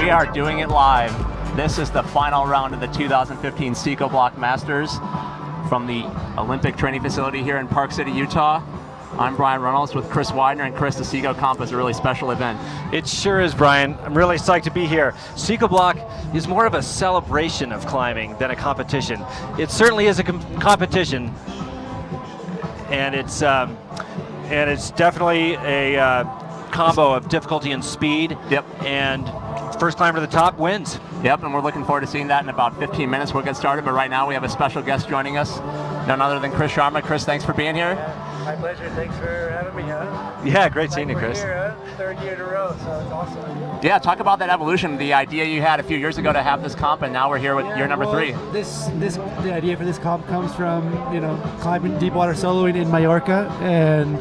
We are doing it live. This is the final round of the 2015 Psicobloc Masters from the Olympic Training Facility here in Park City, Utah. I'm Brian Reynolds with Chris Widener, and Chris, the Seco Comp is a really special event. It sure is, Brian. I'm really psyched to be here. Psicobloc is more of a celebration of climbing than a competition. It certainly is a competition, and it's definitely a combo of difficulty and speed. Yep. And first climber to the top wins. Yep, and we're looking forward to seeing that in about 15 minutes. We'll get started, but right now we have a special guest joining us, none other than Chris Sharma. Chris, thanks for being here. Yeah, my pleasure. Thanks for having me, huh? Yeah, great seeing you, Chris. We're here, third year in a row, so it's awesome. Yeah, talk about that evolution, the idea you had a few years ago to have this comp, and now we're here with year number 3. The idea for this comp comes from, climbing deep water soloing in Mallorca, and,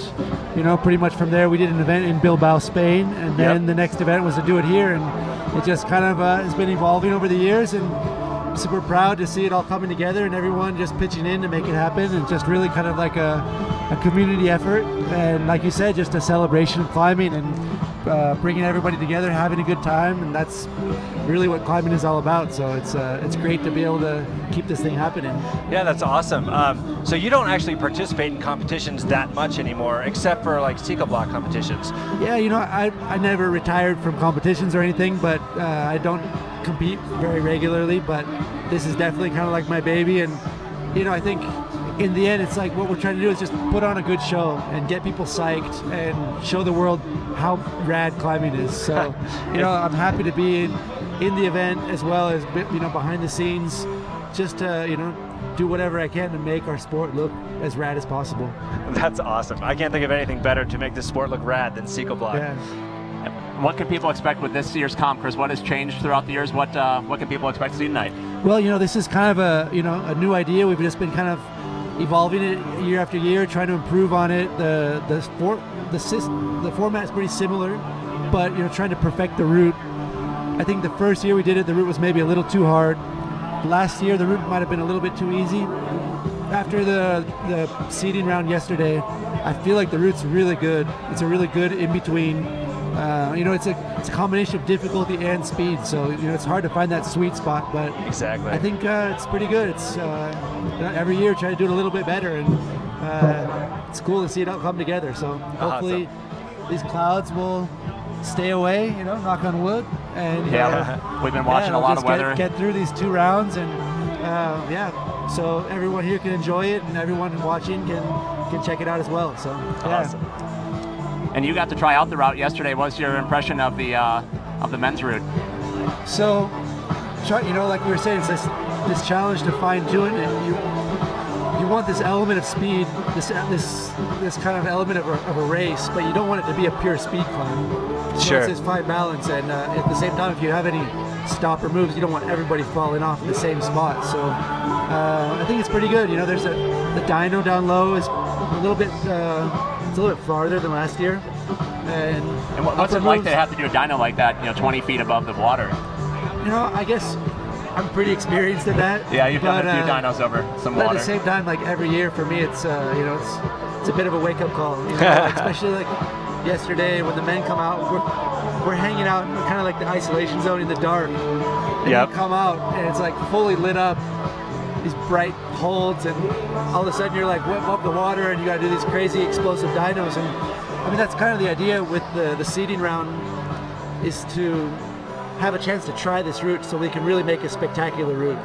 pretty much from there we did an event in Bilbao, Spain, and then the next event was to do it here, and it just kind of has been evolving over the years, and I'm super proud to see it all coming together and everyone just pitching in to make it happen, and just really kind of like a community effort, and like you said, just a celebration of climbing and bringing everybody together, having a good time, and that's really what climbing is all about. So it's great to be able to keep this thing happening. Yeah, that's awesome. So you don't actually participate in competitions that much anymore, except for like Psicobloc competitions. Yeah, I never retired from competitions or anything, but I don't compete very regularly, but this is definitely kind of like my baby, and I think in the end it's like what we're trying to do is just put on a good show and get people psyched and show the world how rad climbing is. So I'm happy to be in the event as well as behind the scenes, just to do whatever I can to make our sport look as rad as possible. That's awesome. I can't think of anything better to make this sport look rad than Psicobloc. Yeah. What can people expect with this year's comp, Chris? What has changed throughout the years? What can people expect to see tonight? Well, this is kind of a new idea. We've just been kind of evolving it year after year, trying to improve on it. The format is pretty similar, but trying to perfect the route. I think the first year we did it, the route was maybe a little too hard. Last year, the route might have been a little bit too easy. After the seeding round yesterday, I feel like the route's really good. It's a really good in between. It's a combination of difficulty and speed, so it's hard to find that sweet spot. But exactly, I think it's pretty good. It's every year try to do it a little bit better, and it's cool to see it all come together. So hopefully these clouds will stay away. Knock on wood. And we've been watching a lot of weather. Get through these 2 rounds, and so everyone here can enjoy it, and everyone watching can check it out as well. So awesome. And you got to try out the route yesterday. What's your impression of the men's route? So, like we were saying, it's this challenge to fine tune it, and you want this element of speed, this kind of element of a race, but you don't want it to be a pure speed climb. Sure. It's this fine balance, and at the same time, if you have any stopper moves, you don't want everybody falling off in the same spot. So, I think it's pretty good. There's the dyno down low is a little bit. It's a little bit farther than last year. And what's it like to have to do a dyno like that, 20 feet above the water? I guess I'm pretty experienced at that. Yeah, you've done a few dynos over some water. But at the same time, like every year for me, it's it's a bit of a wake-up call. Especially like yesterday when the men come out, we're hanging out in kind of like the isolation zone in the dark. And you come out and it's like fully lit up. These bright holds, and all of a sudden you're like whip up the water and you got to do these crazy explosive dynos. And I mean, that's kind of the idea with the seeding round, is to have a chance to try this route so we can really make a spectacular route,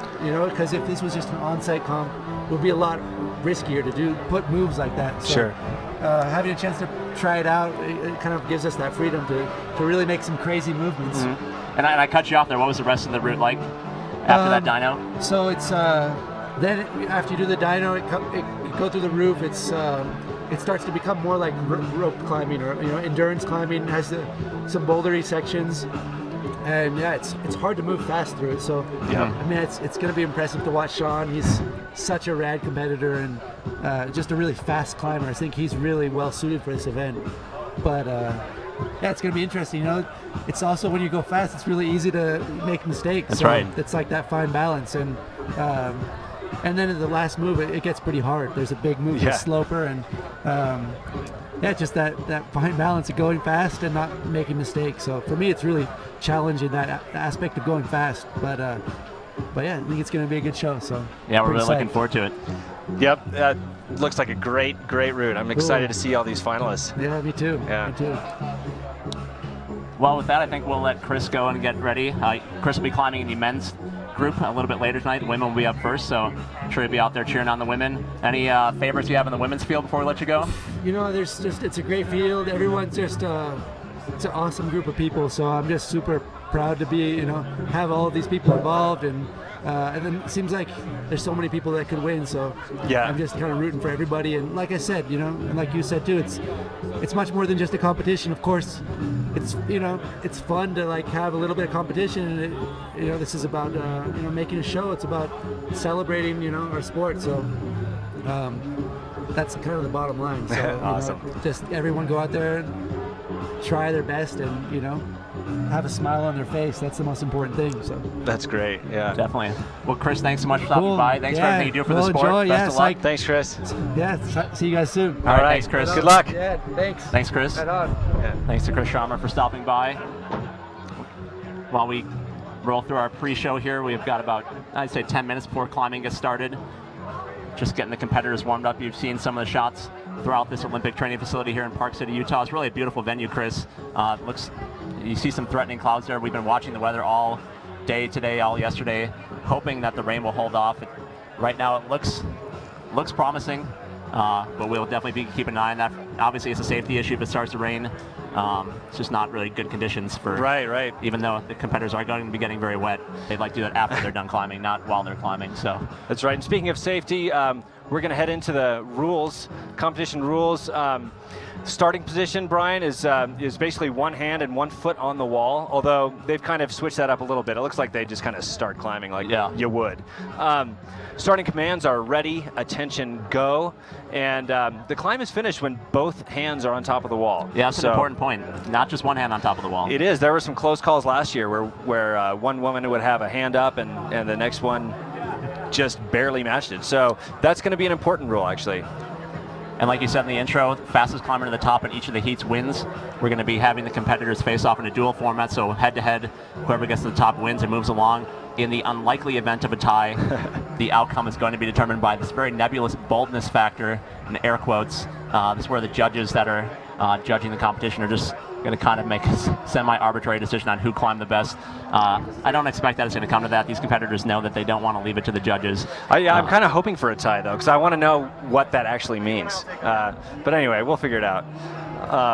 because if this was just an on-site comp, it would be a lot riskier to put moves like that. So, sure. Having a chance to try it out, it kind of gives us that freedom to really make some crazy movements. Mm-hmm. And I cut you off there. What was the rest of the route like after that dyno? So it's then after you do the dyno, it go through the roof. It starts to become more like rope climbing, or endurance climbing. It has some bouldery sections, and it's hard to move fast through it. So I mean, it's going to be impressive to watch Sean. He's such a rad competitor and just a really fast climber. I think he's really well suited for this event. But it's going to be interesting. It's also when you go fast, it's really easy to make mistakes. That's right. It's like that fine balance, and And then in the last move, it gets pretty hard. There's a big move with sloper, and just that fine balance of going fast and not making mistakes. So for me, it's really challenging that aspect of going fast. But yeah, I think it's going to be a good show. So yeah, we're really looking forward to it. Yep, that looks like a great route. I'm excited to see all these finalists. Yeah, me too. Yeah. Me too. Well, with that, I think we'll let Chris go and get ready. Chris will be climbing in the men's group a little bit later tonight. The women will be up first, so I'm sure he'll be out there cheering on the women. Any favorites you have in the women's field before we let you go? You know, it's a great field. Everyone's just it's an awesome group of people. So I'm just super proud to be, have all of these people involved, and then it seems like there's so many people that could win. So yeah, I'm just kind of rooting for everybody. And like I said, and like you said too, it's much more than just a competition. Of course, it's fun to like have a little bit of competition. And this is about making a show. It's about celebrating our sport. So that's kind of the bottom line. So awesome. Just everyone go out there, try their best, and have a smile on their face. That's the most important thing. So that's great. Yeah, definitely. Well, Chris, thanks so much for stopping by. Thanks for everything you do for the sport. Enjoy. Best of luck. Thanks, Chris. Yeah, see you guys soon. All right, thanks, Chris. Good luck. Yeah, thanks. Thanks, Chris. Right on. Yeah. Thanks to Chris Sharma for stopping by. While we roll through our pre-show here, we've got about, I'd say, 10 minutes before climbing gets started. Just getting the competitors warmed up. You've seen some of the shots throughout this Olympic training facility here in Park City, Utah. It's really a beautiful venue, Chris. You see some threatening clouds there. We've been watching the weather all day today, all yesterday, hoping that the rain will hold off. Right now it looks promising, but we'll definitely be keeping an eye on that. Obviously, it's a safety issue if it starts to rain. It's just not really good conditions for. Right. Even though the competitors are going to be getting very wet, they'd like to do that after they're done climbing, not while they're climbing. So that's right. And speaking of safety, we're going to head into the rules, competition rules. Starting position, Brian, is basically one hand and 1 foot on the wall, although they've kind of switched that up a little bit. It looks like they just kind of start climbing like you would. Starting commands are ready, attention, go, and the climb is finished when both hands are on top of the wall. Yeah, that's an important point. Not just one hand on top of the wall. It is. There were some close calls last year where one woman would have a hand up and the next one just barely matched it. So that's going to be an important rule, actually. And like you said in the intro, fastest climber to the top in each of the heats wins. We're going to be having the competitors face off in a duel format, so head-to-head, whoever gets to the top wins and moves along. In the unlikely event of a tie, the outcome is going to be determined by this very nebulous boldness factor, in air quotes. This is where the judges that are judging the competition are just going to kind of make a semi-arbitrary decision on who climbed the best. I don't expect that it's going to come to that. These competitors know that they don't want to leave it to the judges. I'm kind of hoping for a tie, though, because I want to know what that actually means. But anyway, we'll figure it out.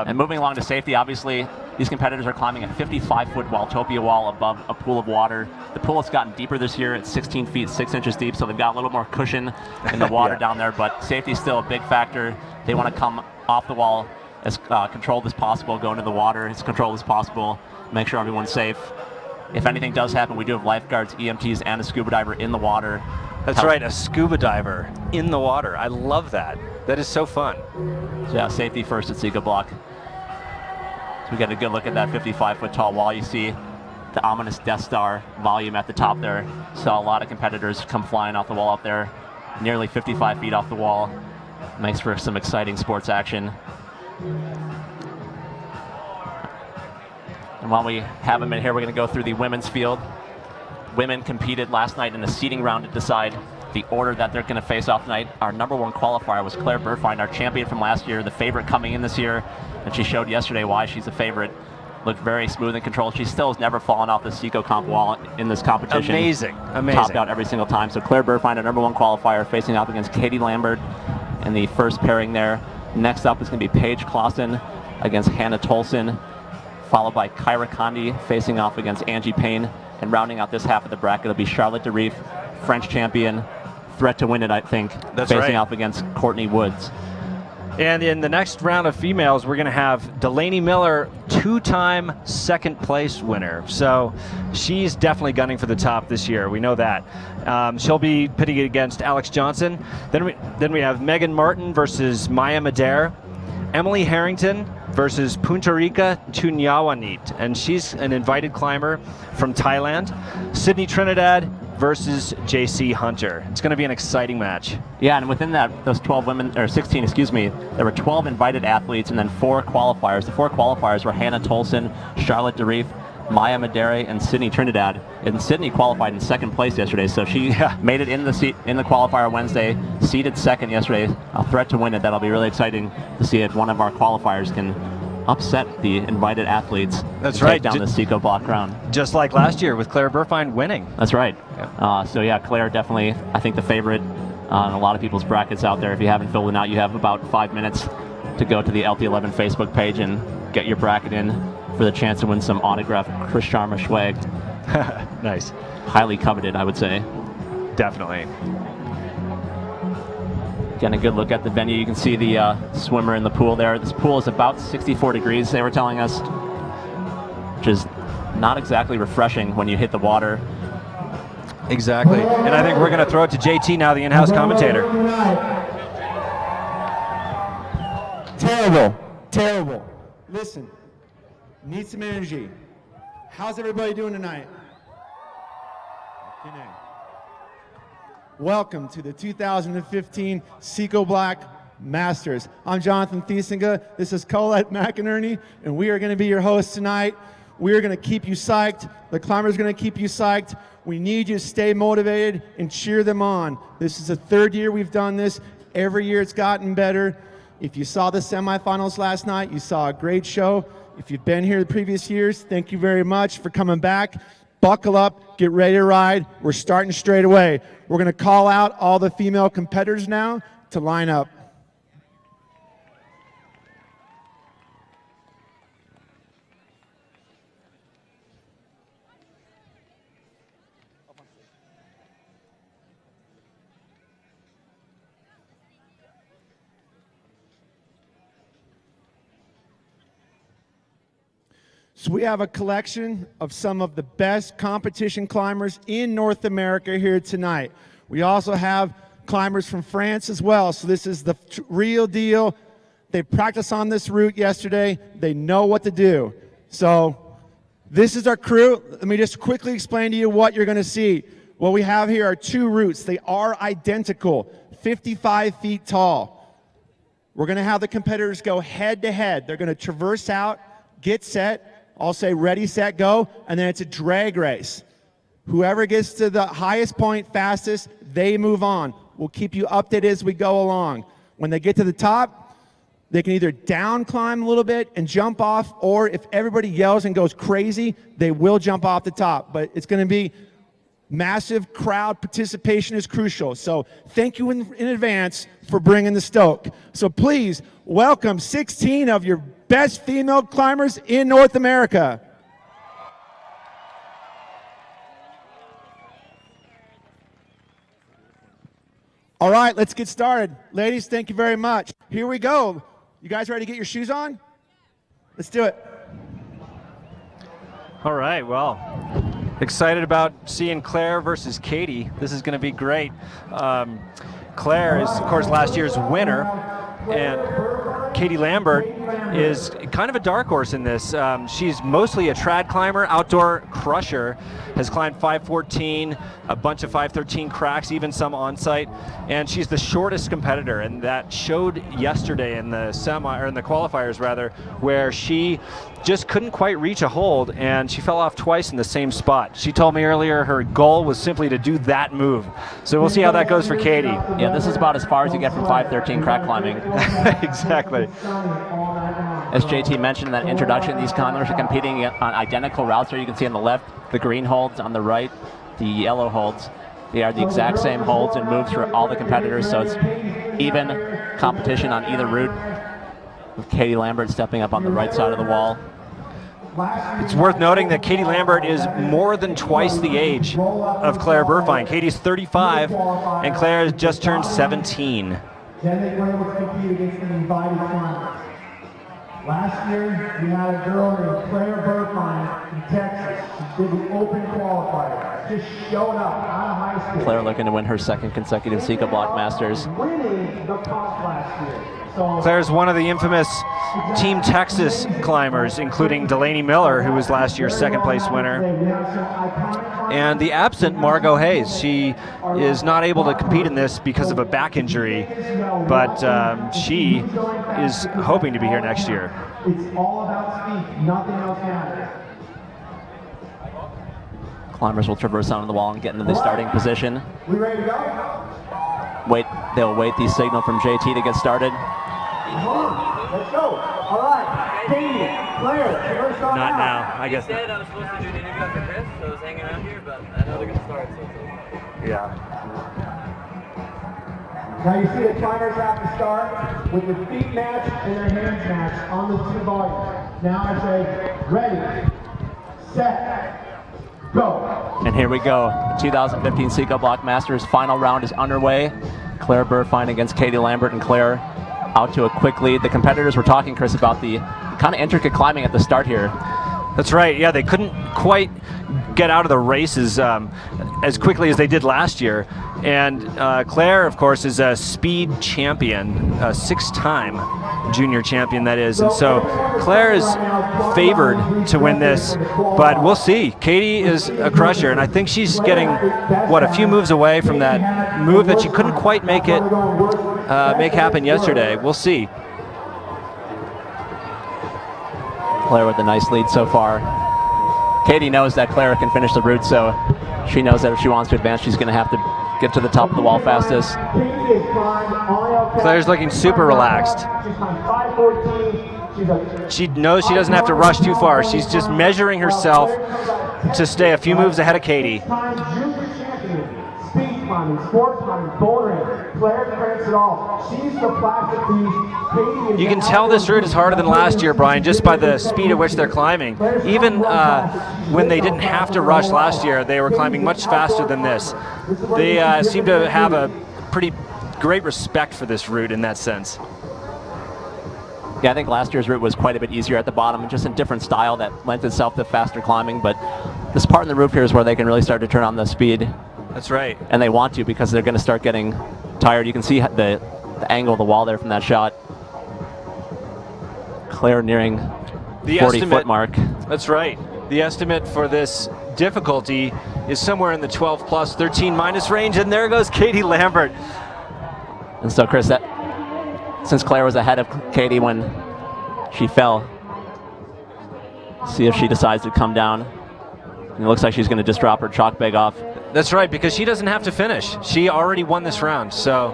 And moving along to safety, obviously, these competitors are climbing a 55-foot Walltopia wall above a pool of water. The pool has gotten deeper this year. It's 16 feet, 6 inches deep, so they've got a little more cushion in the water down there, but safety is still a big factor. They want to come off the wall as controlled as possible, go into the water as controlled as possible, make sure everyone's safe. If anything does happen, we do have lifeguards, EMTs, and a scuba diver in the water. That's right, a scuba diver in the water. I love that. That is so fun. So yeah, safety first at Psicobloc. So we get a good look at that 55-foot tall wall. You see the ominous Death Star volume at the top there. Saw a lot of competitors come flying off the wall up there, nearly 55 feet off the wall. Makes for some exciting sports action. And while we have a minute here, we're going to go through the women's field. Women competed last night in a seeding round to decide the order that they're going to face off tonight. Our #1 qualifier was Claire Buhrfeind, our champion from last year, the favorite coming in this year, and she showed yesterday why she's a favorite. Looked very smooth and controlled. She still has never fallen off the Seco comp wall in this competition. Amazing. Topped out every single time. So Claire Buhrfeind, our #1 qualifier, facing off against Katie Lambert in the first pairing there. Next up is going to be Paige Claassen against Hanna Tolson, followed by Kyra Condie facing off against Angie Payne. And rounding out this half of the bracket, it'll be Charlotte Durif, French champion, threat to win it, I think, facing off against Courtney Woods. And in the next round of females, we're going to have Delaney Miller, 2-time second place winner. So she's definitely gunning for the top this year. We know that. She'll be pitting against Alex Johnson. Then we have Megan Martin versus Maya Madere. Emily Harrington versus Punta Rica Tunyavanich, and she's an invited climber from Thailand. Sydney Trinidad, versus JC Hunter. It's going to be an exciting match. Yeah, and within those 12 women, or 16, excuse me, there were 12 invited athletes and then 4 qualifiers. The 4 qualifiers were Hanna, Tolson, Charlotte Durif, Maya Madere, and Sydney Trinidad. And Sydney qualified in 2nd place yesterday, so she made it in the qualifier Wednesday, seeded 2nd yesterday, a threat to win it. That'll be really exciting to see if one of our qualifiers can upset the invited athletes. That's right. Take down the Psicobloc round. Just like last year with Claire Buhrfeind winning. That's right. Yeah. So yeah, Claire definitely, I think, the favorite on a lot of people's brackets out there. If you haven't filled it out, you have about 5 minutes to go to the LT11 Facebook page and get your bracket in for the chance to win some autographed Chris Sharma swag. Nice. Highly coveted, I would say. Definitely. Getting a good look at the venue. You can see the swimmer in the pool there. This pool is about 64 degrees, they were telling us, which is not exactly refreshing when you hit the water. Exactly. And I think we're going to throw it to JT now, the in-house commentator. Terrible. Terrible. Listen, need some energy. How's everybody doing tonight? Welcome to the 2015 Psicobloc Masters. I'm Jonathan Thiesinga. This is Colette McInerney, and we are going to be your hosts tonight. We are going to keep you psyched. The climbers are going to keep you psyched. We need you to stay motivated and cheer them on. This is the 3rd year we've done this. Every year it's gotten better. If you saw the semifinals last night, you saw a great show. If you've been here the previous years, thank you very much for coming back. Buckle up, get ready to ride. We're starting straight away. We're going to call out all the female competitors now to line up. So we have a collection of some of the best competition climbers in North America here tonight. We also have climbers from France as well, so this is the real deal. They practiced on this route yesterday. They know what to do. So this is our crew. Let me just quickly explain to you what you're going to see. What we have here are 2 routes. They are identical, 55 feet tall. We're going to have the competitors go head to head. They're going to traverse out, get set. I'll say ready, set, go, and then it's a drag race. Whoever gets to the highest point fastest, they move on. We'll keep you updated as we go along. When they get to the top, they can either down climb a little bit and jump off, or if everybody yells and goes crazy, they will jump off the top. But it's going to be massive crowd participation is crucial. So thank you in advance for bringing the stoke. So please welcome 16 of your best female climbers in North America. All right, let's get started. Ladies, thank you very much. Here we go. You guys ready to get your shoes on? Let's do it. All right, well, excited about seeing Claire versus Katie. This is going to be great. Claire is, of course, last year's winner, and Katie Lambert is kind of a dark horse in this. She's mostly a trad climber, outdoor crusher, has climbed 514, a bunch of 513 cracks, even some on site, and she's the shortest competitor, and that showed yesterday in the qualifiers rather, where she just couldn't quite reach a hold, and she fell off twice in the same spot. She told me earlier her goal was simply to do that move. So we'll see how that goes for Katie. Yeah, this is about as far as you get from 513 crack climbing. Exactly. As JT mentioned in that introduction, these climbers are competing on identical routes. Here you can see on the left, the green holds, on the right, the yellow holds. They are the exact same holds and moves for all the competitors, so it's even competition on either route, with Katie Lambert stepping up on the right side of the wall. It's worth noting that Katie Lambert is more than twice the age of Claire Buhrfeind. Katie's 35, and Claire has just turned 17. Then they were able to compete against the invited climbers. Last year, we had a girl named Claire Buhrfeind in Texas. She did the open qualifier. Just showed up out of high school. Claire looking to win her 2nd consecutive Psicobloc Masters. Winning the comp last year. Claire's one of the infamous Team Texas climbers, including Delaney Miller, who was last year's second place winner, and the absent Margot Hayes. She is not able to compete in this because of a back injury, but she is hoping to be here next year. It's all about speed, nothing else matters. Climbers will traverse onto the wall and get into the starting position. We ready to go? They'll wait the signal from JT to get started. Let's go. All right. Payne, Claire, first on Not out. now, I guess. Said I was supposed to do the interview after Chris, so I was hanging around here, but I know they're going to start, so it's okay. Yeah. Now you see the climbers have to start with their feet match and their hands match on the two volumes. Now I say, ready, set, go. And here we go. The 2015 Psicobloc Masters final round is underway. Claire Buhrfeind against Katie Lambert, and Claire out to a quick lead. The competitors were talking, Chris, about the kind of intricate climbing at the start here. That's right. Yeah, they couldn't quite get out of the races as quickly as they did last year. And Claire, of course, is a speed champion, a 6-time junior champion, that is. And so Claire is favored to win this, but we'll see. Katie is a crusher, and I think she's getting, a few moves away from that move that she couldn't quite make happen yesterday. We'll see. Claire with a nice lead so far. Katie knows that Claire can finish the route, so she knows that if she wants to advance, she's going to have to get to the top of the wall fastest. Claire's looking super relaxed. She knows she doesn't have to rush too far. She's just measuring herself to stay a few moves ahead of Katie. You can tell this route is harder than last year, Brian, just by the speed at which they're climbing. Even when they didn't have to rush last year, they were climbing much faster than this. They seem to have a pretty great respect for this route in that sense. Yeah, I think last year's route was quite a bit easier at the bottom, just a different style that lent itself to faster climbing, but this part in the route here is where they can really start to turn on the speed. That's right. And they want to, because they're going to start getting tired. You can see the angle of the wall there from that shot. Claire nearing the 40-foot mark. That's right. The estimate for this difficulty is somewhere in the 12 plus, 13 minus range, and there goes Katie Lambert. And so, Chris, since Claire was ahead of Katie when she fell, see if she decides to come down. And it looks like she's going to just drop her chalk bag off. That's right, because she doesn't have to finish. She already won this round, so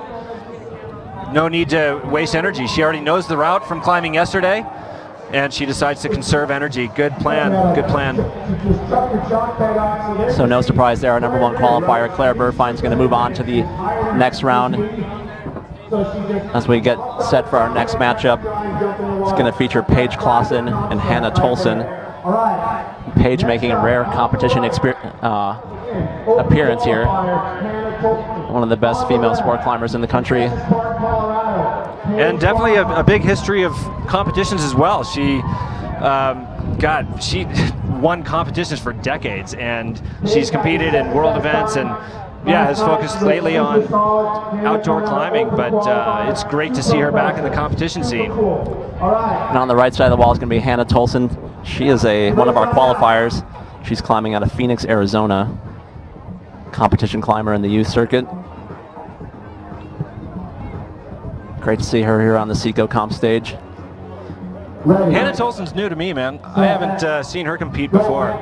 no need to waste energy. She already knows the route from climbing yesterday, and she decides to conserve energy. Good plan, good plan. So no surprise there, our number one qualifier, Claire Buhrfeind, is going to move on to the next round. As we get set for our next matchup, it's going to feature Paige Claassen and Hanna Tolson. Paige making a rare competition appearance here. One of the best female sport climbers in the country. And definitely a big history of competitions as well. She she won competitions for decades, and she's competed in world events, and has focused lately on outdoor climbing, but it's great to see her back in the competition scene. And on the right side of the wall is going to be Hanna Tolson. She is one of our qualifiers. She's climbing out of Phoenix, Arizona. Competition climber in the youth circuit. Great to see her here on the Seco Comp stage. Hanna Tolson's new to me, man. I haven't seen her compete before.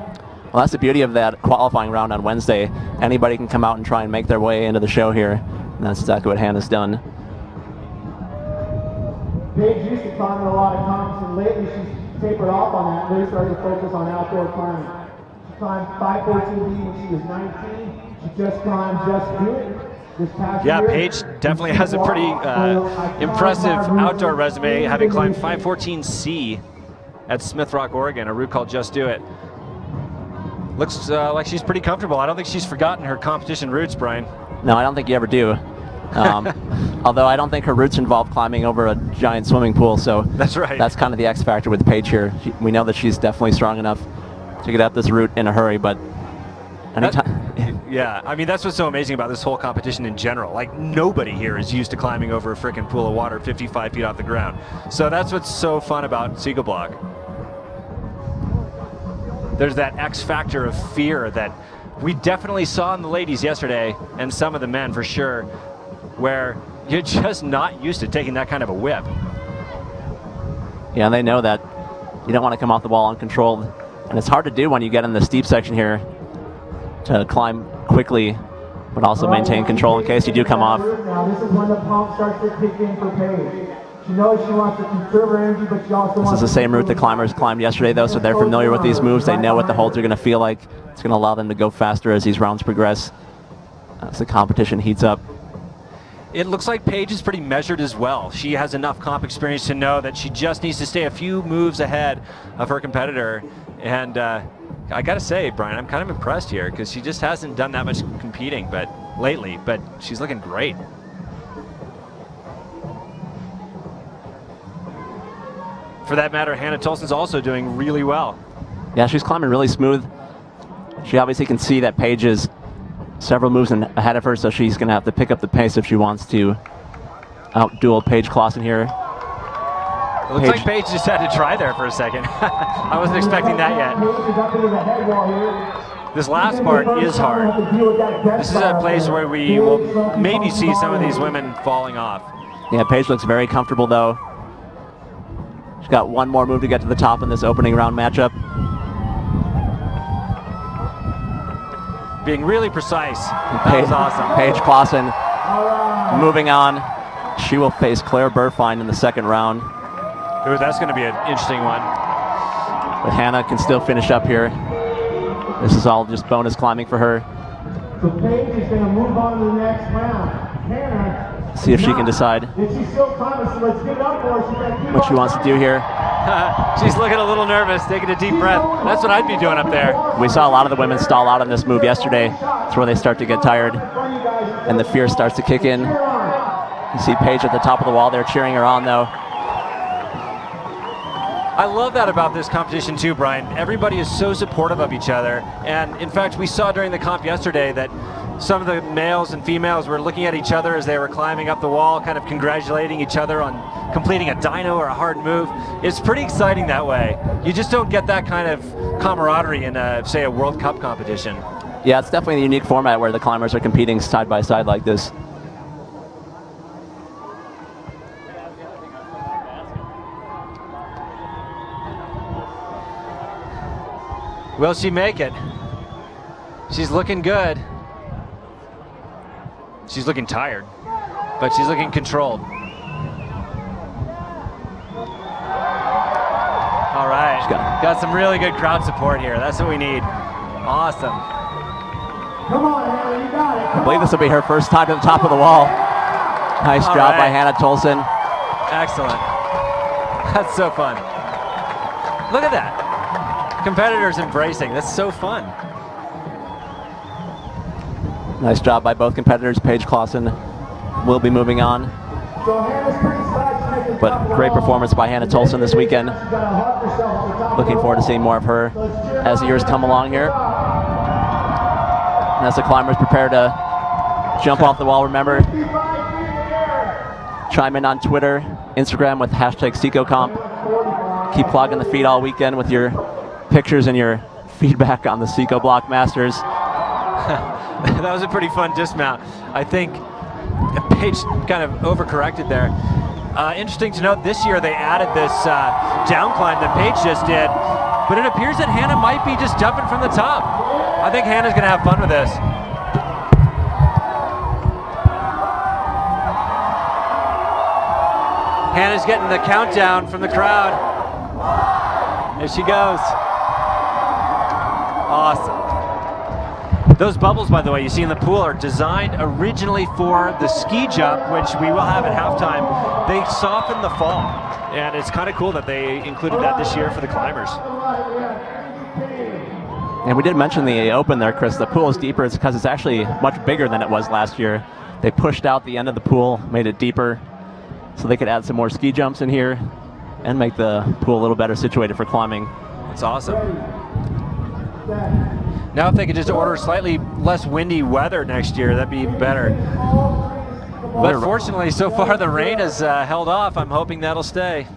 Well, that's the beauty of that qualifying round on Wednesday. Anybody can come out and try and make their way into the show here. And that's exactly what Hanna's done. Paige used to climb in a lot of comps, and lately she's tapered off on that and really started to focus on outdoor climbing. She climbed 514B when she was 19. She just climbed Just Do It this past year. Paige definitely has a pretty impressive outdoor resume, having climbed 514C at Smith Rock, Oregon, a route called Just Do It. Looks like she's pretty comfortable. I don't think she's forgotten her competition routes, Brian. No, I don't think you ever do. Although I don't think her routes involve climbing over a giant swimming pool, so that's right. That's kind of the X factor with Paige here. We know that she's definitely strong enough to get up this route in a hurry, but Yeah, I mean, that's what's so amazing about this whole competition in general. Like, nobody here is used to climbing over a freaking pool of water 55 feet off the ground. So that's what's so fun about Psicobloc. There's that X factor of fear that we definitely saw in the ladies yesterday, and some of the men for sure, where you're just not used to taking that kind of a whip. Yeah, and they know that you don't want to come off the wall uncontrolled. And it's hard to do when you get in the steep section here to climb quickly, but also maintain control in case you do come off. Now this is when the pump starts to kick in for Payne. She knows she wants to conserve her energy, but she also This is the same route the climbers climbed yesterday, though, so they're familiar with these moves. They know what the holds are going to feel like. It's going to allow them to go faster as these rounds progress, as the competition heats up. It looks like Paige is pretty measured as well. She has enough comp experience to know that she just needs to stay a few moves ahead of her competitor. And I got to say, Brian, I'm kind of impressed here because she just hasn't done that much competing lately, but she's looking great. For that matter, Hanna Tolson's also doing really well. Yeah, she's climbing really smooth. She obviously can see that Paige is several moves ahead of her, so she's going to have to pick up the pace if she wants to out-duel Paige Claassen here. It looks like Paige just had to try there for a second. I wasn't expecting that yet. This last part is hard. This is a place where we will maybe see some of these women falling off. Yeah, Paige looks very comfortable, though. She's got one more move to get to the top in this opening round matchup. Being really precise. That was awesome. Paige Claassen moving on. She will face Claire Buhrfeind in the second round. Ooh, that's going to be an interesting one. But Hanna can still finish up here. This is all just bonus climbing for her. So Paige is going to move on to the next round. Hanna, see if she can decide what she wants to do here. She's looking a little nervous, taking a deep breath. That's what I'd be doing up there. We saw a lot of the women stall out on this move yesterday. That's where they start to get tired, and the fear starts to kick in. You see Paige at the top of the wall there cheering her on, though. I love that about this competition too, Brian. Everybody is so supportive of each other. And in fact, we saw during the comp yesterday that some of the males and females were looking at each other as they were climbing up the wall, kind of congratulating each other on completing a dyno or a hard move. It's pretty exciting that way. You just don't get that kind of camaraderie in, say, a World Cup competition. Yeah, it's definitely a unique format where the climbers are competing side by side like this. Will she make it? She's looking good. She's looking tired, but she's looking controlled. All right, got some really good crowd support here. That's what we need. Awesome. Come on, Hanna, you got it. I believe this will be her first time to the top of the wall. Nice job by Hanna Tolson. Excellent. That's so fun. Look at that. Competitors embracing. That's so fun. Nice job by both competitors. Paige Claassen will be moving on. But great performance by Hanna Tolson this weekend. Looking forward to seeing more of her as the years come along here. And as the climbers prepare to jump off the wall, remember, chime in on Twitter, Instagram with hashtag #SecoComp. Keep clogging the feed all weekend with your pictures and your feedback on the Psicobloc Masters. That was a pretty fun dismount. I think Paige kind of overcorrected there. Interesting to note, this year they added this down climb that Paige just did, but it appears that Hanna might be just jumping from the top. I think Hanna's going to have fun with this. Hanna's getting the countdown from the crowd. There she goes. Awesome. Those bubbles, by the way, you see in the pool are designed originally for the ski jump, which we will have at halftime. They soften the fall, and it's kind of cool that they included that this year for the climbers. And we did mention the open there, Chris. The pool is deeper. It's because it's actually much bigger than it was last year. They pushed out the end of the pool, made it deeper, so they could add some more ski jumps in here and make the pool a little better situated for climbing. That's awesome. Now if they could just order slightly less windy weather next year, that'd be even better. But fortunately, so far the rain has held off. I'm hoping that'll stay.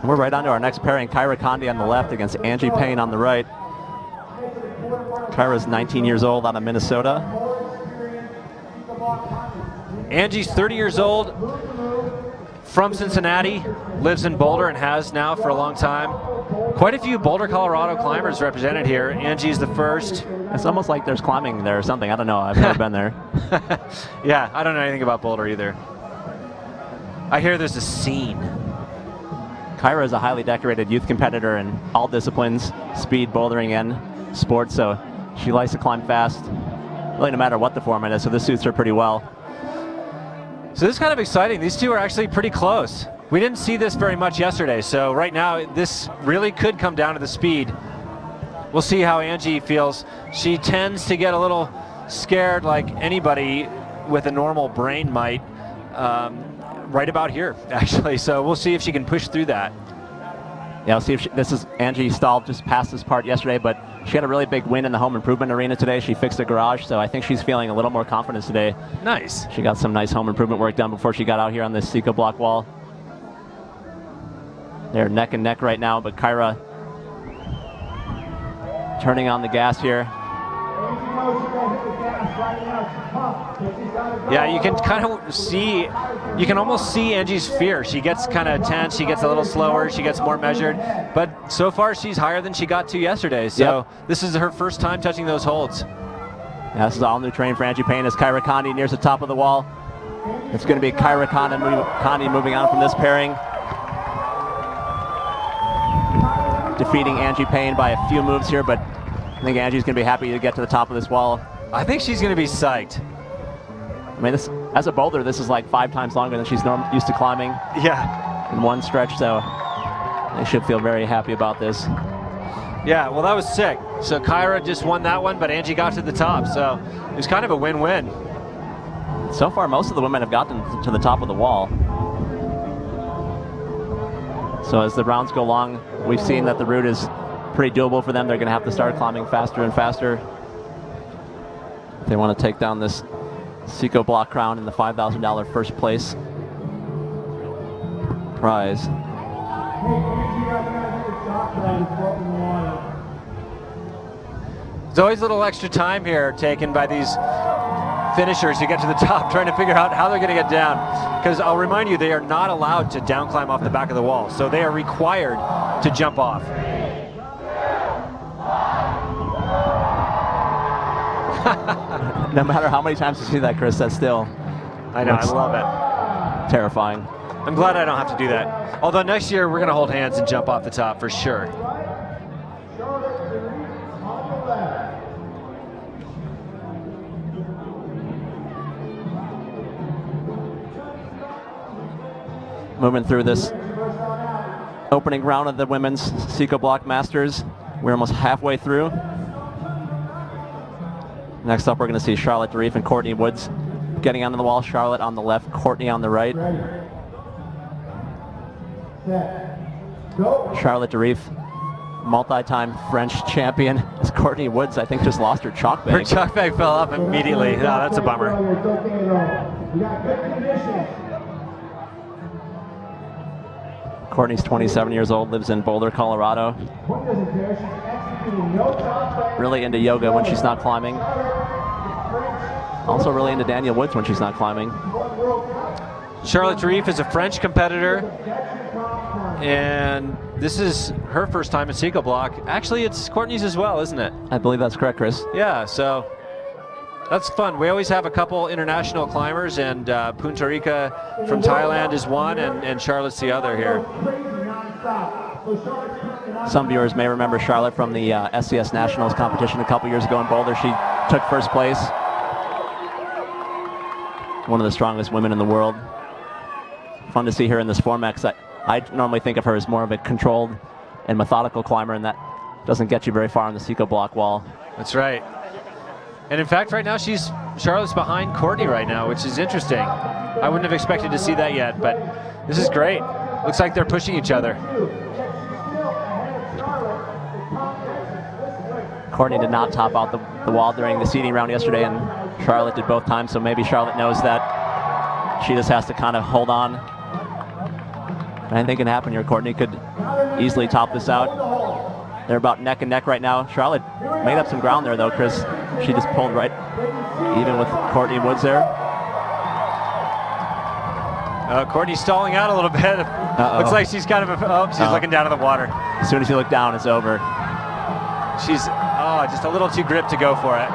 We're right on to our next pairing. Kyra Condie on the left against Angie Payne on the right. Kyra's 19 years old, out of Minnesota. Angie's 30 years old, from Cincinnati, lives in Boulder and has now for a long time. Quite a few Boulder, Colorado climbers represented here. Angie's the first. It's almost like there's climbing there or something. I don't know. I've never been there. Yeah, I don't know anything about Boulder either. I hear there's a scene. Kyra is a highly decorated youth competitor in all disciplines, speed, bouldering, and sports, so she likes to climb fast, really no matter what the format is, so this suits her pretty well. So this is kind of exciting. These two are actually pretty close. We didn't see this very much yesterday, so right now this really could come down to the speed. We'll see how Angie feels. She tends to get a little scared like anybody with a normal brain might. Right about here, actually. So we'll see if she can push through that. Yeah, we'll see if this is Angie stalled just past this part yesterday, but she had a really big win in the home improvement arena today. She fixed a garage, so I think she's feeling a little more confidence today. Nice. She got some nice home improvement work done before she got out here on this Psicobloc wall. They're neck and neck right now, but Kyra turning on the gas here. Yeah, you can kind of see, you can almost see Angie's fear. She gets kind of tense, she gets a little slower, she gets more measured, but so far she's higher than she got to yesterday, so This is her first time touching those holds. Yeah, this is all new terrain for Angie Payne as Kyra Condie nears the top of the wall. It's going to be Kyra Condie moving on from this pairing, defeating Angie Payne by a few moves here, but I think Angie's going to be happy to get to the top of this wall. I think she's going to be psyched. I mean, this, as a boulder, this is like 5 times longer than she's used to climbing. Yeah. In one stretch, so they should feel very happy about this. Yeah, well, that was sick. So Kyra just won that one, but Angie got to the top, so it was kind of a win-win. So far, most of the women have gotten to the top of the wall. So as the rounds go along, we've seen that the route is pretty doable for them. They're going to have to start climbing faster and faster if they want to take down this Psicobloc crown in the $5,000 first place prize. There's always a little extra time here taken by these finishers to get to the top, trying to figure out how they're going to get down. Because I'll remind you, they are not allowed to down climb off the back of the wall, so they are required to jump off. No matter how many times you see that, Chris, that's still... I know, I love it. Terrifying. I'm glad I don't have to do that. Although next year, we're going to hold hands and jump off the top for sure. Moving through this opening round of the women's Psicobloc Masters. We're almost halfway through. Next up, we're going to see Charlotte Durif and Courtney Woods getting onto the wall. Charlotte on the left, Courtney on the right. Charlotte Durif, multi-time French champion. As Courtney Woods, I think, just lost her chalk bag. Her chalk bag fell off immediately. Oh, that's a bummer. Courtney's 27 years old, lives in Boulder, Colorado. Really into yoga when she's not climbing. Also really into Daniel Woods when she's not climbing. Charlotte Durif is a French competitor, and this is her first time at Psicobloc. Actually, it's Courtney's as well, isn't it? I believe that's correct, Chris. Yeah, so that's fun. We always have a couple international climbers, and Punta Rica from Thailand is one, and Charlotte's the other here. Some viewers may remember Charlotte from the SCS Nationals competition a couple years ago in Boulder. She took first place. One of the strongest women in the world. Fun to see her in this format, because I normally think of her as more of a controlled and methodical climber, and that doesn't get you very far on the Psicobloc wall. That's right. And in fact, right now, Charlotte's behind Courtney right now, which is interesting. I wouldn't have expected to see that yet, but this is great. Looks like they're pushing each other. Courtney did not top out the wall during the seeding round yesterday, and Charlotte did both times, so maybe Charlotte knows that she just has to kind of hold on. Anything can happen here. Courtney could easily top this out. They're about neck and neck right now. Charlotte made up some ground there, though, Chris. She just pulled right even with Courtney Woods there. Courtney's stalling out a little bit. Looks like she's kind of, she's looking down at the water. As soon as you look down, it's over. She's just a little too gripped to go for it.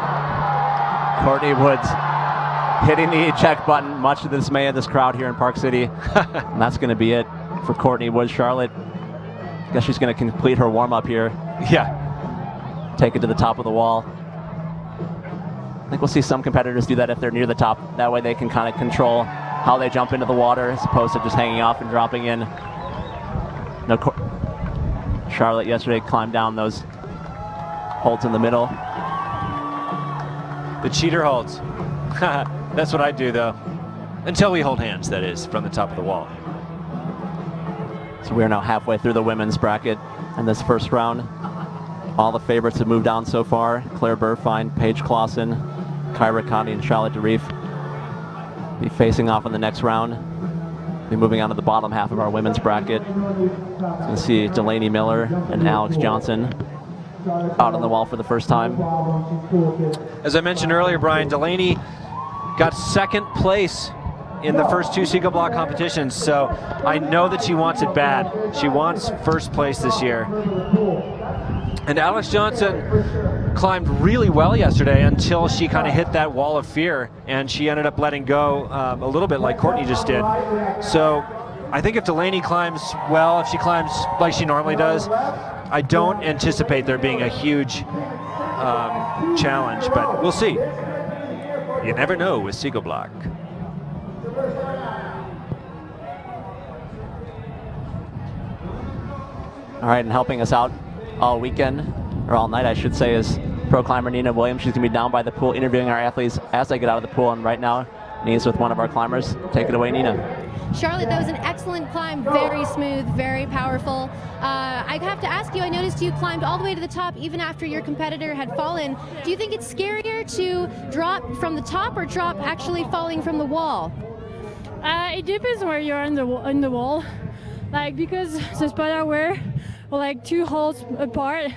Courtney Woods hitting the eject button, much to the dismay of this crowd here in Park City. And that's going to be it for Courtney Woods. Charlotte, I guess she's going to complete her warm-up here. Yeah. Take it to the top of the wall. I think we'll see some competitors do that if they're near the top. That way they can kind of control how they jump into the water as opposed to just hanging off and dropping in. No, Charlotte yesterday climbed down those holds in the middle. The cheater holds. That's what I do, though. Until we hold hands, that is, from the top of the wall. So we are now halfway through the women's bracket in this first round. All the favorites have moved down so far. Claire Buhrfeind, Paige Claassen, Kyra Condie, and Charlotte Durif be facing off in the next round. Be moving on to the bottom half of our women's bracket. You can see Delaney Miller and Alex Johnson out on the wall for the first time. As I mentioned earlier, Brian, Delaney got second place in the first two Psicobloc competitions, so I know that she wants it bad. She wants first place this year. And Alex Johnson climbed really well yesterday until she kind of hit that wall of fear, and she ended up letting go a little bit like Courtney just did. So I think if Delaney climbs well, if she climbs like she normally does, I don't anticipate there being a huge challenge, but we'll see. You never know with Psicobloc. All right, and helping us out all weekend, or all night I should say, is pro climber Nina Williams. She's gonna be down by the pool interviewing our athletes as they get out of the pool, and right now Nina's with one of our climbers. Take it away, Nina. Charlotte, that was an excellent climb, very smooth, very powerful. I have to ask you, I noticed you climbed all the way to the top even after your competitor had fallen. Do you think it's scarier to drop from the top or drop actually falling from the wall? It depends where you're on the wall. Like, because the spot I were like 2 holes apart,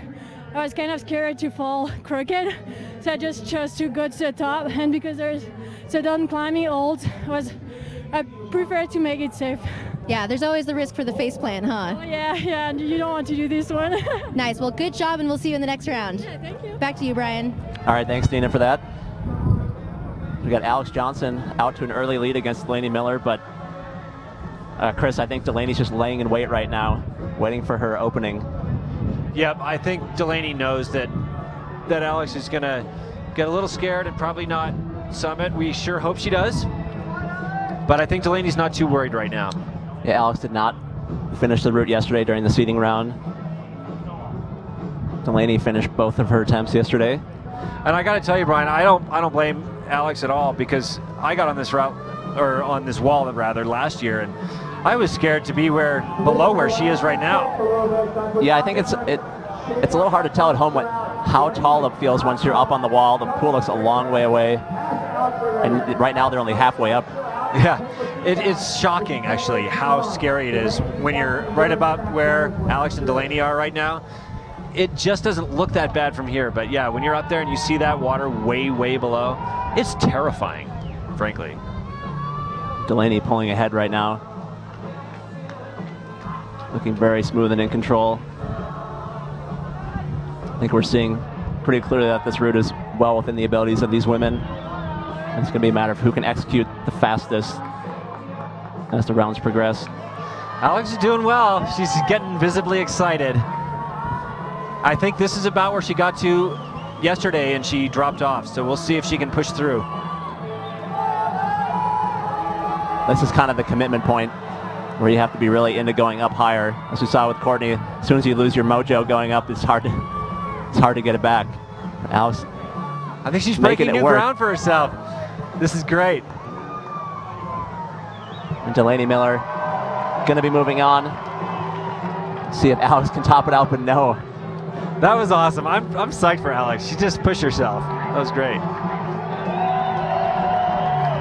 I was kind of scared to fall crooked, so I just chose to go to the top, and because there's sudden climbing holds, I prefer to make it safe. Yeah, there's always the risk for the face plant, huh? Oh, yeah, you don't want to do this one. Nice, well, good job, and we'll see you in the next round. Yeah, thank you. Back to you, Brian. All right, thanks, Nina, for that. We got Alex Johnson out to an early lead against Delaney Miller, but Chris, I think Delaney's just laying in wait right now, waiting for her opening. Yep, I think Delaney knows that Alex is gonna get a little scared and probably not summit. We sure hope she does, but I think Delaney's not too worried right now. Yeah, Alex did not finish the route yesterday during the seeding round. Delaney finished both of her attempts yesterday. And I got to tell you, Brian, I don't blame Alex at all, because I got on this route, or on this wall rather, last year, and I was scared to be below where she is right now. Yeah, I think it's a little hard to tell at home how tall it feels once you're up on the wall. The pool looks a long way away, and right now they're only halfway up. Yeah, it's shocking actually how scary it is when you're right about where Alex and Delaney are right now. It just doesn't look that bad from here, but yeah, when you're up there and you see that water way, way below, it's terrifying, frankly. Delaney pulling ahead right now. Looking very smooth and in control. I think we're seeing pretty clearly that this route is well within the abilities of these women. And it's going to be a matter of who can execute the fastest as the rounds progress. Alex is doing well. She's getting visibly excited. I think this is about where she got to yesterday and she dropped off. So we'll see if she can push through. This is kind of the commitment point where you have to be really into going up higher. As we saw with Courtney, as soon as you lose your mojo going up, it's hard to get it back. Alex, I think she's breaking new ground for herself. This is great. And Delaney Miller going to be moving on. See if Alex can top it out, but no. That was awesome. I'm psyched for Alex. She just pushed herself. That was great.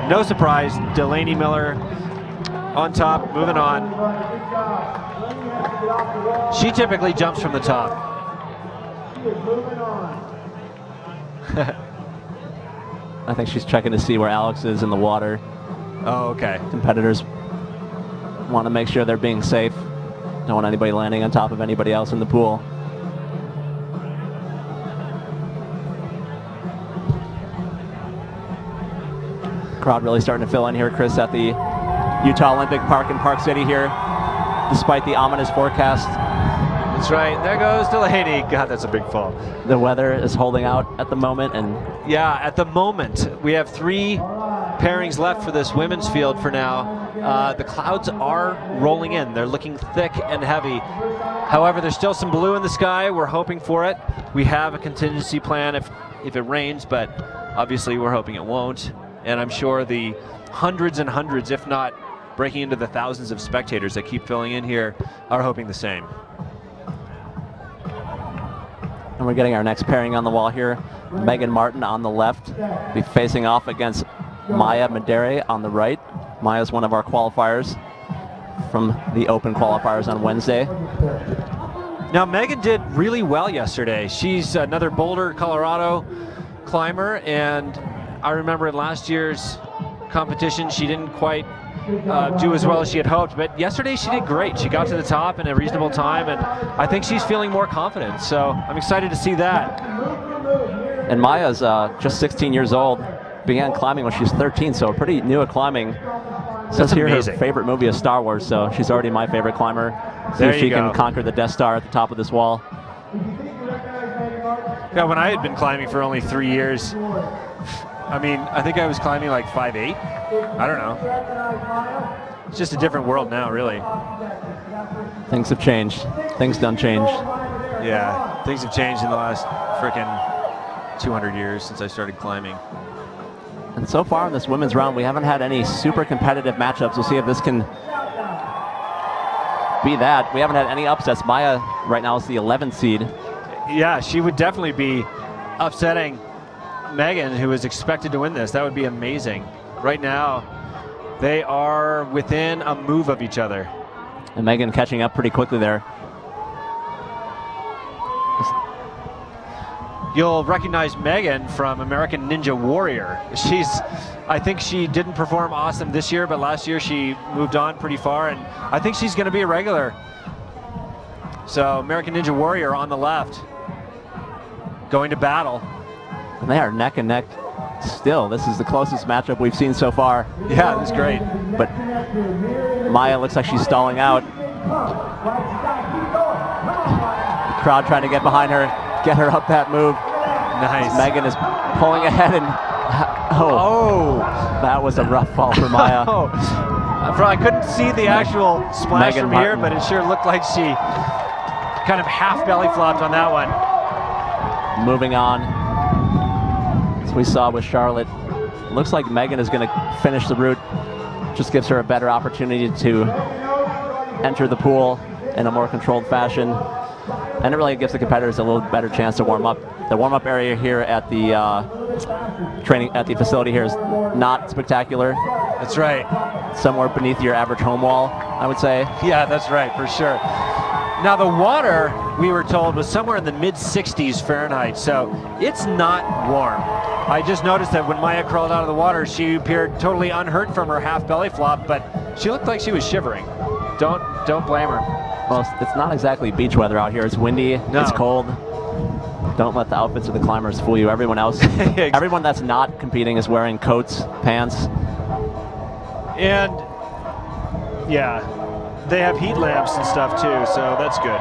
No surprise, Delaney Miller on top, moving on. She typically jumps from the top. I think she's checking to see where Alex is in the water. Oh, okay. Competitors want to make sure they're being safe. Don't want anybody landing on top of anybody else in the pool. Crowd really starting to fill in here, Chris, at the Utah Olympic Park in Park City here, despite the ominous forecast. That's right. There goes Delaney. God, that's a big fall. The weather is holding out at the moment, and yeah, at the moment we have 3 pairings left for this women's field for now. The clouds are rolling in. They're looking thick and heavy. However, there's still some blue in the sky. We're hoping for it. We have a contingency plan if it rains, but obviously we're hoping it won't. And I'm sure the hundreds and hundreds, if not breaking into the thousands of spectators that keep filling in here, are hoping the same. And we're getting our next pairing on the wall here. Megan Martin on the left, be facing off against Maya Madere on the right. Maya's one of our qualifiers from the open qualifiers on Wednesday. Now, Megan did really well yesterday. She's another Boulder, Colorado climber, and I remember in last year's competition, she didn't quite do as well as she had hoped, but yesterday she did great. She got to the top in a reasonable time, and I think she's feeling more confident, so I'm excited to see that. And Maya's just 16 years old, began climbing when she was 13, so pretty new at climbing. Says here her favorite movie is Star Wars, so she's already my favorite climber. See if she can conquer the Death Star at the top of this wall. Yeah, when I had been climbing for only 3 years, I mean, I think I was climbing like 5'8". I don't know. It's just a different world now, really. Things have changed. Things done changed. Yeah, things have changed in the last frickin' 200 years since I started climbing. And so far in this women's round, we haven't had any super competitive matchups. We'll see if this can be that. We haven't had any upsets. Maya right now is the 11th seed. Yeah, she would definitely be upsetting Megan, who is expected to win this. That would be amazing. Right now, they are within a move of each other. And Megan catching up pretty quickly there. You'll recognize Megan from American Ninja Warrior. I think she didn't perform awesome this year, but last year she moved on pretty far, and I think she's going to be a regular. So American Ninja Warrior on the left, going to battle. And they are neck and neck still. This is the closest matchup we've seen so far. Yeah, it was great. But Maya looks like she's stalling out. The crowd trying to get behind her, get her up that move. Nice. Megan is pulling ahead, and that was a rough fall for Maya. I couldn't see the actual splash Megan from Martin. here, but it sure looked like she kind of half belly flopped on that one. Moving on, as we saw with Charlotte, looks like Megan is going to finish the route. Just gives her a better opportunity to enter the pool in a more controlled fashion. And it really gives the competitors a little better chance to warm up. The warm-up area here at the facility here is not spectacular. That's right. Somewhere beneath your average home wall, I would say. Yeah, that's right, for sure. Now the water, we were told, was somewhere in the mid-60s Fahrenheit, so it's not warm. I just noticed that when Maya crawled out of the water, she appeared totally unhurt from her half belly flop, but she looked like she was shivering. Don't blame her. Well, it's not exactly beach weather out here. It's windy, No. It's cold. Don't let the outfits of the climbers fool you. Everyone else, everyone that's not competing is wearing coats, pants. And yeah, they have heat lamps and stuff too, so that's good.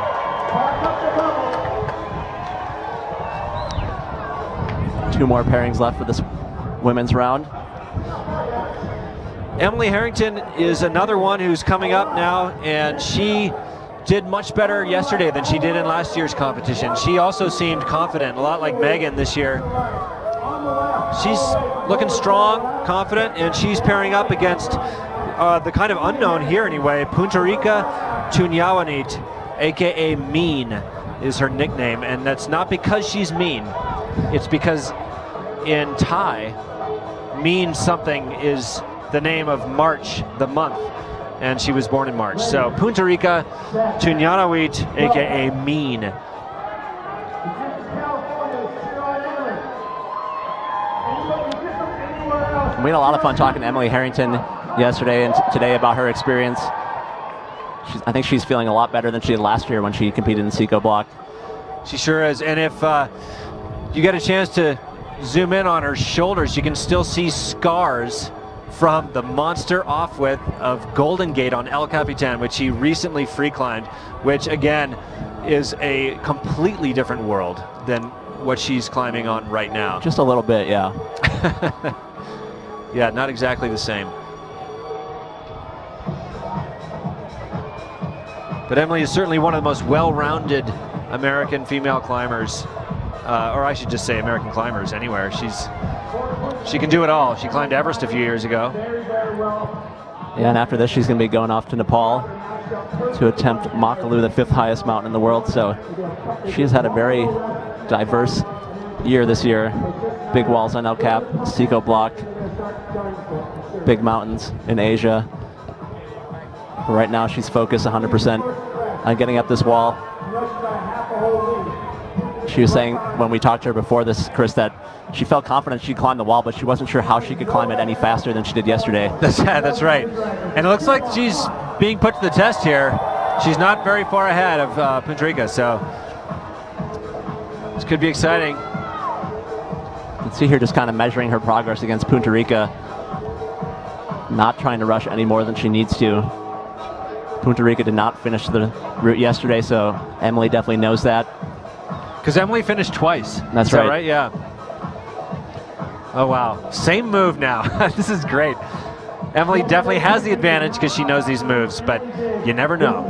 Two more pairings left for this women's round. Emily Harrington is another one who's coming up now, and she did much better yesterday than she did in last year's competition. She also seemed confident, a lot like Megan this year. She's looking strong, confident, and she's pairing up against the kind of unknown here anyway, Punta Rica Tunyavanich, aka Mean, is her nickname, and that's not because she's mean. It's because in Thai, mean something is the name of March, the month, and she was born in March. So Punta Rica Tunyavanich, aka mean. We had a lot of fun talking to Emily Harrington yesterday and today about her experience. I think she's feeling a lot better than she did last year when she competed in Psicobloc. She sure is, and if you get a chance to zoom in on her shoulders, you can still see scars from the monster off-width of Golden Gate on El Capitan, which she recently free climbed, which again is a completely different world than what she's climbing on right now. Just a little bit, yeah. Yeah, not exactly the same. But Emily is certainly one of the most well-rounded American female climbers, or I should just say American climbers anywhere. She can do it all. She climbed Everest a few years ago. Yeah, and after this she's going to be going off to Nepal to attempt Makalu, the 5th highest mountain in the world. So she has had a very diverse year this year. Big walls on El Cap, Psicobloc, big mountains in Asia. Right now she's focused 100% on getting up this wall. She was saying when we talked to her before this, Chris, that she felt confident she'd climb the wall, but she wasn't sure how she could climb it any faster than she did yesterday. That's right. And it looks like she's being put to the test here. She's not very far ahead of Punta Rica, so this could be exciting. You can see here just kind of measuring her progress against Punta Rica. Not trying to rush any more than she needs to. Punta Rica did not finish the route yesterday, so Emily definitely knows that. Because Emily finished twice. That's Is that right. right? Yeah. Oh, wow. Same move now. This is great. Emily definitely has the advantage because she knows these moves, but you never know.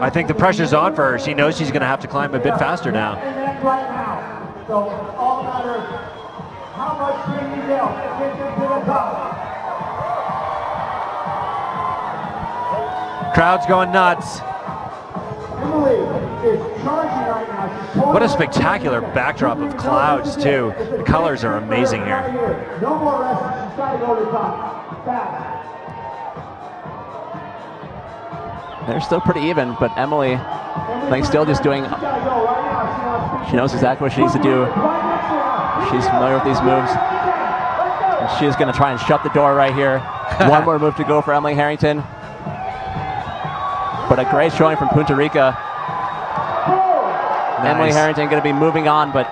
I think the pressure's on for her. She knows she's going to have to climb a bit faster now. So it's all a matter of how much can you get to the top. Crowd's going nuts. Emily is charging right now. What a spectacular backdrop of clouds, too. The colors are amazing here. No more rest. She's got to go to the top. Fast. They're still pretty even, but Emily, I think, still just doing. She knows exactly what she needs to do. She's familiar with these moves. And she is going to try and shut the door right here. One more move to go for Emily Harrington. But a great showing from Punta Rica. Nice. Emily Harrington going to be moving on, but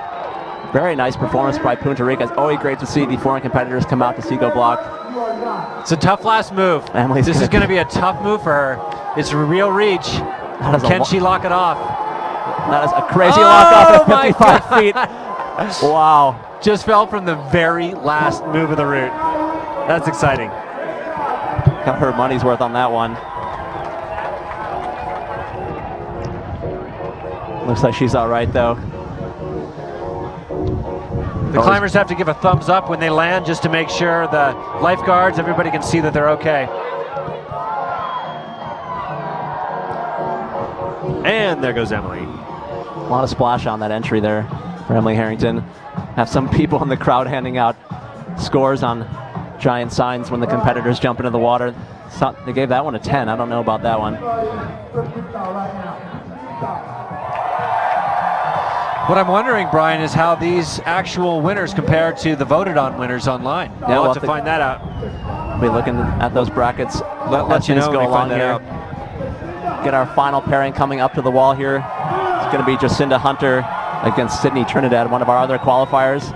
very nice performance by Punta Rica. It's always great to see the foreign competitors come out to Psicobloc. It's a tough last move. This is going to be a tough move for her. It's real reach. Can she lock it off? That is a crazy lock off at 55 feet. Wow. Just fell from the very last move of the route. That's exciting. Got her money's worth on that one. Looks like she's all right, though. The climbers have to give a thumbs up when they land just to make sure the lifeguards, everybody can see that they're okay. And there goes Emily. A lot of splash on that entry there for Emily Harrington. Have some people in the crowd handing out scores on giant signs when the competitors jump into the water. They gave that one a 10. I don't know about that one. What I'm wondering, Brian, is how these actual winners compare to the voted on winners online. Yeah, we'll have to find that out. We'll be looking at those brackets. Let you know go along here. Get our final pairing coming up to the wall here. It's going to be Jacinda Hunter against Sydney Trinidad, one of our other qualifiers.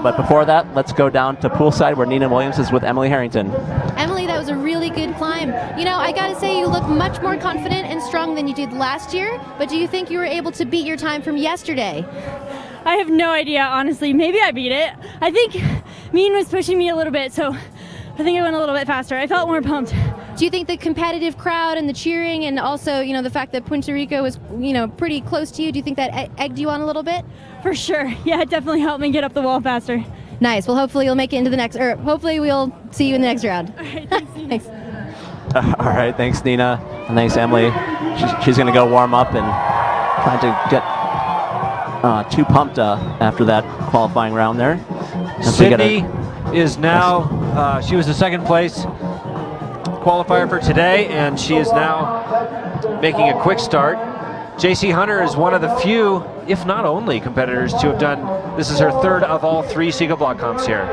But before that, let's go down to poolside where Nina Williams is with Emily Harrington. Emily, that was a really good climb. You know, I gotta say you look much more confident and strong than you did last year, but do you think you were able to beat your time from yesterday? I have no idea, honestly. Maybe I beat it. I think Mean was pushing me a little bit, so I think I went a little bit faster. I felt more pumped. Do you think the competitive crowd and the cheering and also, you know, the fact that Punta Rica was, you know, pretty close to you, do you think that egged you on a little bit? For sure. Yeah, it definitely helped me get up the wall faster. Nice. Well, hopefully you'll make it into the next, or hopefully we'll see you in the next round. All right, thanks. All right, thanks, Nina. And thanks, Emily. She's going to go warm up and Tried to get too pumped after that qualifying round there. Sydney is now, she was the second place qualifier for today, and she is now making a quick start. JC Hunter is one of the few, if not only, competitors to have done, this is her third of all 3 Psicobloc comps here.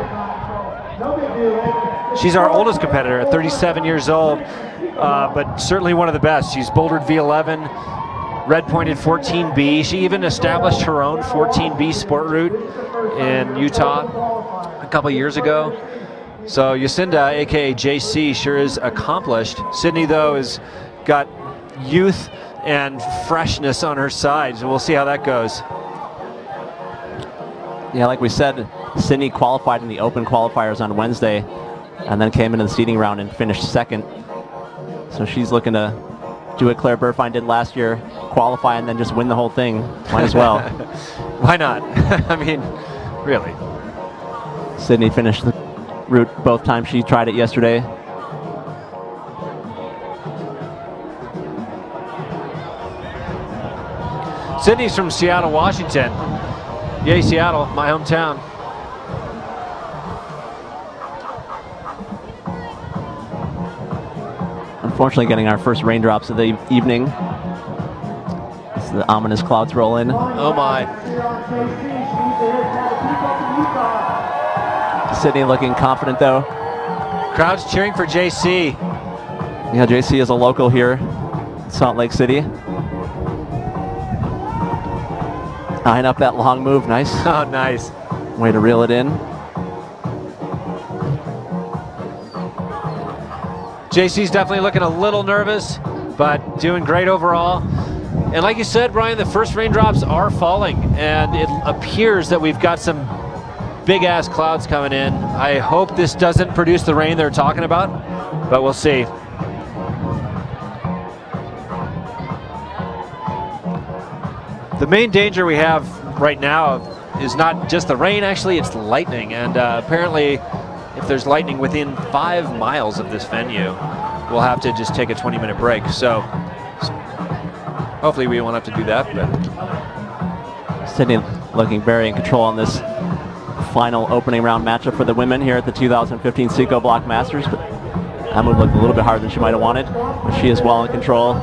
She's our oldest competitor at 37 years old, but certainly one of the best. She's bouldered V11, red pointed 14B. She even established her own 14B sport route in Utah a couple years ago. So Jacinda, aka JC, sure is accomplished. Sydney, though, has got youth and freshness on her side, so we'll see how that goes. Yeah, like we said, Sydney qualified in the open qualifiers on Wednesday and then came into the seeding round and finished second. So she's looking to do what Claire Buhrfeind did last year, qualify and then just win the whole thing. Might as well. Why not? I mean, really. Sydney finished the route both times she tried it yesterday. Sydney's from Seattle, Washington. Yay, Seattle, my hometown. Unfortunately, getting our first raindrops of the evening. As the ominous clouds roll in. Oh my. Sydney looking confident though. Crowd's cheering for JC. Yeah, JC is a local here, Salt Lake City. Eyeing up that long move, nice. Oh, nice. Way to reel it in. JC's definitely looking a little nervous, but doing great overall. And like you said, Brian, the first raindrops are falling, and it appears that we've got some big-ass clouds coming in. I hope this doesn't produce the rain they're talking about, but we'll see. The main danger we have right now is not just the rain, actually, it's lightning. And apparently, if there's lightning within 5 miles of this venue, we'll have to just take a 20-minute break. So hopefully we won't have to do that. But Sydney looking very in control on this final opening round matchup for the women here at the 2015 Psicobloc Masters. But that move looked a little bit harder than she might have wanted, but she is well in control.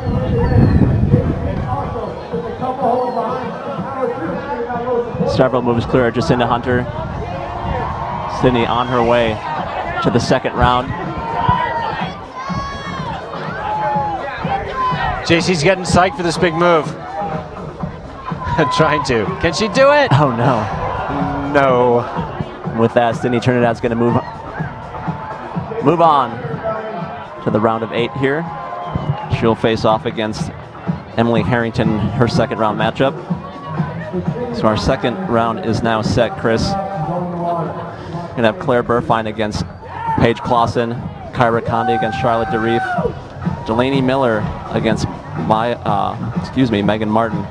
Several moves clear, Jacinda Hunter. Sydney on her way to the second round. JC's getting psyched for this big move. Trying to. Can she do it? Oh no. No. With that, Sydney Trinidad's going to move on to the round of 8 here. She'll face off against Emily Harrington, her second round matchup. So our second round is now set, Chris. We're going to have Claire Buhrfeind against Paige Claassen, Kyra Condie against Charlotte Durif, Delaney Miller against Megan Martin,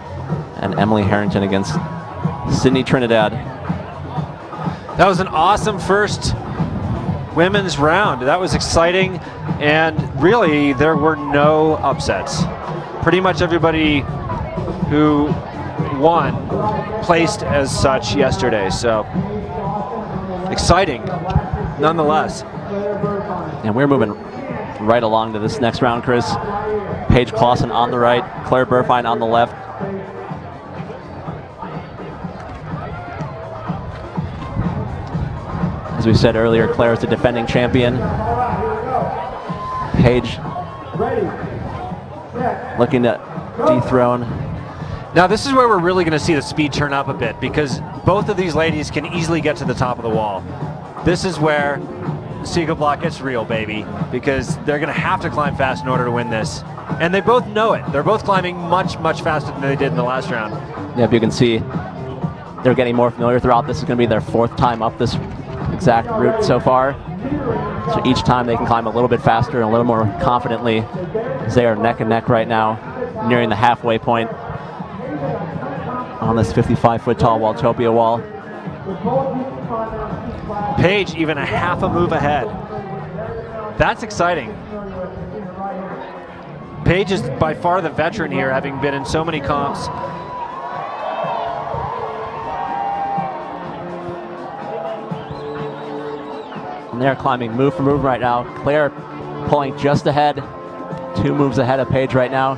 and Emily Harrington against Sydney Trinidad. That was an awesome first women's round. That was exciting, and really there were no upsets. Pretty much everybody who won placed as such yesterday, so exciting nonetheless. And we're moving right along to this next round, Chris. Paige Claassen on the right, Claire Buhrfeind on the left. As we said earlier, Claire is the defending champion. Paige looking to dethrone. Now this is where we're really going to see the speed turn up a bit, because both of these ladies can easily get to the top of the wall. This is where Psicobloc gets real, baby, because they're going to have to climb fast in order to win this. And they both know it. They're both climbing much, much faster than they did in the last round. Yeah, if you can see, they're getting more familiar throughout. This is going to be their 4th time up this exact route so far. So each time they can climb a little bit faster and a little more confidently, as they are neck and neck right now, nearing the halfway point on this 55-foot tall Waltopia wall. Paige even a half a move ahead. That's exciting. Paige is by far the veteran here, having been in so many comps. And they're climbing move for move right now. Claire pulling just ahead, 2 moves ahead of Paige right now.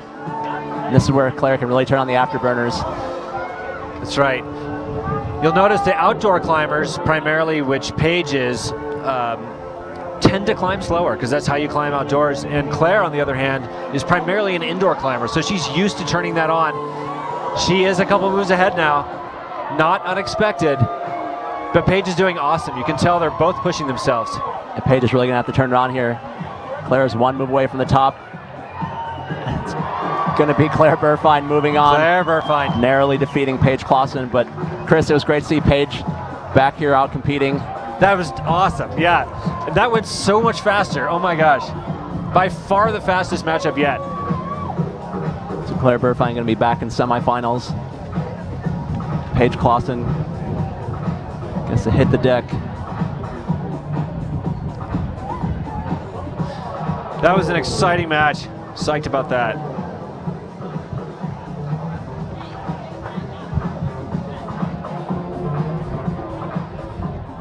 And this is where Claire can really turn on the afterburners. That's right. You'll notice the outdoor climbers, primarily, which Paige is, tend to climb slower because that's how you climb outdoors. And Claire, on the other hand, is primarily an indoor climber, so she's used to turning that on. She is a couple moves ahead now. Not unexpected, but Paige is doing awesome. You can tell they're both pushing themselves. And Paige is really going to have to turn it on here. Claire is 1 move away from the top. It's going to be Claire Buhrfeind moving on. Claire Buhrfeind. Narrowly defeating Paige Claassen, but Chris, it was great to see Paige back here out competing. That was awesome, yeah. That went so much faster, oh my gosh. By far the fastest matchup yet. So Claire Buhrfeind going to be back in semifinals. Paige Claassen gets to hit the deck. That was an exciting match. Psyched about that.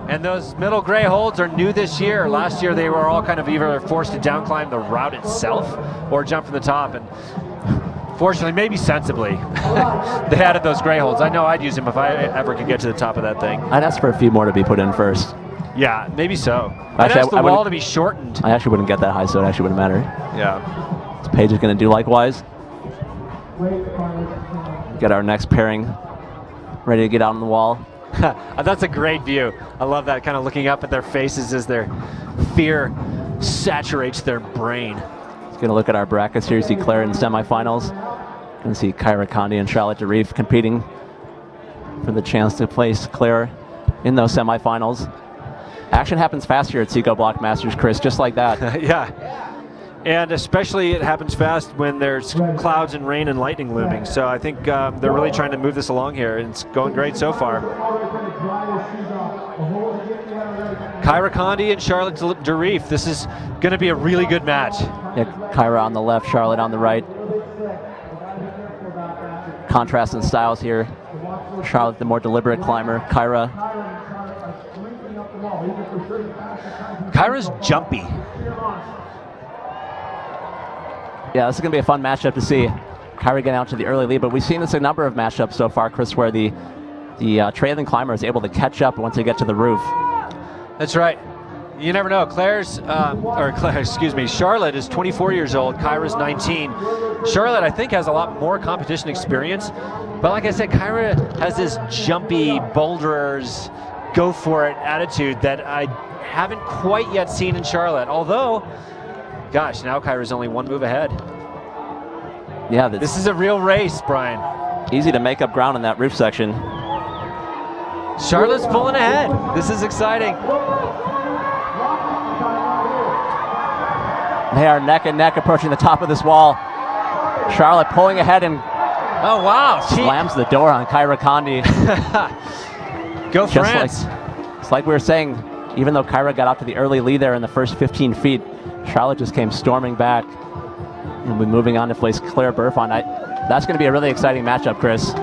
And those middle gray holds are new this year. Last year they were all kind of either forced to downclimb the route itself or jump from the top. And fortunately, maybe sensibly, they added those gray holds. I know I'd use them if I ever could get to the top of that thing. I'd ask for a few more to be put in first. Yeah, maybe so. Actually, I'd ask the wall to be shortened. I actually wouldn't get that high, so it actually wouldn't matter. Yeah. So Paige is going to do likewise. Get our next pairing ready to get out on the wall. That's a great view. I love that, kind of looking up at their faces as their fear saturates their brain. Let's get a look at our brackets here. You see Claire in semifinals. You can see Kyra Condie and Charlotte Durif competing for the chance to place Claire in those semifinals. Action happens fast here at Psicobloc Masters, Chris, just like that. Yeah. And especially it happens fast when there's clouds and rain and lightning looming. So I think they're really trying to move this along here, and it's going great so far. Kyra Condie and Charlotte Durif. This is going to be a really good match. Yeah, Kyra on the left, Charlotte on the right. Contrast in styles here. Charlotte, the more deliberate climber. Kyra's jumpy. Yeah, this is going to be a fun matchup to see. Kyra getting out to the early lead, but we've seen this in a number of matchups so far, Chris, where the trailing climber is able to catch up once they get to the roof. That's right. You never know. Charlotte is 24 years old. Kyra's 19. Charlotte, I think, has a lot more competition experience. But like I said, Kyra has this jumpy, boulders, go for it attitude that I haven't quite yet seen in Charlotte. Although, gosh, now Kyra's only 1 move ahead. Yeah, this is a real race, Brian. Easy to make up ground in that roof section. Charlotte's pulling ahead. This is exciting. They are neck and neck approaching the top of this wall. Charlotte pulling ahead and oh wow, slams the door on Kyra Condie. Go France. It's like we were saying, even though Kyra got out to the early lead there in the first 15 feet, Charlotte just came storming back. And we're moving on to place Claire Buhrfeind. That's going to be a really exciting matchup, Chris.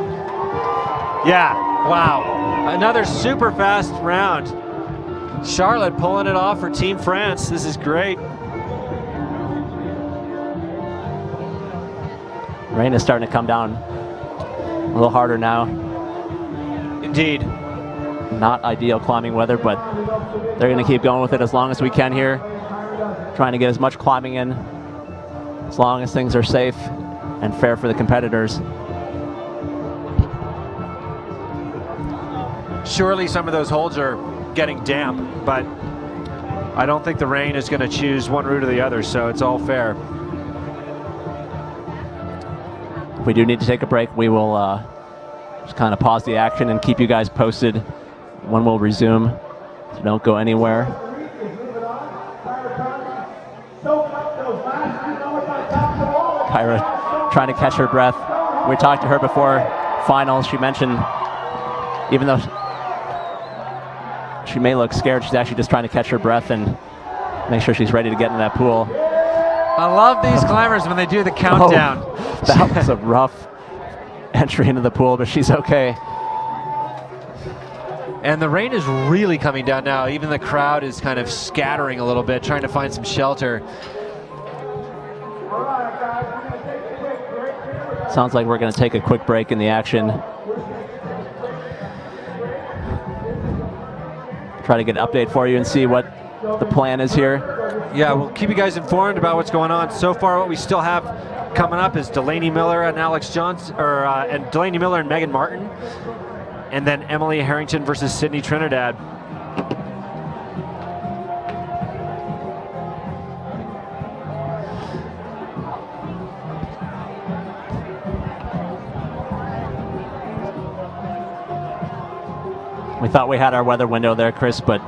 Yeah, wow. Another super fast round. Charlotte pulling it off for Team France. This is great. Rain is starting to come down a little harder now. Indeed. Not ideal climbing weather, but they're going to keep going with it as long as we can here. Trying to get as much climbing in as long as things are safe and fair for the competitors. Surely some of those holds are getting damp, but I don't think the rain is going to choose one route or the other, so it's all fair. If we do need to take a break, we will just kind of pause the action and keep you guys posted when we'll resume. So don't go anywhere. Kyra trying to catch her breath. We talked to her before finals. She mentioned even though she may look scared, she's actually just trying to catch her breath and make sure she's ready to get in that pool. I love these climbers when they do the countdown. Oh, that was a rough entry into the pool, but she's okay. And the rain is really coming down now. Even the crowd is kind of scattering a little bit, trying to find some shelter. Sounds like we're going to take a quick break in the action. Try to get an update for you and see what the plan is here. Yeah, we'll keep you guys informed about what's going on. So far, what we still have coming up is Delaney Miller and Alex Johnson, and Delaney Miller and Megan Martin, and then Emily Harrington versus Sydney Trinidad. We thought we had our weather window there, Chris, but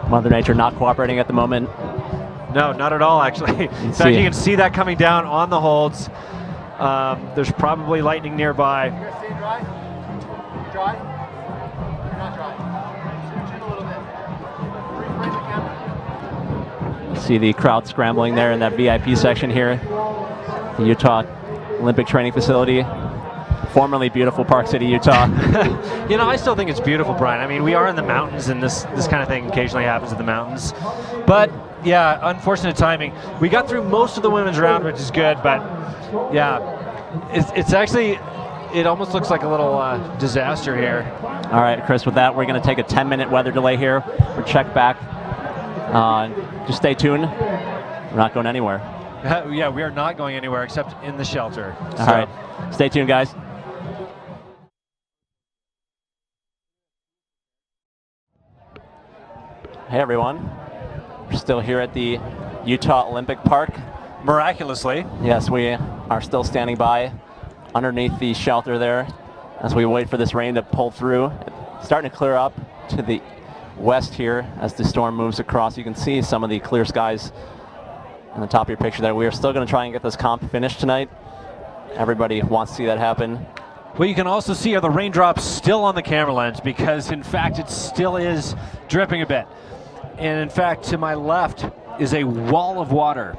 Mother Nature not cooperating at the moment. No, not at all, actually. In fact, you can see that coming down on the holds. There's probably lightning nearby. You guys see it dry? Dry? You're not dry. Chin a little bit. Reframe the camera. See the crowd scrambling there in that VIP section here. The Utah Olympic Training Facility. Formerly beautiful Park City, Utah. You know, I still think it's beautiful, Brian. I mean, we are in the mountains, and this kind of thing occasionally happens in the mountains. But, yeah, unfortunate timing. We got through most of the women's round, which is good, but, yeah, it's actually, it almost looks like a little disaster here. All right, Chris, with that, we're going to take a 10-minute weather delay here. We'll check back. Just stay tuned. We're not going anywhere. Yeah, we are not going anywhere except in the shelter. All right, stay tuned, guys. Hey everyone, we're still here at the Utah Olympic Park. Miraculously. Yes, we are still standing by underneath the shelter there as we wait for this rain to pull through. It's starting to clear up to the west here as the storm moves across. You can see some of the clear skies on the top of your picture there. We are still going to try and get this comp finished tonight. Everybody wants to see that happen. What you can also see are the raindrops still on the camera lens because, in fact, it still is dripping a bit. And in fact, to my left is a wall of water.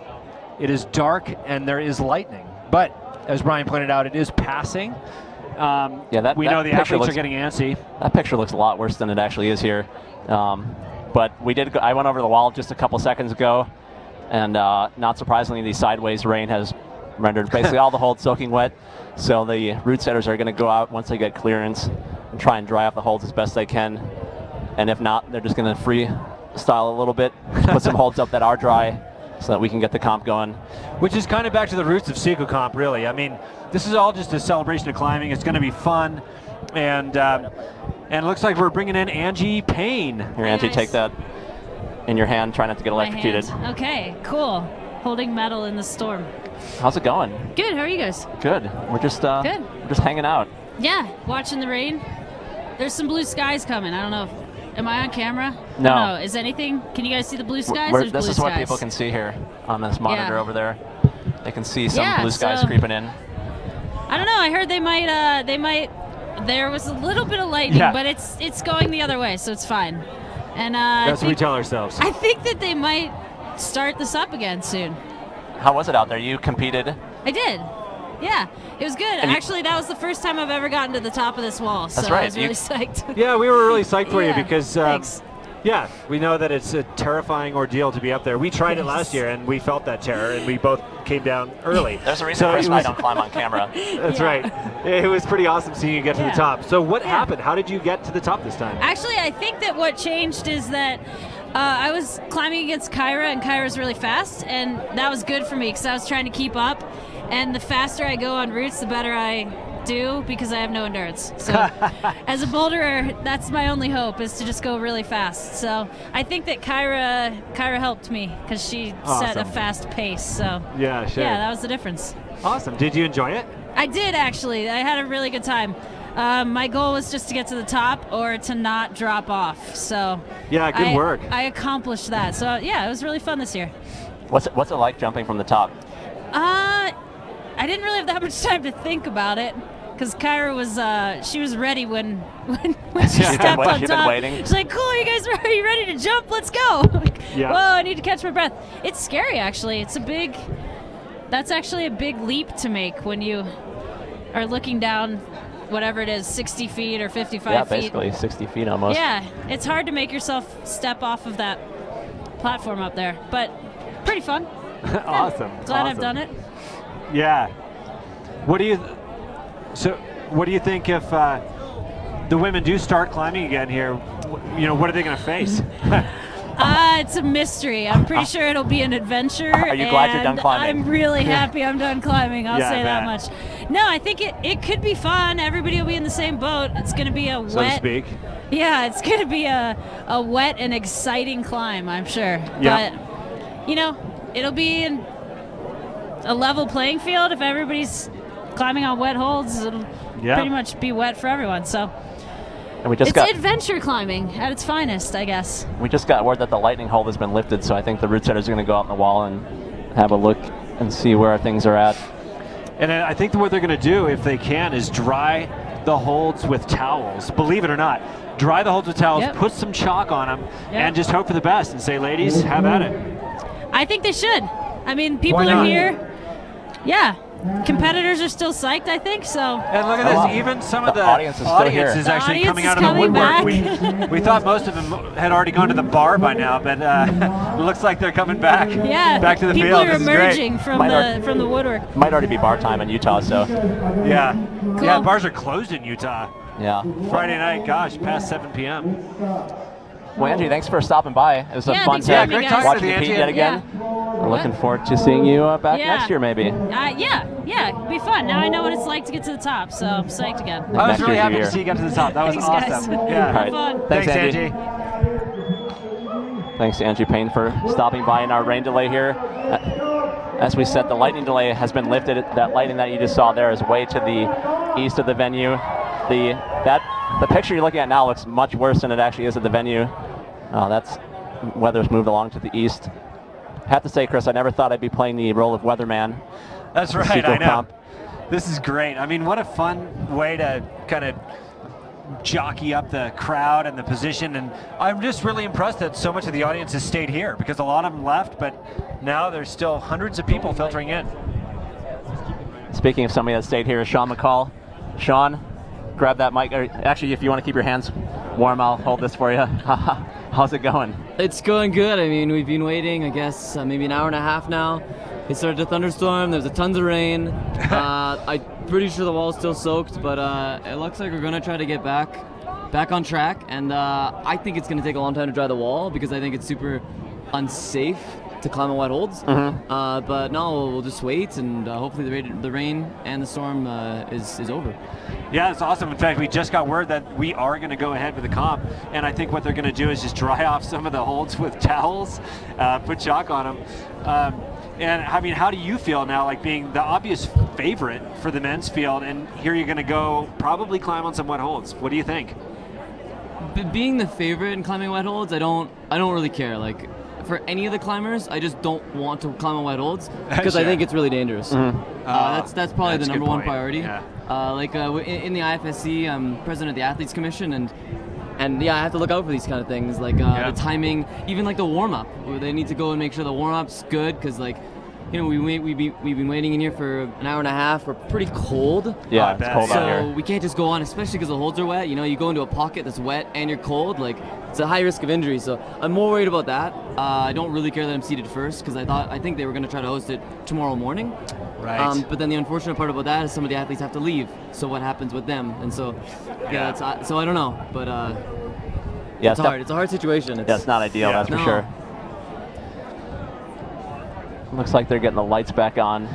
It is dark and there is lightning. But as Brian pointed out, it is passing. We know the athletes are getting antsy. That picture looks a lot worse than it actually is here. But we did. I went over the wall just a couple seconds ago, and not surprisingly, the sideways rain has rendered basically all the holds soaking wet. So the route setters are going to go out once they get clearance and try and dry off the holds as best they can. And if not, they're just going to freestyle a little bit, put some holds up that are dry so that we can get the comp going. Which is kind of back to the roots of Seco Comp, really. I mean, this is all just a celebration of climbing. It's going to be fun. And it looks like we're bringing in Angie Payne. Here, Angie, take that in your hand. Try not to get electrocuted. Okay, cool. Holding metal in the storm. How's it going? Good. How are you guys? Good. We're just good. We're just hanging out. Yeah, watching the rain. There's some blue skies coming. I don't know. Am I on camera? No. I don't know. Is anything? Can you guys see the blue skies? This is what people can see here on this monitor over there. They can see some blue skies so, creeping in. I don't know. I heard they might. There was a little bit of lightning, but it's going the other way, so it's fine. And that's what we tell ourselves. I think that they might start this up again soon. How was it out there? You competed? I did. Yeah, it was good. And actually, that was the first time I've ever gotten to the top of this wall. That's so right. I was really psyched. Yeah, we were really psyched for you because, thanks. yeah, we know that it's a terrifying ordeal to be up there. We tried it last year, and we felt that terror, and we both came down early. There's a reason Chris and I don't climb on camera. That's right. It was pretty awesome seeing you get to the top. So what happened? How did you get to the top this time? Actually, I think that what changed is that I was climbing against Kyra, and Kyra's really fast, and that was good for me because I was trying to keep up. And the faster I go on routes, the better I do because I have no endurance. So as a boulderer, that's my only hope is to just go really fast. So I think that Kyra helped me because she set a fast pace. So yeah, sure. Yeah, that was the difference. Awesome. Did you enjoy it? I did, actually. I had a really good time. My goal was just to get to the top or to not drop off. So yeah, good work. I accomplished that. So yeah, it was really fun this year. What's it like jumping from the top? I didn't really have that much time to think about it because Kyra was she was ready when she stepped on top. Been waiting. She's like, "Cool, you guys are you ready to jump? Let's go!" Yeah. whoa, I need to catch my breath. It's scary, actually. That's actually a big leap to make when you are looking down, whatever it is, 60 feet or 55 feet. Yeah, basically 60 feet almost. Yeah, it's hard to make yourself step off of that platform up there, but pretty fun. Awesome. Glad I've done it. Yeah. What do you think if the women do start climbing again here? What are they going to face? It's a mystery. I'm pretty sure it'll be an adventure. Are you glad you're done and climbing? I'm really happy I'm done climbing. I'll Yeah, say I that bet. much. No, I think it could be fun. Everybody will be in the same boat. It's going to be a So wet. to speak. Yeah, it's going to be a wet and exciting climb, I'm sure. Yeah. But, it'll be a level playing field. If everybody's climbing on wet holds, it'll pretty much be wet for everyone. So And we just it's adventure climbing at its finest, I guess. We just got word that the lightning hold has been lifted, so I think the route setters are going to go out on the wall and have a look and see where things are at. And I think what they're going to do, if they can, is dry the holds with towels. Believe it or not, dry the holds with towels, Yep. put some chalk on them, Yep. and just hope for the best and say, ladies, have at it. I think they should. I mean, people Why are not? here. Yeah. Competitors are still psyched, I think, so. And look at this, wow. even some of The the audience is still here. is The actually audience coming is out of the coming woodwork. back. We thought most of them had already gone to the bar by now, but it looks like they're coming back. Yeah. Back to the people field. are This is great. emerging from the woodwork. Might already be bar time in Utah, so Yeah. Cool. Yeah, bars are closed in Utah. yeah. Friday night, gosh, past 7 p.m. Well, Angie, thanks for stopping by. It was a Yeah, fun thanks for time having me, guys. watching to you you, compete Angie. yet again. We're looking forward to seeing you back Yeah. next year, maybe. Yeah, it'd be fun. Now I know what it's like to get to the top, so I'm psyched again. I was Next really year's happy your to see you get to the top. That was Thanks, guys. awesome. All Yeah. right. fun. Thanks, Angie. Thanks to Angie Payne for stopping by in our rain delay here. As we said, the lightning delay has been lifted. That lightning that you just saw there is way to the east of the venue. The picture you're looking at now looks much worse than it actually is at the venue. That's weather's moved along to the east. I have to say, Chris, I never thought I'd be playing the role of weatherman. That's at the right, Seco I know. comp. This is great. I mean, what a fun way to kind of jockey up the crowd and the position. And I'm just really impressed that so much of the audience has stayed here, because a lot of them left, but now there's still hundreds of people filtering in. Speaking of somebody that stayed here, is Sean McColl. Sean, grab that mic. Or actually, if you want to keep your hands warm, I'll hold this for you. How's it going? It's going good. I mean, we've been waiting, I guess, maybe an hour and a half now. It started to thunderstorm. There's a tons of rain. I'm pretty sure the wall's still soaked, but it looks like we're going to try to get back on track. And I think it's going to take a long time to dry the wall, because I think it's super unsafe to climb on wet holds. But no, we'll just wait, and hopefully the rain and the storm is over. Yeah, it's awesome. In fact, we just got word that we are going to go ahead with the comp, and I think what they're going to do is just dry off some of the holds with towels, put chalk on them. And I mean, how do you feel now, like being the obvious favorite for the men's field, and here you're going to go probably climb on some wet holds? What do you think? Being the favorite in climbing wet holds, I don't really care. Like, for any of the climbers, I just don't want to climb on wet holds, because I think it's really dangerous. That's probably That's the a good number one point. priority. Yeah. In the IFSC, I'm president of the Athletes Commission, and yeah, I have to look out for these kind of things, like the timing, even like the warm up. They need to go and make sure the warm up's good, because we've been waiting in here for an hour and a half. We're pretty cold. Yeah, it's cold out So here. we can't just go on, especially because the holds are wet. You go into a pocket that's wet and you're cold. Like, it's a high risk of injury. So I'm more worried about that. I don't really care that I'm seated first, because I think they were going to try to host it tomorrow morning. Right. But then the unfortunate part about that is some of the athletes have to leave. So what happens with them? And so, so I don't know. But it's hard. It's a hard situation. It's not ideal, that's for No. sure. Looks like they're getting the lights back on.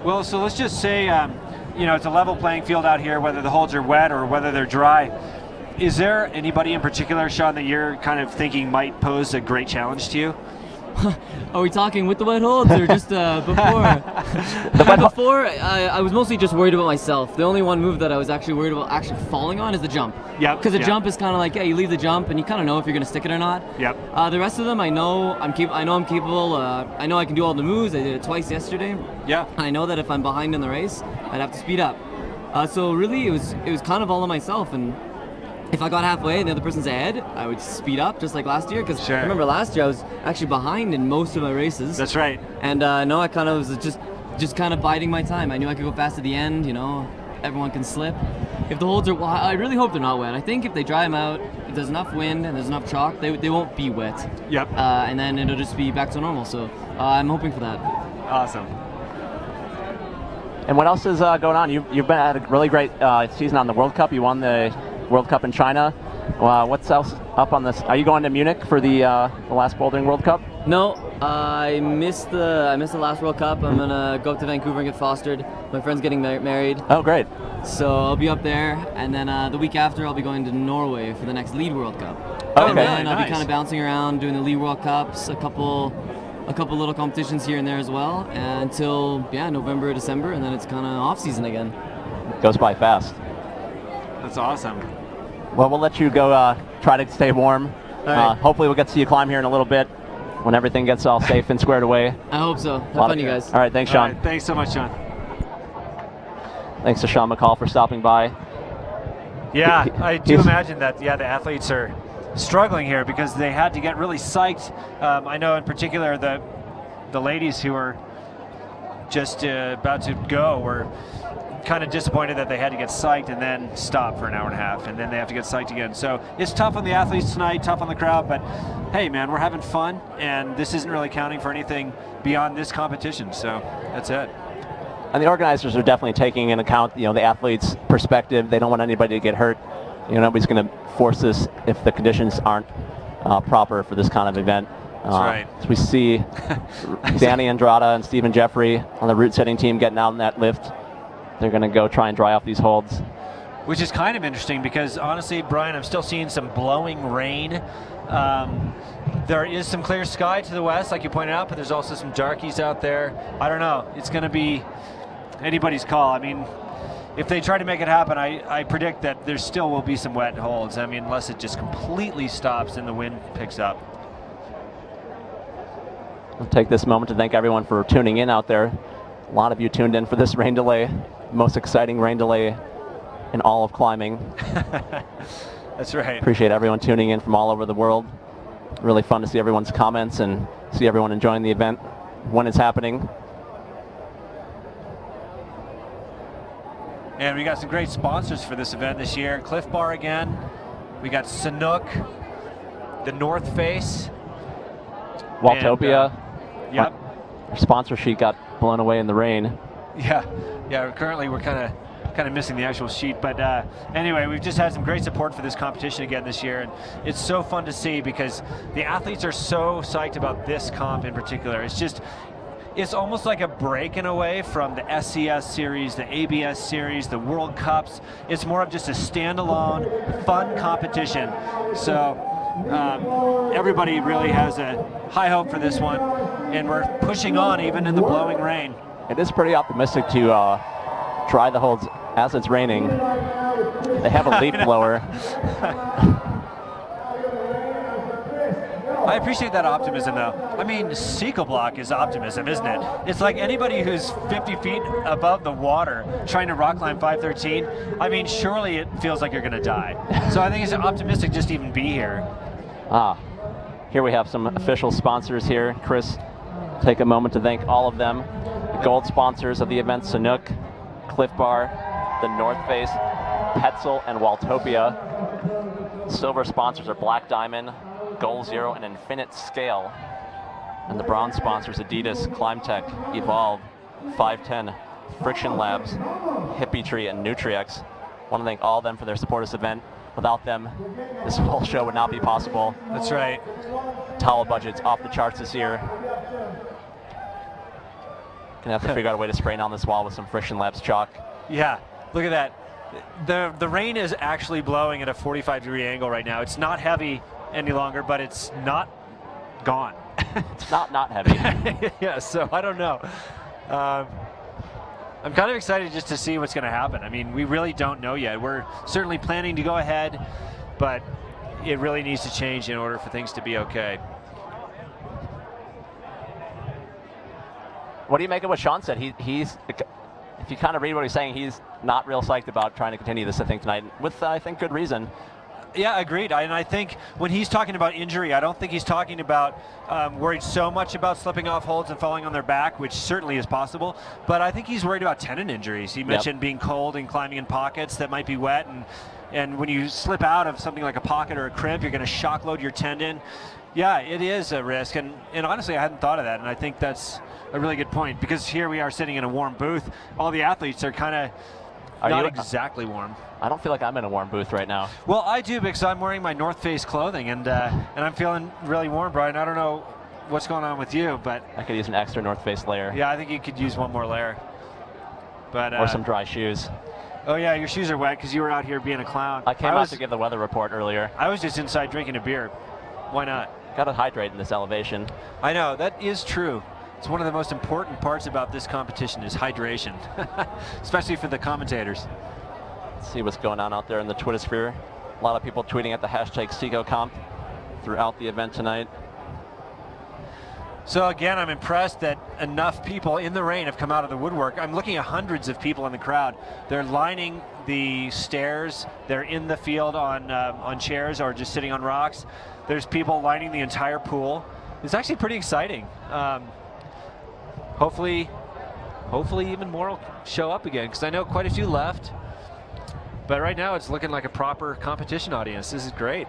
Well, so let's just say, it's a level playing field out here, whether the holds are wet or whether they're dry. Is there anybody in particular, Sean, that you're kind of thinking might pose a great challenge to you? Are we talking with the wet holds or just before? Before, I was mostly just worried about myself. The only one move that I was actually worried about actually falling on is the jump. Yep. Because the jump is kind of like, you leave the jump and you kind of know if you're going to stick it or not. Yep. The rest of them, I know I'm capable. I know I can do all the moves. I did it twice yesterday. Yeah. I know that if I'm behind in the race, I'd have to speed up. So really, it was kind of all on myself, and if I got halfway and the other person's ahead, I would speed up just like last year. Because Sure. I remember last year I was actually behind in most of my races. That's right. And no, I kind of was just kind of biding my time. I knew I could go fast at the end. You know, everyone can slip. If the holds are, well, I really hope they're not wet. I think if they dry them out, if there's enough wind and there's enough chalk, they won't be wet. Yep. And then it'll just be back to normal. So I'm hoping for that. Awesome. And what else is going on? You've had a really great season on the World Cup. You won the World Cup in China. What's else up on this? Are you going to Munich for the last bouldering World Cup? No, I missed the last World Cup. I'm gonna go up to Vancouver and get fostered. My friend's getting married. Oh, great. So I'll be up there, and then the week after I'll be going to Norway for the next Lead World Cup. Okay. And then I'll Nice. be kind of bouncing around doing the Lead World Cups, a couple little competitions here and there as well, until November, December, and then it's kind of off season again. Goes by fast. That's awesome. Well, we'll let you go try to stay warm. All right. Hopefully we'll get to see you climb here in a little bit when everything gets all safe and squared away. I hope so. Have fun, you guys. All right, thanks, All Sean. right, thanks so much, Sean. Thanks to Sean McColl for stopping by. Yeah, I do he's- imagine that, the athletes are struggling here because they had to get really psyched. I know in particular the ladies who were just about to go were kind of disappointed that they had to get psyched and then stop for an hour and a half, and then they have to get psyched again. So it's tough on the athletes tonight, tough on the crowd, but hey, man, we're having fun, and this isn't really counting for anything beyond this competition, so that's it. And the organizers are definitely taking into account, the athletes' perspective. They don't want anybody to get hurt. Nobody's going to force this if the conditions aren't proper for this kind of event. That's right. So we see Danny Andrada and Stephen Jeffrey on the route setting team getting out in that lift. They're going to go try and dry off these holds. Which is kind of interesting because honestly, Brian, I'm still seeing some blowing rain. There is some clear sky to the west, like you pointed out, but there's also some darkies out there. I don't know. It's going to be anybody's call. I mean, if they try to make it happen, I predict that there still will be some wet holds. I mean, unless it just completely stops and the wind picks up. I'll take this moment to thank everyone for tuning in out there. A lot of you tuned in for this rain delay, most exciting rain delay in all of climbing. That's right. Appreciate everyone tuning in from all over the world. Really fun to see everyone's comments and see everyone enjoying the event when it's happening. And we got some great sponsors for this event this year. Cliff Bar again. We got Sanook, the North Face. Waltopia. Yep. Our sponsor sheet got blown away in the rain. Yeah. Currently, we're kind of missing the actual sheet, but anyway, we've just had some great support for this competition again this year, and it's so fun to see because the athletes are so psyched about this comp in particular. It's almost like a break in a way from the SCS series, the ABS series, the World Cups. It's more of just a standalone, fun competition. So everybody really has a high hope for this one, and we're pushing on even in the blowing rain. It is pretty optimistic to try the holds as it's raining. They have a leaf blower. I appreciate that optimism, though. I mean, Psicobloc is optimism, isn't it? It's like anybody who's 50 feet above the water trying to rock climb 513. I mean, surely it feels like you're going to die. So I think it's optimistic just to even be here. Here we have some official sponsors here. Chris, take a moment to thank all of them. The gold sponsors of the event, Sanook, Cliff Bar, the North Face, Petzl, and Waltopia. Silver sponsors are Black Diamond, Goal Zero, and Infinite Scale. And the bronze sponsors, Adidas, Climbtech, Evolve, 510, Friction Labs, Hippie Tree, and Nutriex. I want to thank all of them for their support of this event. Without them, this whole show would not be possible. That's right. Towel budget's off the charts this year. Gonna have to figure out a way to spray down this wall with some Friction Labs chalk. Yeah, look at that. The rain is actually blowing at a 45-degree angle right now. It's not heavy any longer, but it's not gone. It's not heavy. Yeah, so I don't know. I'm kind of excited just to see what's going to happen. I mean, we really don't know yet. We're certainly planning to go ahead, but it really needs to change in order for things to be okay. What do you make of what Sean said? He's, if you kind of read what he's saying, he's not real psyched about trying to continue this, I think, tonight, with, I think, good reason. Yeah, agreed. And I think when he's talking about injury, I don't think he's talking about worried so much about slipping off holds and falling on their back, which certainly is possible. But I think he's worried about tendon injuries. He mentioned being cold and climbing in pockets that might be wet. And when you slip out of something like a pocket or a crimp, you're going to shock load your tendon. Yeah, it is a risk. And honestly, I hadn't thought of that. And I think that's a really good point, because here we are sitting in a warm booth. All the athletes are kind of not exactly warm. I don't feel like I'm in a warm booth right now. Well, I do, because I'm wearing my North Face clothing, and I'm feeling really warm, Brian. I don't know what's going on with you, but I could use an extra North Face layer. Yeah, I think you could use one more layer. But or some dry shoes. Oh yeah, your shoes are wet because you were out here being a clown. I came out to give the weather report earlier. I was just inside drinking a beer. Why not? Got to hydrate in this elevation. I know, that is true. It's one of the most important parts about this competition is hydration, especially for the commentators. Let's see what's going on out there in the Twitter sphere. A lot of people tweeting at the hashtag SecoComp throughout the event tonight. So again, I'm impressed that enough people in the rain have come out of the woodwork. I'm looking at hundreds of people in the crowd. They're lining the stairs. They're in the field on chairs or just sitting on rocks. There's people lining the entire pool. It's actually pretty exciting. Hopefully even more will show up again, because I know quite a few left. But right now it's looking like a proper competition audience. This is great.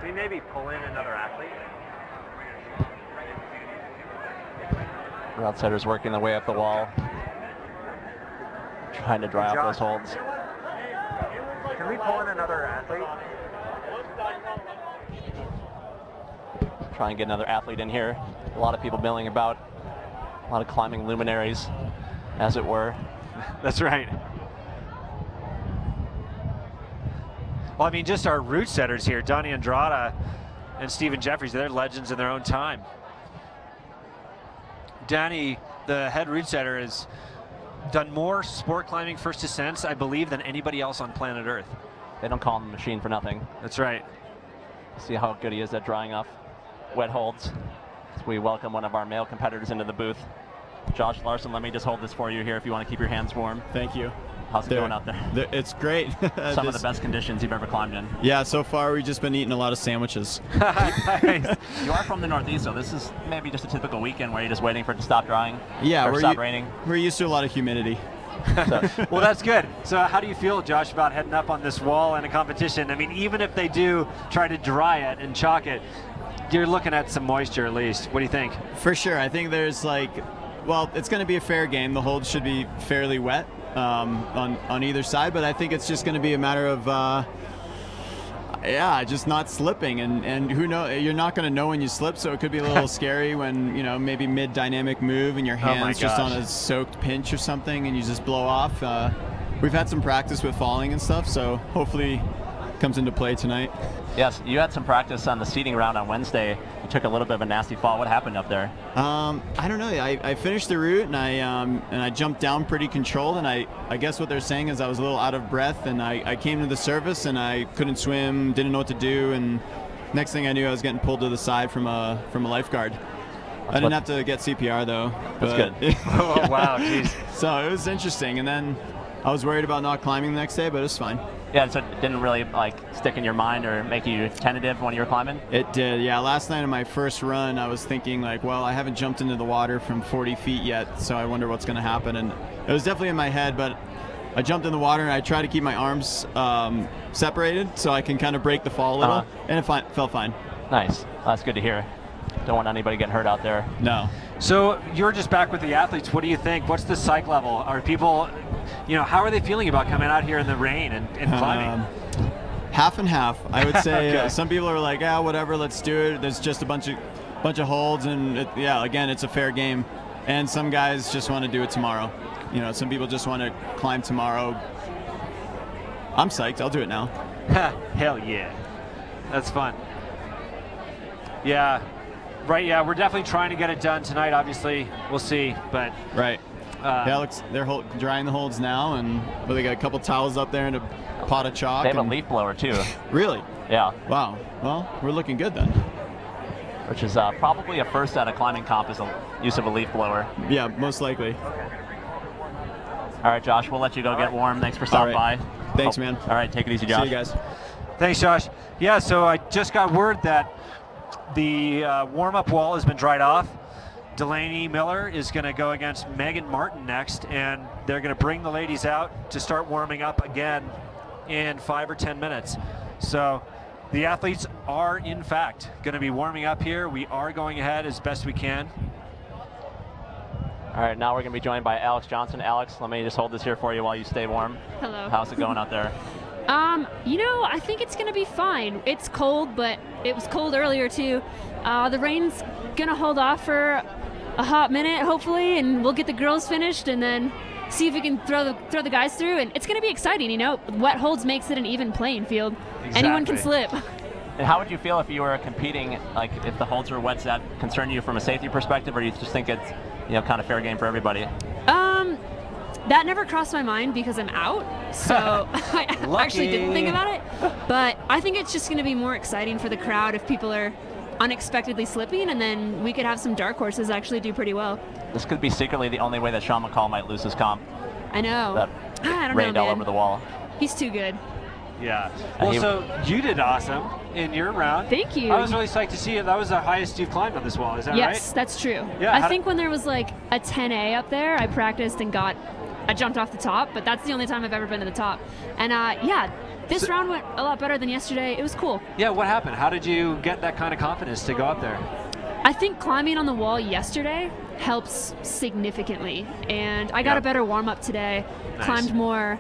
Can we maybe pull in another athlete? The outsiders working their way up the wall, trying to dry off those holds. Can we pull in another athlete? Try and get another athlete in here. A lot of people milling about. A lot of climbing luminaries, as it were. That's right. Well, I mean, just our route setters here, Donnie Andrada and Stephen Jeffries, they're legends in their own time. Danny, the head route setter, has done more sport climbing first ascents, I believe, than anybody else on planet Earth. They don't call him a machine for nothing. That's right. See how good he is at drying off wet holds. As we welcome one of our male competitors into the booth. Josh Larson, let me just hold this for you here if you want to keep your hands warm. Thank you. How's it going out there? It's great. Some of the best conditions you've ever climbed in. Yeah, so far we've just been eating a lot of sandwiches. You are from the Northeast, so this is maybe just a typical weekend where you're just waiting for it to stop drying. Yeah, or stop raining. We're used to a lot of humidity. Well, that's good. So how do you feel, Josh, about heading up on this wall in a competition? I mean, even if they do try to dry it and chalk it, you're looking at some moisture at least. What do you think? For sure. I think there's well, it's going to be a fair game. The holds should be fairly wet on either side, but I think it's just going to be a matter of just not slipping, and who knows, you're not going to know when you slip, so it could be a little scary when, maybe mid-dynamic move and your hand's just on a soaked pinch or something and you just blow off. We've had some practice with falling and stuff, so hopefully it comes into play tonight. Yes, you had some practice on the seating round on Wednesday. You took a little bit of a nasty fall. What happened up there? I don't know. I finished the route and I jumped down pretty controlled, and I guess what they're saying is I was a little out of breath, and I came to the surface and I couldn't swim, didn't know what to do, and next thing I knew I was getting pulled to the side from a lifeguard. I didn't have to get CPR though. That's good. Oh wow, jeez. So it was interesting, and then I was worried about not climbing the next day, but it was fine. Yeah, so it didn't really stick in your mind or make you tentative when you were climbing? It did, yeah. Last night on my first run, I was thinking well, I haven't jumped into the water from 40 feet yet, so I wonder what's going to happen. And it was definitely in my head, but I jumped in the water and I tried to keep my arms separated so I can kind of break the fall a little, and it felt fine. Nice. That's good to hear. Don't want anybody getting hurt out there. No. So you're just back with the athletes. What do you think? What's the psych level? Are people, how are they feeling about coming out here in the rain and climbing? Half and half, I would say. Okay. Some people are like, whatever, let's do it. There's just a bunch of holds, and again, it's a fair game. And some guys just want to do it tomorrow. Some people just want to climb tomorrow. I'm psyched. I'll do it now. Hell yeah. That's fun. Yeah. Right, yeah, we're definitely trying to get it done tonight, obviously. We'll see, but... Right. They're drying the holds now, and they got a couple towels up there and a pot of chalk. They have a leaf blower, too. Really? Yeah. Wow. Well, we're looking good then. which is probably a first at a climbing comp is a use of a leaf blower. Yeah, most likely. All right, Josh, we'll let you go get warm. Thanks for stopping by. Thanks, man. All right, take it easy, Josh. See you guys. Thanks, Josh. Yeah, so I just got word that the warm-up wall has been dried off. Delaney Miller is going to go against Megan Martin next, and they're going to bring the ladies out to start warming up again in 5 or 10 minutes. So the athletes are, in fact, going to be warming up here. We are going ahead as best we can. All right, now we're going to be joined by Alex Johnson. Alex, let me just hold this here for you while you stay warm. Hello. How's it going out there? You know, I think it's going to be fine. It's cold, but it was cold earlier too. The rain's going to hold off for a hot minute, hopefully, and we'll get the girls finished and then see if we can throw the guys through. And it's going to be exciting, you know. Wet holds makes it an even playing field. Exactly. Anyone can slip. And how would you feel if you were competing, like if the holds were wet? Does that concern you from a safety perspective, or do you just think it's, you know, kind of fair game for everybody? That never crossed my mind because I'm out, so I actually didn't think about it. But I think it's just going to be more exciting for the crowd if people are unexpectedly slipping, and then we could have some dark horses actually do pretty well. This could be secretly the only way that Sean McColl might lose his comp. I know. That I don't rained know, all man. over the wall. He's too good. Yeah. Well, so you did awesome in your round. Thank you. I was really psyched to see it. That was the highest you've climbed on this wall. Is that right? Yes, that's true. Yeah. I think when there was like a 10A up there, I practiced and I jumped off the top, but that's the only time I've ever been to the top. And yeah, this round went a lot better than yesterday. It was cool. Yeah, what happened? How did you get that kind of confidence to go up there? I think climbing on the wall yesterday helps significantly. And I got a better warm up today, climbed more.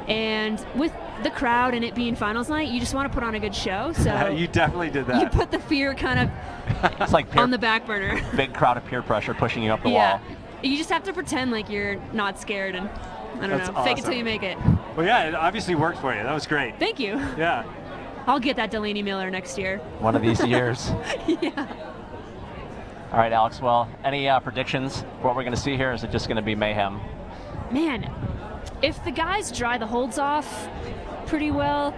And with the crowd and it being finals night, you just want to put on a good show. So you definitely did that. You put the fear kind of it's like on the back burner. Big crowd of peer pressure pushing you up the wall. You just have to pretend like you're not scared and, I don't know, fake it till you make it. Well, yeah, it obviously worked for you. That was great. Thank you. Yeah. I'll get that Delaney Miller next year. One of these years. Yeah. All right, Alex, well, any predictions for what we're going to see here? Or is it just going to be mayhem? Man, if the guys dry the holds off pretty well,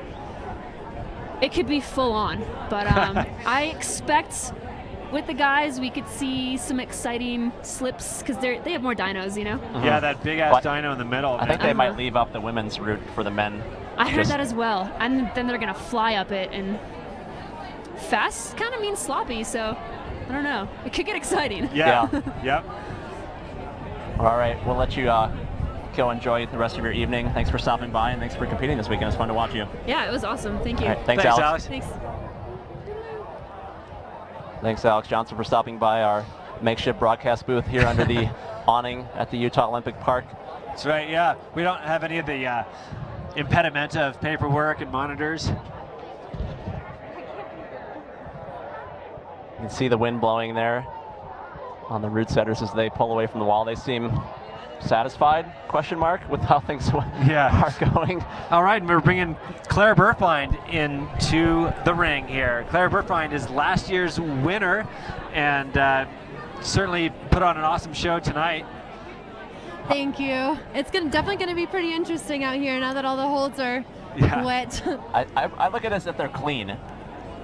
it could be full on. But I expect with the guys we could see some exciting slips because they have more dynos, you know? Yeah, that big-ass dyno in the middle. I think they might leave up the women's route for the men. I heard that as well. And then they're going to fly up it. And fast kind of means sloppy, so I don't know. It could get exciting. Yeah. Yep. All right, we'll let you go enjoy the rest of your evening. Thanks for stopping by, and thanks for competing this weekend. It was fun to watch you. Yeah, it was awesome. Thank you. All right, thanks, Alex. Thanks. Thanks, Alex Johnson, for stopping by our makeshift broadcast booth here under the awning at the Utah Olympic Park. That's right, yeah. We don't have any of the impediment of paperwork and monitors. You can see the wind blowing there on the route setters as they pull away from the wall. They seem satisfied, question mark, with how things are going. All right, and we're bringing Claire Buhrfeind into the ring here. Claire Buhrfeind is last year's winner and certainly put on an awesome show tonight. Thank you. It's definitely going to be pretty interesting out here now that all the holds are wet. I look at it as if they're clean.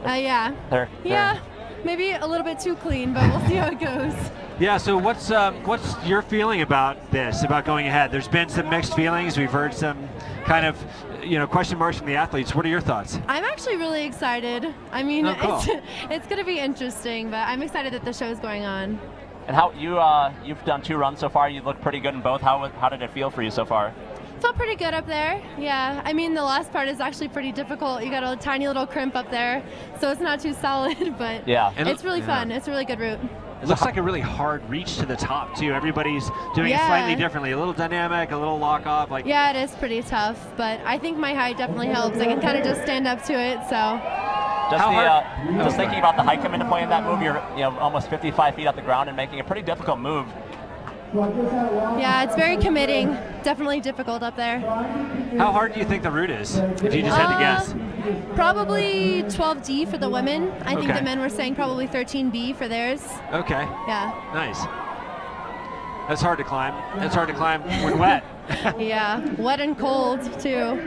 Yeah. They're maybe a little bit too clean, but we'll see how it goes. Yeah, so what's your feeling about this, about going ahead? There's been some mixed feelings. We've heard some kind of, question marks from the athletes. What are your thoughts? I'm actually really excited. I mean, cool. it's going to be interesting, but I'm excited that the show's going on. And how you've done 2 runs so far. You look pretty good in both. How did it feel for you so far? Felt pretty good up there. Yeah, I mean the last part is actually pretty difficult. You got a tiny little crimp up there, so it's not too solid, but it's really fun. It's a really good route. It looks like a really hard reach to the top too. Everybody's doing it slightly differently, a little dynamic, a little lock off. Yeah, it is pretty tough, but I think my height definitely helps. I can kind of just stand up to it, so. Just thinking about the height coming into play in that move, you're almost 55 feet off the ground and making a pretty difficult move. Yeah, it's very committing. Definitely difficult up there. How hard do you think the route is, if you just had to guess? Probably 12D for the women. I think the men were saying probably 13B for theirs. Okay. Yeah. Nice. That's hard to climb. That's hard to climb when wet. Yeah, wet and cold too.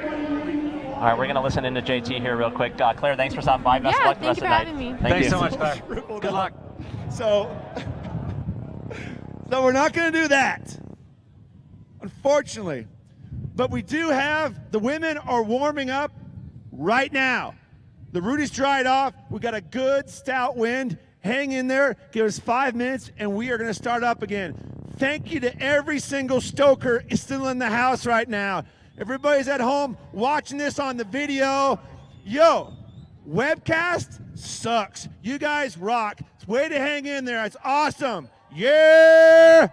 All right, we're going to listen into JT here real quick. Claire, thanks for stopping by. Best of luck the rest of the night. Thank you for having me. Thanks so much, Claire. Good luck. So we're not going to do that, unfortunately. But we do have, the women are warming up right now. The route is dried off. We got a good stout wind. Hang in there. Give us 5 minutes, and we are going to start up again. Thank you to every single stoker is still in the house right now. Everybody's at home watching this on the video. Yo, webcast sucks. You guys rock. It's way to hang in there. It's awesome. Yeah!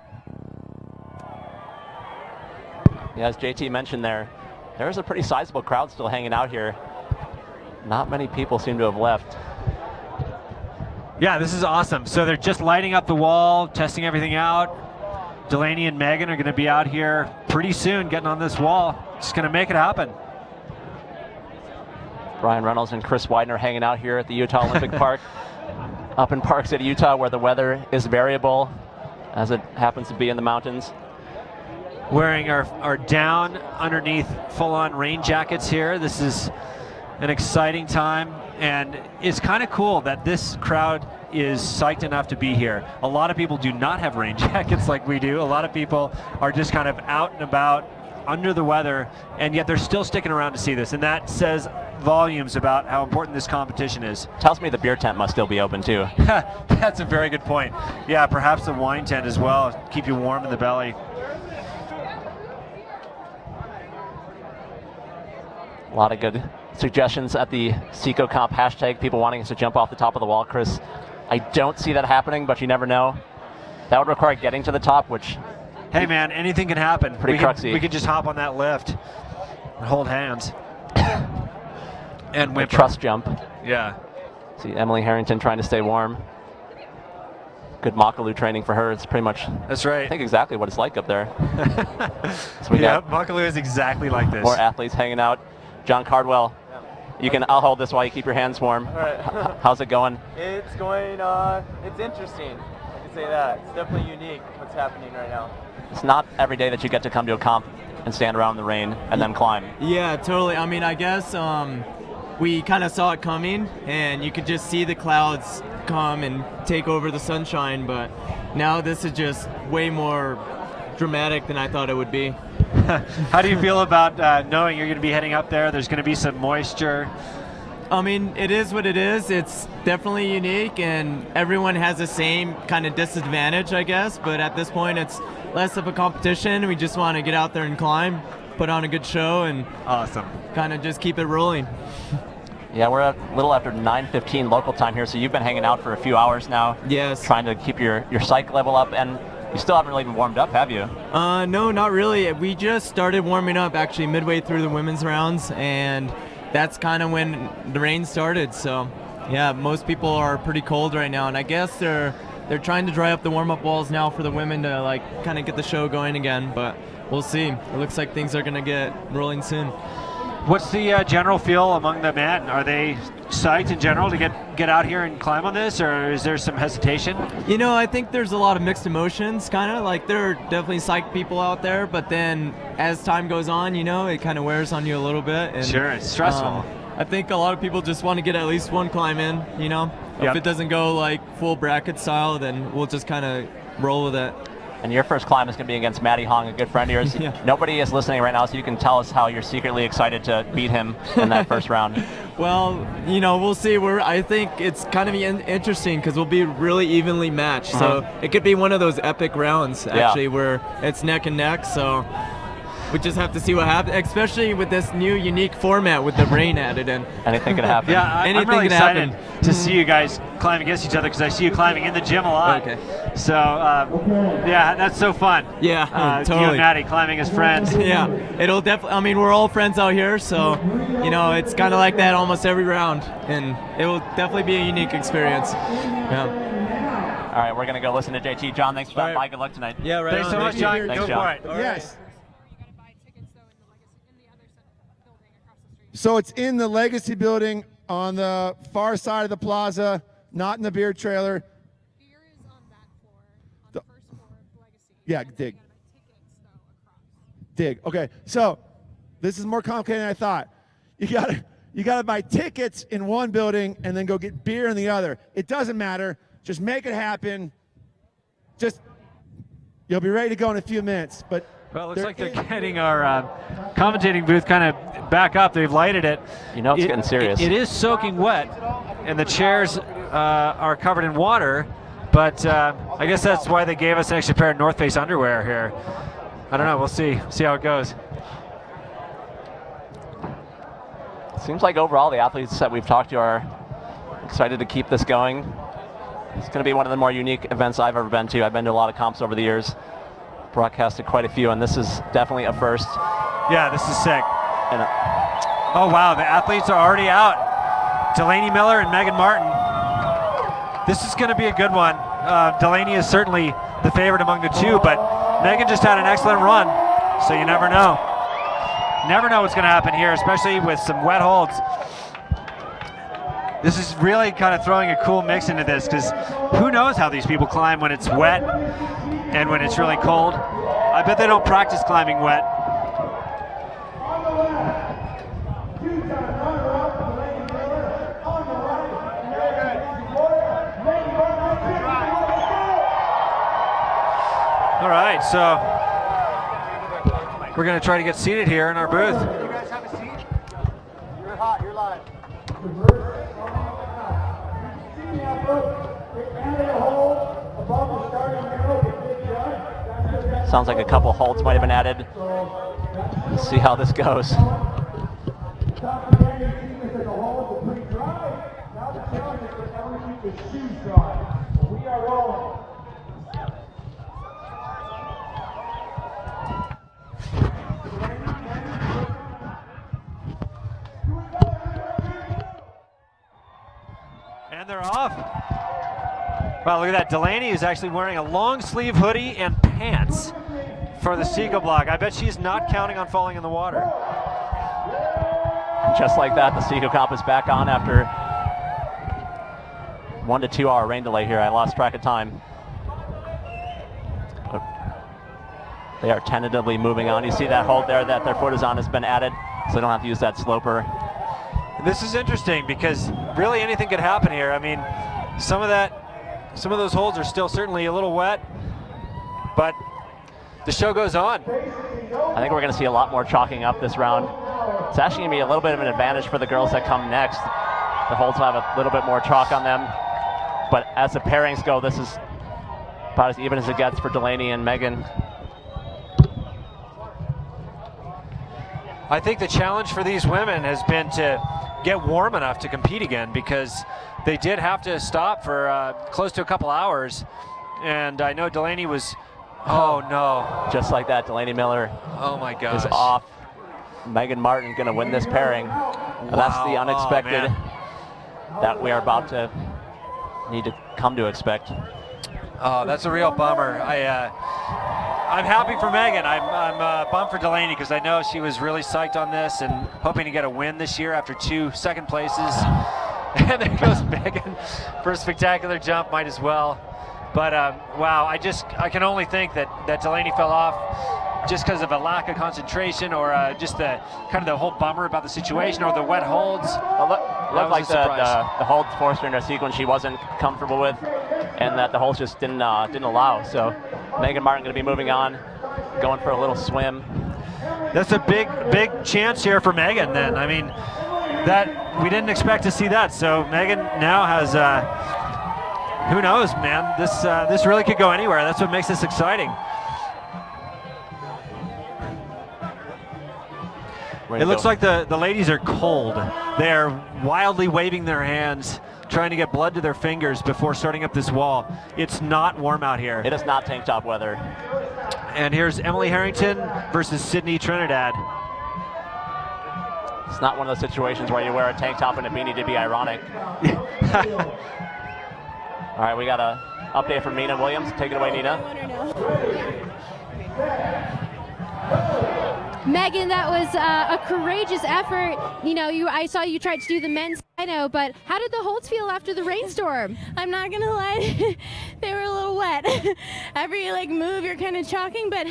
Yeah, as JT mentioned there's a pretty sizable crowd still hanging out here. Not many people seem to have left. Yeah, this is awesome. So they're just lighting up the wall, testing everything out. Delaney and Megan are going to be out here pretty soon getting on this wall. Just going to make it happen. Brian Reynolds and Chris Widener hanging out here at the Utah Olympic Park, up in Park City, Utah, where the weather is variable, as it happens to be in the mountains. Wearing our down underneath full-on rain jackets here. This is an exciting time, and it's kind of cool that this crowd is psyched enough to be here. A lot of people do not have rain jackets like we do. A lot of people are just kind of out and about under the weather, and yet they're still sticking around to see this, and that says volumes about how important this competition is. Tells me the beer tent must still be open too. That's a very good point. Yeah, perhaps the wine tent as well, keep you warm in the belly. A lot of good suggestions at the SecoComp hashtag, people wanting us to jump off the top of the wall. Chris, I don't see that happening, but you never know. That would require getting to the top, which... Hey man, anything can happen. Pretty cruxy. We could just hop on that lift and hold hands. And whip. Trust jump. Yeah. See Emily Harrington trying to stay warm. Good Makalu training for her. It's pretty much... That's right. I think exactly what it's like up there. So we got Makalu is exactly like this. more athletes hanging out. John Cardwell, I'll hold this while you keep your hands warm. All right. How's it going? It's going, it's interesting. I can say that. It's definitely unique what's happening right now. It's not every day that you get to come to a comp and stand around in the rain and then climb. Yeah, totally. I mean, I guess we kind of saw it coming, and you could just see the clouds come and take over the sunshine, but now this is just way more dramatic than I thought it would be. How do you feel about knowing you're going to be heading up there? There's going to be some moisture. I mean, it is what it is. It's definitely unique, and everyone has the same kind of disadvantage, I guess, but at this point it's less of a competition. We just want to get out there and climb, put on a good show, and awesome. Kind of just keep it rolling. Yeah, we're a little after 9:15 local time here, so you've been hanging out for a few hours now. Yes. Trying to keep your psych level up, and you still haven't really been warmed up, have you? No, not really. We just started warming up actually midway through the women's rounds, and that's kind of when the rain started. So, yeah, most people are pretty cold right now, and I guess they're trying to dry up the warm-up walls now for the women to like kind of get the show going again. But we'll see. It looks like things are gonna get rolling soon. What's the general feel among the men? Are they psyched in general to get out here and climb on this, or is there some hesitation? You know, I think there's a lot of mixed emotions, kind of. Like, there are definitely psyched people out there, but then as time goes on, you know, it kind of wears on you a little bit. And, sure, it's stressful. I think a lot of people just want to get at least one climb in, you know? Yep. If it doesn't go like full bracket style, then we'll just kind of roll with it. And your first climb is going to be against Matty Hong, a good friend of yours. Yeah. Nobody is listening right now, so you can tell us how you're secretly excited to beat him in that first round. Well, you know, we'll see. I think it's kind of interesting because we'll be really evenly matched. So it could be one of those epic rounds, actually, where it's neck and neck. So we just have to see what happens, especially with this new unique format with the rain added in. Anything could happen. Yeah, I'm really excited to see you guys climb against each other because I see you climbing in the gym a lot. Okay. So, yeah, that's so fun. Yeah, totally. You and Maddie climbing as friends. Yeah, it'll definitely, I mean, we're all friends out here, so, you know, it's kind of like that almost every round, and it will definitely be a unique experience. Yeah. All right, we're going to go listen to JT. John, thanks for stopping by. Good luck tonight. Yeah, right. Thanks so much, John. Thanks, go John. for it. Yes. So it's in the Legacy building on the far side of the plaza, not in the beer trailer. Beer is on that floor, on the first floor of Legacy. Yeah, dig. And tickets, though, across. Dig. Okay, so this is more complicated than I thought. you gotta buy tickets in one building and then go get beer in the other. It doesn't matter. Just make it happen. You'll be ready to go in a few minutes. But well, it looks like they're getting our commentating booth kind of back up. They've lighted it. You know it's getting serious. It is soaking wet, and the chairs are covered in water. But I guess that's why they gave us an extra pair of North Face underwear here. I don't know. We'll see how it goes. Seems like overall the athletes that we've talked to are excited to keep this going. It's going to be one of the more unique events I've ever been to. I've been to a lot of comps over the years, broadcasted quite a few, and this is definitely a first. Yeah, this is sick. And, oh wow, the athletes are already out. Delaney Miller and Megan Martin. This is going to be a good one. Delaney is certainly the favorite among the two, but Megan just had an excellent run, so you never know. Never know what's going to happen here, especially with some wet holds. This is really kind of throwing a cool mix into this, because who knows how these people climb when it's wet and when it's really cold. I bet they don't practice climbing wet. All right, so we're going to try to get seated here in our booth. You guys have a seat? You're hot, you're live. Sounds like a couple holds might have been added. Let's see how this goes. And they're off. Wow, look at that. Delaney is actually wearing a long sleeve hoodie and pants for the Psicobloc. I bet she's not counting on falling in the water. Just like that, the Seco Comp is back on after 1 to 2 hour rain delay here. I lost track of time. But they are tentatively moving on. You see that hold there that their foot is on has been added, so they don't have to use that sloper. This is interesting because really anything could happen here. I mean, some of those holds are still certainly a little wet, but the show goes on. I think we're going to see a lot more chalking up this round. It's actually going to be a little bit of an advantage for the girls that come next. The holds will have a little bit more chalk on them, but as the pairings go, this is about as even as it gets for Delaney and Megan. I think the challenge for these women has been to get warm enough to compete again, because they did have to stop for close to a couple hours, and I know Delaney was, oh no. Just like that, Delaney Miller is off. Megan Martin going to win this pairing. Wow. That's the unexpected that we are about to need to come to expect. Oh, that's a real bummer. I'm happy for Megan. I'm bummed for Delaney because I know she was really psyched on this and hoping to get a win this year after 2 second places. And there goes Megan for a spectacular jump, might as well. But wow, I can only think that Delaney fell off just because of a lack of concentration, or just the kind of the whole bummer about the situation, or the wet holds. Looked like the holds forced her into a sequence she wasn't comfortable with, and that the holds just didn't allow. So Megan Martin going to be moving on, going for a little swim. That's a big chance here for Megan then. I mean, that we didn't expect to see that. So Megan now has, who knows, man, this really could go anywhere. That's what makes this exciting. It looks like the ladies are cold. They are wildly waving their hands, trying to get blood to their fingers before starting up this wall. It's not warm out here. It is not tank top weather. And here's Emily Harrington versus Sydney Trinidad. It's not one of those situations where you wear a tank top and a beanie to be ironic. All right, we got an update from Nina Williams. Take it away, Nina. Megan, that was a courageous effort. You know, I saw you tried to do the men's sino, but how did the holds feel after the rainstorm? I'm not gonna lie, they were a little wet. Every move, you're kind of chalking, but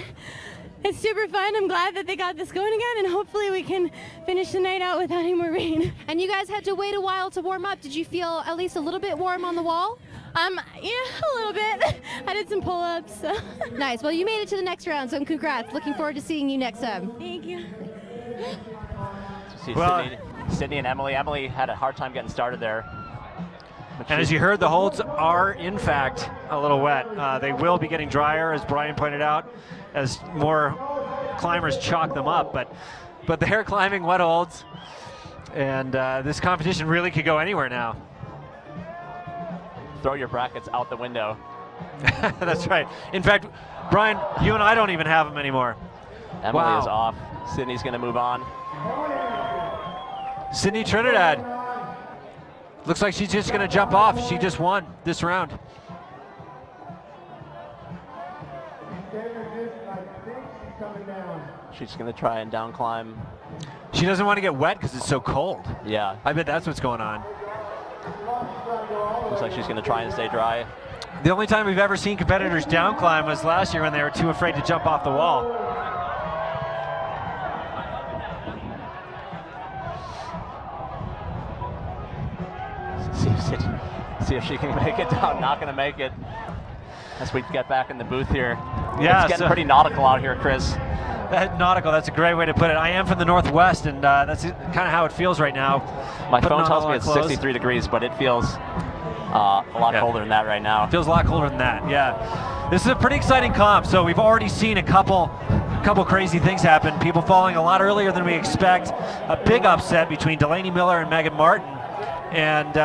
It's super fun. I'm glad that they got this going again, and hopefully we can finish the night out without any more rain. And you guys had to wait a while to warm up. Did you feel at least a little bit warm on the wall? Yeah, a little bit. I did some pull-ups. So. Nice. Well, you made it to the next round, so congrats. Looking forward to seeing you next time. Thank you. Well, Sydney and Emily. Emily had a hard time getting started there. And as you heard, the holds are, in fact, a little wet. They will be getting drier, as Brian pointed out, as more climbers chalk them up. But they're climbing wet holds, and this competition really could go anywhere now. Throw your brackets out the window. That's right. In fact, Brian, you and I don't even have them anymore. Emily is off. Sydney's going to move on. Sydney Trinidad. Looks like she's just going to jump off. She just won this round. She's going to try and down climb. She doesn't want to get wet because it's so cold. Yeah. I bet that's what's going on. Looks like she's going to try and stay dry. The only time we've ever seen competitors down climb was last year when they were too afraid to jump off the wall. See if she can make it down. Not going to make it. As we get back in the booth here. Yeah, it's getting pretty nautical out here, Chris. Nautical, that's a great way to put it. I am from the Northwest, and that's kind of how it feels right now. My phone tells me it's 63 degrees, but it feels a lot colder than that right now. It feels a lot colder than that, yeah. This is a pretty exciting comp, so we've already seen a couple crazy things happen. People falling a lot earlier than we expect. A big upset between Delaney Miller and Megan Martin. And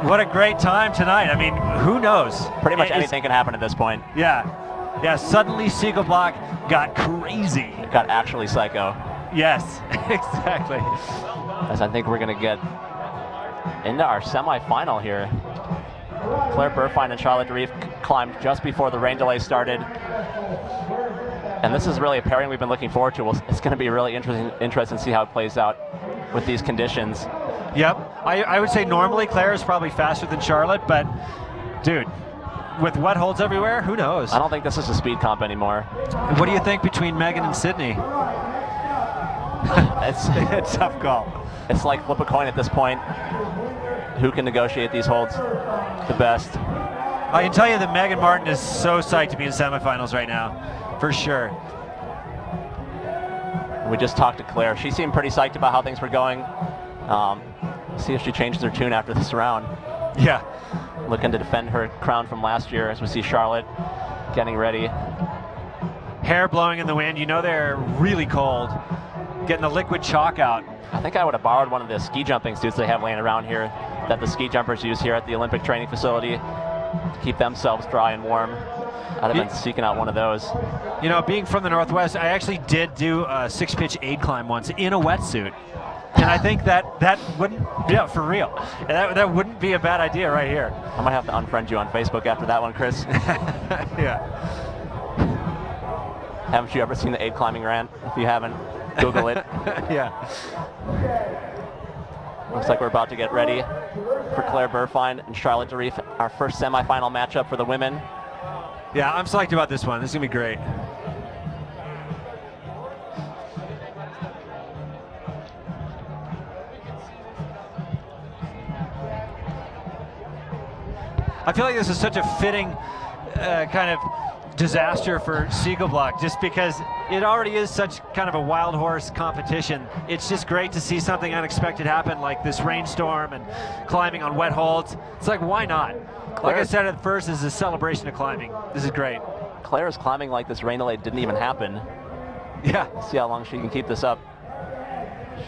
what a great time tonight. I mean, who knows? Pretty much anything can happen at this point. Yeah, suddenly Psicobloc got crazy. It got actually psycho. Yes, exactly. As I think we're going to get into our semifinal here. Claire Buhrfeind and Charlotte Durif climbed just before the rain delay started. And this is really a pairing we've been looking forward to. It's going to be really interesting to see how it plays out with these conditions. Yep, I would say normally Claire is probably faster than Charlotte, but dude, with wet holds everywhere, who knows? I don't think this is a speed comp anymore. What do you think between Megan and Sydney? It's a tough call. It's like flip a coin at this point. Who can negotiate these holds the best? I can tell you that Megan Martin is so psyched to be in semifinals right now, for sure. We just talked to Claire. She seemed pretty psyched about how things were going. See if she changes her tune after this round. Yeah. Looking to defend her crown from last year, as we see Charlotte getting ready. Hair blowing in the wind. You know they're really cold. Getting the liquid chalk out. I think I would have borrowed one of the ski jumping suits they have laying around here that the ski jumpers use here at the Olympic training facility to keep themselves dry and warm. I'd have been seeking out one of those. You know, being from the Northwest, I actually did do a 6-pitch aid climb once in a wetsuit. And I think that wouldn't, yeah, for real. That wouldn't be a bad idea right here. I might have to unfriend you on Facebook after that one, Chris. Yeah. Haven't you ever seen the aid climbing rant? If you haven't, Google it. Yeah. Looks like we're about to get ready for Claire Buhrfeind and Charlotte Durif, our first semifinal matchup for the women. Yeah, I'm psyched about this one. This is going to be great. I feel like this is such a fitting kind of disaster for Psicobloc, just because it already is such kind of a wild horse competition. It's just great to see something unexpected happen, like this rainstorm and climbing on wet holds. It's like, why not? Like I said at first, this is a celebration of climbing. This is great. Claire is climbing like this rain delay didn't even happen. Yeah. See how long she can keep this up.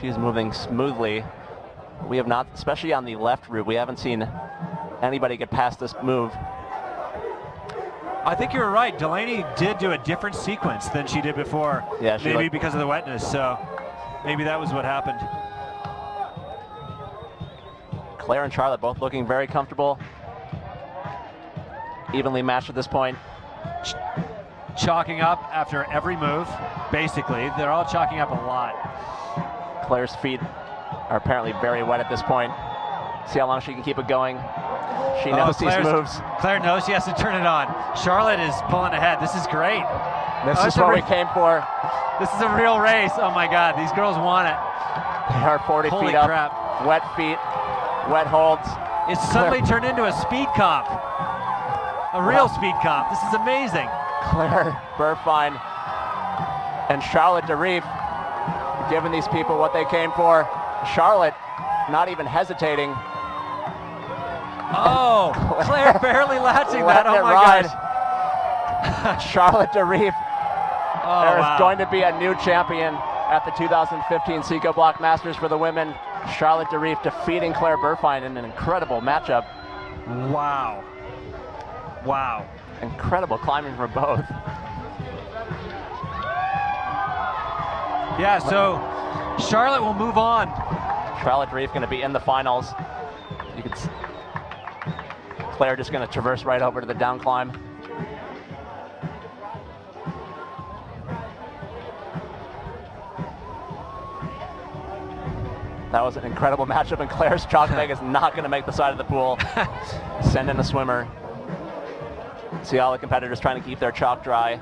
She's moving smoothly. We have not, especially on the left route, we haven't seen anybody get past this move. I think you're right. Delaney did do a different sequence than she did before. Yeah, maybe because of the wetness, so maybe that was what happened. Claire and Charlotte both looking very comfortable. Evenly matched at this point. Chalking up after every move, basically. They're all chalking up a lot. Claire's feet are apparently very wet at this point. See how long she can keep it going. She knows these moves. Claire knows she has to turn it on. Charlotte is pulling ahead. This is great. This is what we came for. This is a real race. Oh my God, these girls want it. They are 40 Holy feet up. crap. Wet feet, wet holds. It's suddenly turned into a speed comp. A real speed comp. This is amazing. Claire Buhrfeind and Charlotte Durif giving these people what they came for. Charlotte not even hesitating. Oh, Claire barely latching that. Oh my gosh. Charlotte Durif. Oh, there is wow. going to be a new champion at the 2015 Psicobloc Masters for the women. Charlotte Durif defeating Claire Buhrfeind in an incredible matchup. Wow. Wow. Incredible climbing for both. Yeah, so Charlotte will move on. Charlotte Durif going to be in the finals. You could Claire just going to traverse right over to the down climb. That was an incredible matchup, and Claire's chalk bag is not going to make the side of the pool. Send in a swimmer. See all the competitors trying to keep their chalk dry.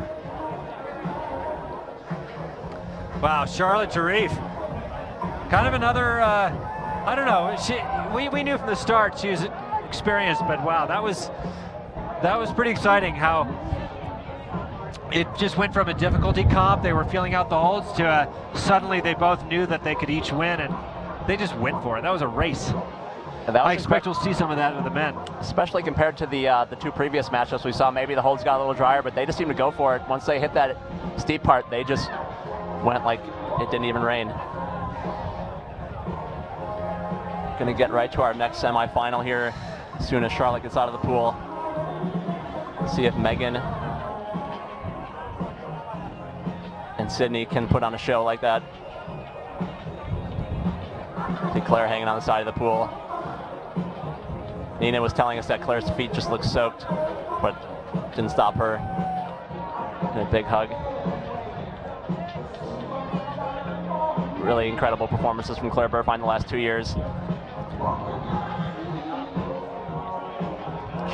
Wow, Charlotte Durif. Kind of another, I don't know. We knew from the start she was experienced, but wow, that was pretty exciting how it just went from a difficulty comp, they were feeling out the holds, to suddenly they both knew that they could each win, and they just went for it. That was a race. And that was I expect we'll see some of that with the men. Especially compared to the two previous matchups we saw. Maybe the holds got a little drier, but they just seemed to go for it. Once they hit that steep part, they just went like it didn't even rain. Gonna get right to our next semifinal here as soon as Charlotte gets out of the pool. See if Megan and Sydney can put on a show like that. See Claire hanging on the side of the pool. Nina was telling us that Claire's feet just looked soaked, but didn't stop her. And a big hug. Really incredible performances from Claire Buhrfeind the last 2 years.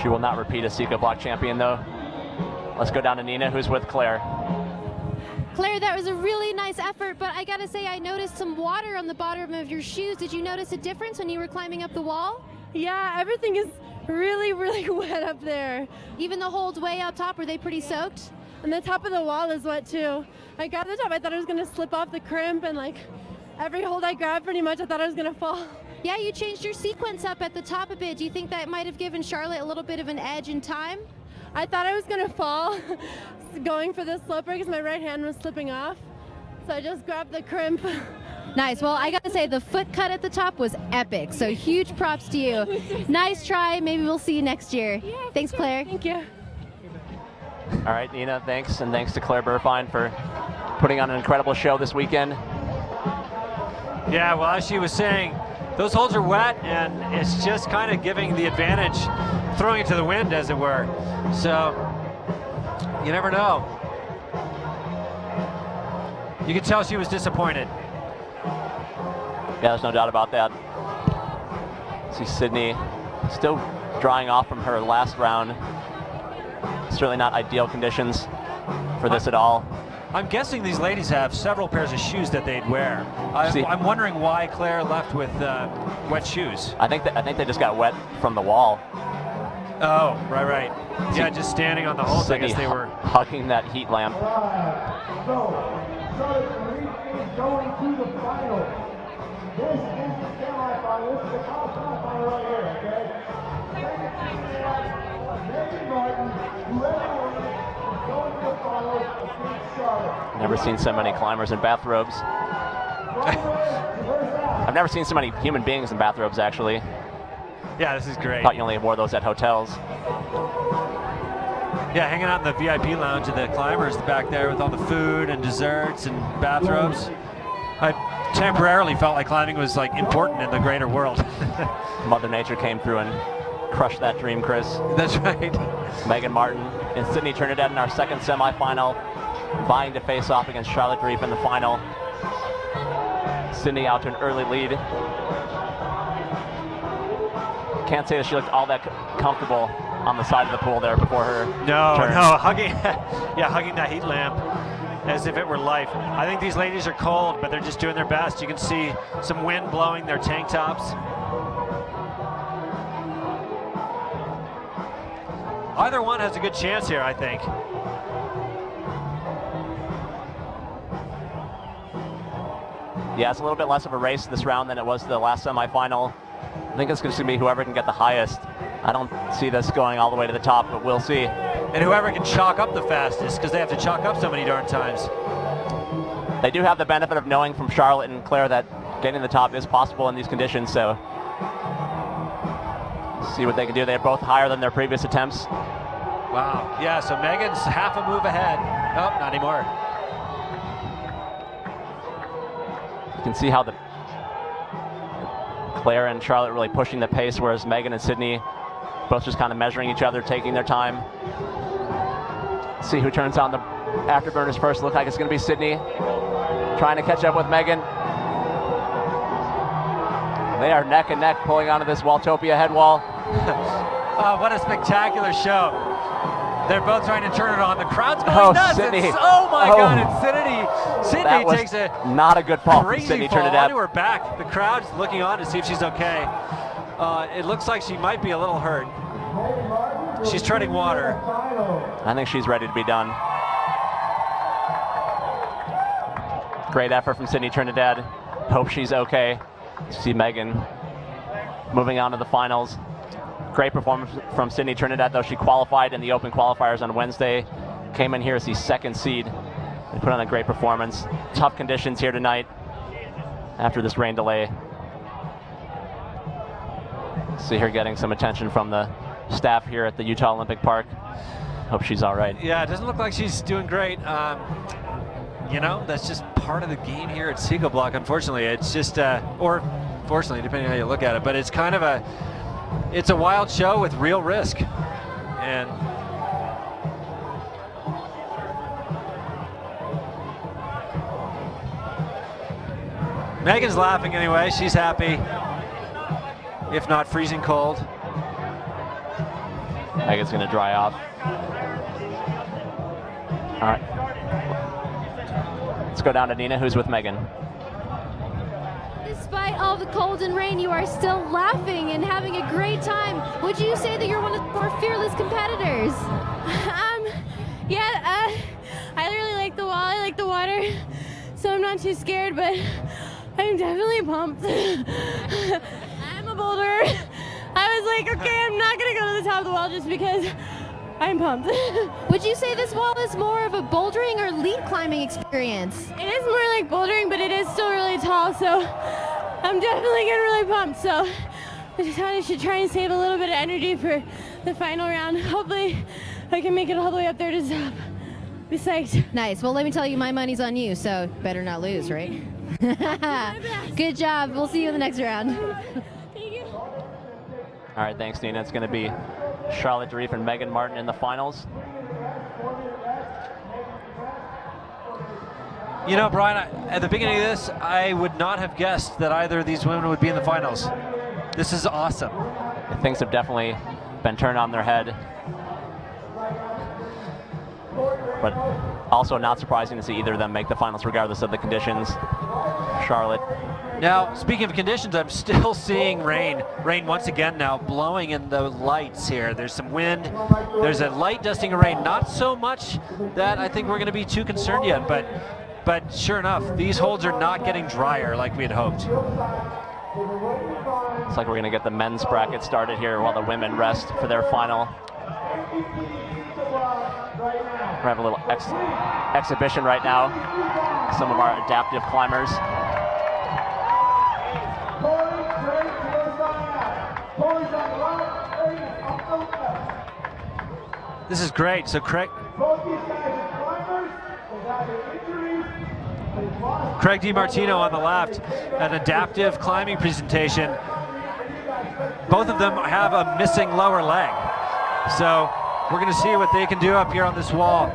She will not repeat as Psicobloc champion though. Let's go down to Nina, who's with Claire. Claire, that was a really nice effort, but I gotta say I noticed some water on the bottom of your shoes. Did you notice a difference when you were climbing up the wall? Yeah, everything is really, really wet up there. Even the holds way up top, were they pretty soaked? And the top of the wall is wet too. I got to the top, I thought I was gonna slip off the crimp, and like every hold I grabbed pretty much, I thought I was gonna fall. Yeah, you changed your sequence up at the top a bit. Do you think that might have given Charlotte a little bit of an edge in time? I thought I was gonna fall going for the sloper because my right hand was slipping off. So I just grabbed the crimp. Nice. Well, I gotta say the foot cut at the top was epic. So huge props to you. Nice try. Maybe we'll see you next year. Yeah, thanks, Claire. Thank you. All right, Nina, thanks. And thanks to Claire Buhrfeind for putting on an incredible show this weekend. Yeah, well, as she was saying, those holds are wet, and it's just kind of giving the advantage, throwing it to the wind, as it were. So, you never know. You could tell she was disappointed. Yeah, there's no doubt about that. See Sydney still drying off from her last round. Certainly not ideal conditions for this at all. I'm guessing these ladies have several pairs of shoes that they'd wear. I'm wondering why Claire left with wet shoes. I think they just got wet from the wall. Oh, right. Yeah, just standing on the holds. Sydney I guess they were hugging that heat lamp. So, going to the final. This is the semifinal. This is the top semifinal right here, okay? Megan Martin, whoever wins, going to the finals against Charlotte. Never seen so many climbers in bathrobes. I've never seen so many human beings in bathrobes, actually. Yeah, this is great. Thought you only wore those at hotels. Yeah, hanging out in the VIP lounge of the climbers back there with all the food and desserts and bathrobes. I temporarily felt like climbing was like important in the greater world. Mother Nature came through and crushed that dream, Chris. That's right. Megan Martin and Sydney Trinidad in our second semifinal, vying to face off against Charlotte Durif in the final. Sydney out to an early lead. Can't say that she looked all that comfortable on the side of the pool there before her turn. No, hugging that heat lamp as if it were life. I think these ladies are cold, but they're just doing their best. You can see some wind blowing their tank tops. Either one has a good chance here, I think. Yeah, it's a little bit less of a race this round than it was the last semifinal. I think it's going to be whoever can get the highest. I don't see this going all the way to the top, but we'll see. And whoever can chalk up the fastest, because they have to chalk up so many darn times. They do have the benefit of knowing from Charlotte and Claire that getting the top is possible in these conditions, so see what they can do. They're both higher than their previous attempts. Wow, yeah, so Megan's half a move ahead. Nope, not anymore. You can see how Claire and Charlotte really pushing the pace, whereas Megan and Sydney both just kind of measuring each other, taking their time. See who turns on the afterburners first. Look like it's going to be Sydney trying to catch up with Megan. They are neck and neck pulling onto this Waltopia head wall. Oh, what a spectacular show. They're both trying to turn it on. The crowd's going nuts. Sydney. Oh my God, and Sydney takes a not a good fall from crazy Sydney fall Trinidad. onto her back. The crowd's looking on to see if she's okay. It looks like she might be a little hurt. She's treading water. I think she's ready to be done. Great effort from Sydney Trinidad. Hope she's okay. See Megan moving on to the finals. Great performance from Sydney Trinidad, though she qualified in the open qualifiers on Wednesday. Came in here as the second seed and put on a great performance. Tough conditions here tonight after this rain delay. See her getting some attention from the staff here at the Utah Olympic Park. Hope she's all right. Yeah, it doesn't look like she's doing great. You know, that's just part of the game here at Psicobloc, unfortunately. It's just, or fortunately, depending on how you look at it, but it's kind of it's a wild show with real risk. And Megan's laughing anyway. She's happy, if not freezing cold. Megan's going to dry off. All right. Let's go down to Nina, who's with Megan. Despite all the cold and rain, you are still laughing and having a great time. Would you say that you're one of the more fearless competitors? I really like the wall. I like the water, so I'm not too scared, but I'm definitely pumped. I'm a boulder. I was like, okay, I'm not gonna go to the top of the wall just because I'm pumped. Would you say this wall is more of a bouldering or lead climbing experience? It is more like bouldering, but it is still really tall, so I'm definitely getting really pumped. So I decided I should try and save a little bit of energy for the final round. Hopefully I can make it all the way up there to the top. Be psyched. Nice. Well, let me tell you, my money's on you, so better not lose, right? Good job. We'll see you in the next round. Thank you. All right, thanks, Nina. It's going to be Charlotte Durif and Megan Martin in the finals. You know, Brian, at the beginning of this, I would not have guessed that either of these women would be in the finals. This is awesome. Things have definitely been turned on their head. But also not surprising to see either of them make the finals regardless of the conditions. Charlotte. Now, speaking of conditions, I'm still seeing rain. Rain once again now blowing in the lights here. There's some wind. There's a light dusting of rain. Not so much that I think we're going to be too concerned yet, but sure enough, these holds are not getting drier like we had hoped. Looks like we're going to get the men's bracket started here while the women rest for their final. We're having a little exhibition right now. Some of our adaptive climbers. This is great. So Craig DiMartino on the left, an adaptive climbing presentation. Both of them have a missing lower leg. So we're going to see what they can do up here on this wall.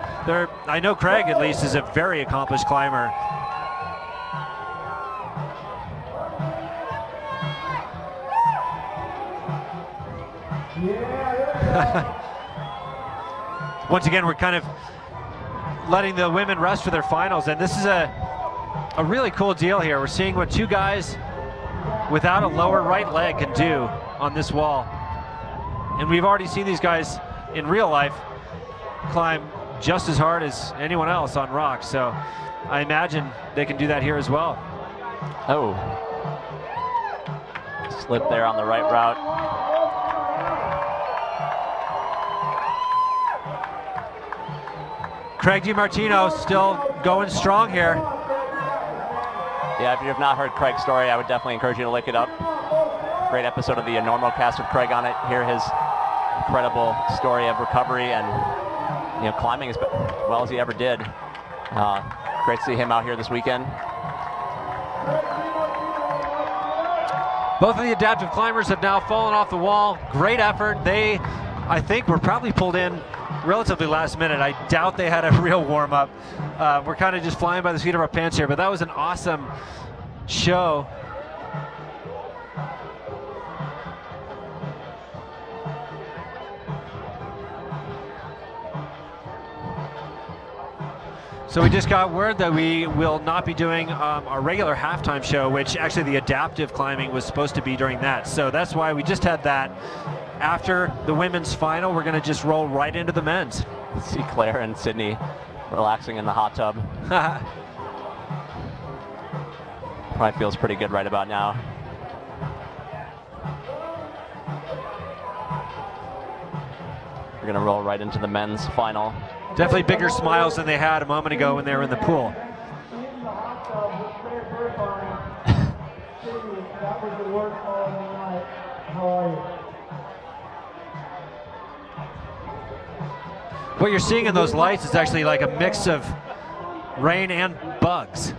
I know Craig, at least, is a very accomplished climber. Once again, we're kind of letting the women rest for their finals, and this is a really cool deal here. We're seeing what two guys without a lower right leg can do on this wall. And we've already seen these guys in real life climb just as hard as anyone else on rocks, so I imagine they can do that here as well. Oh. Slip there on the right route. Craig DiMartino still going strong here. Yeah, if you've not heard Craig's story, I would definitely encourage you to look it up. Great episode of the Normal Cast with Craig on it. Hear his incredible story of recovery and climbing as well as he ever did. Great to see him out here this weekend. Both of the adaptive climbers have now fallen off the wall. Great effort. They, I think, were probably pulled in relatively last minute. I doubt they had a real warm-up. We're kind of just flying by the seat of our pants here, but that was an awesome show. So we just got word that we will not be doing our regular halftime show, which actually the adaptive climbing was supposed to be during that. So that's why we just had that. After the women's final, we're going to just roll right into the men's. See Claire and Sydney relaxing in the hot tub. Probably feels pretty good right about now. We're going to roll right into the men's final. Definitely bigger smiles than they had a moment ago when they were in the pool. What you're seeing in those lights is actually like a mix of rain and bugs.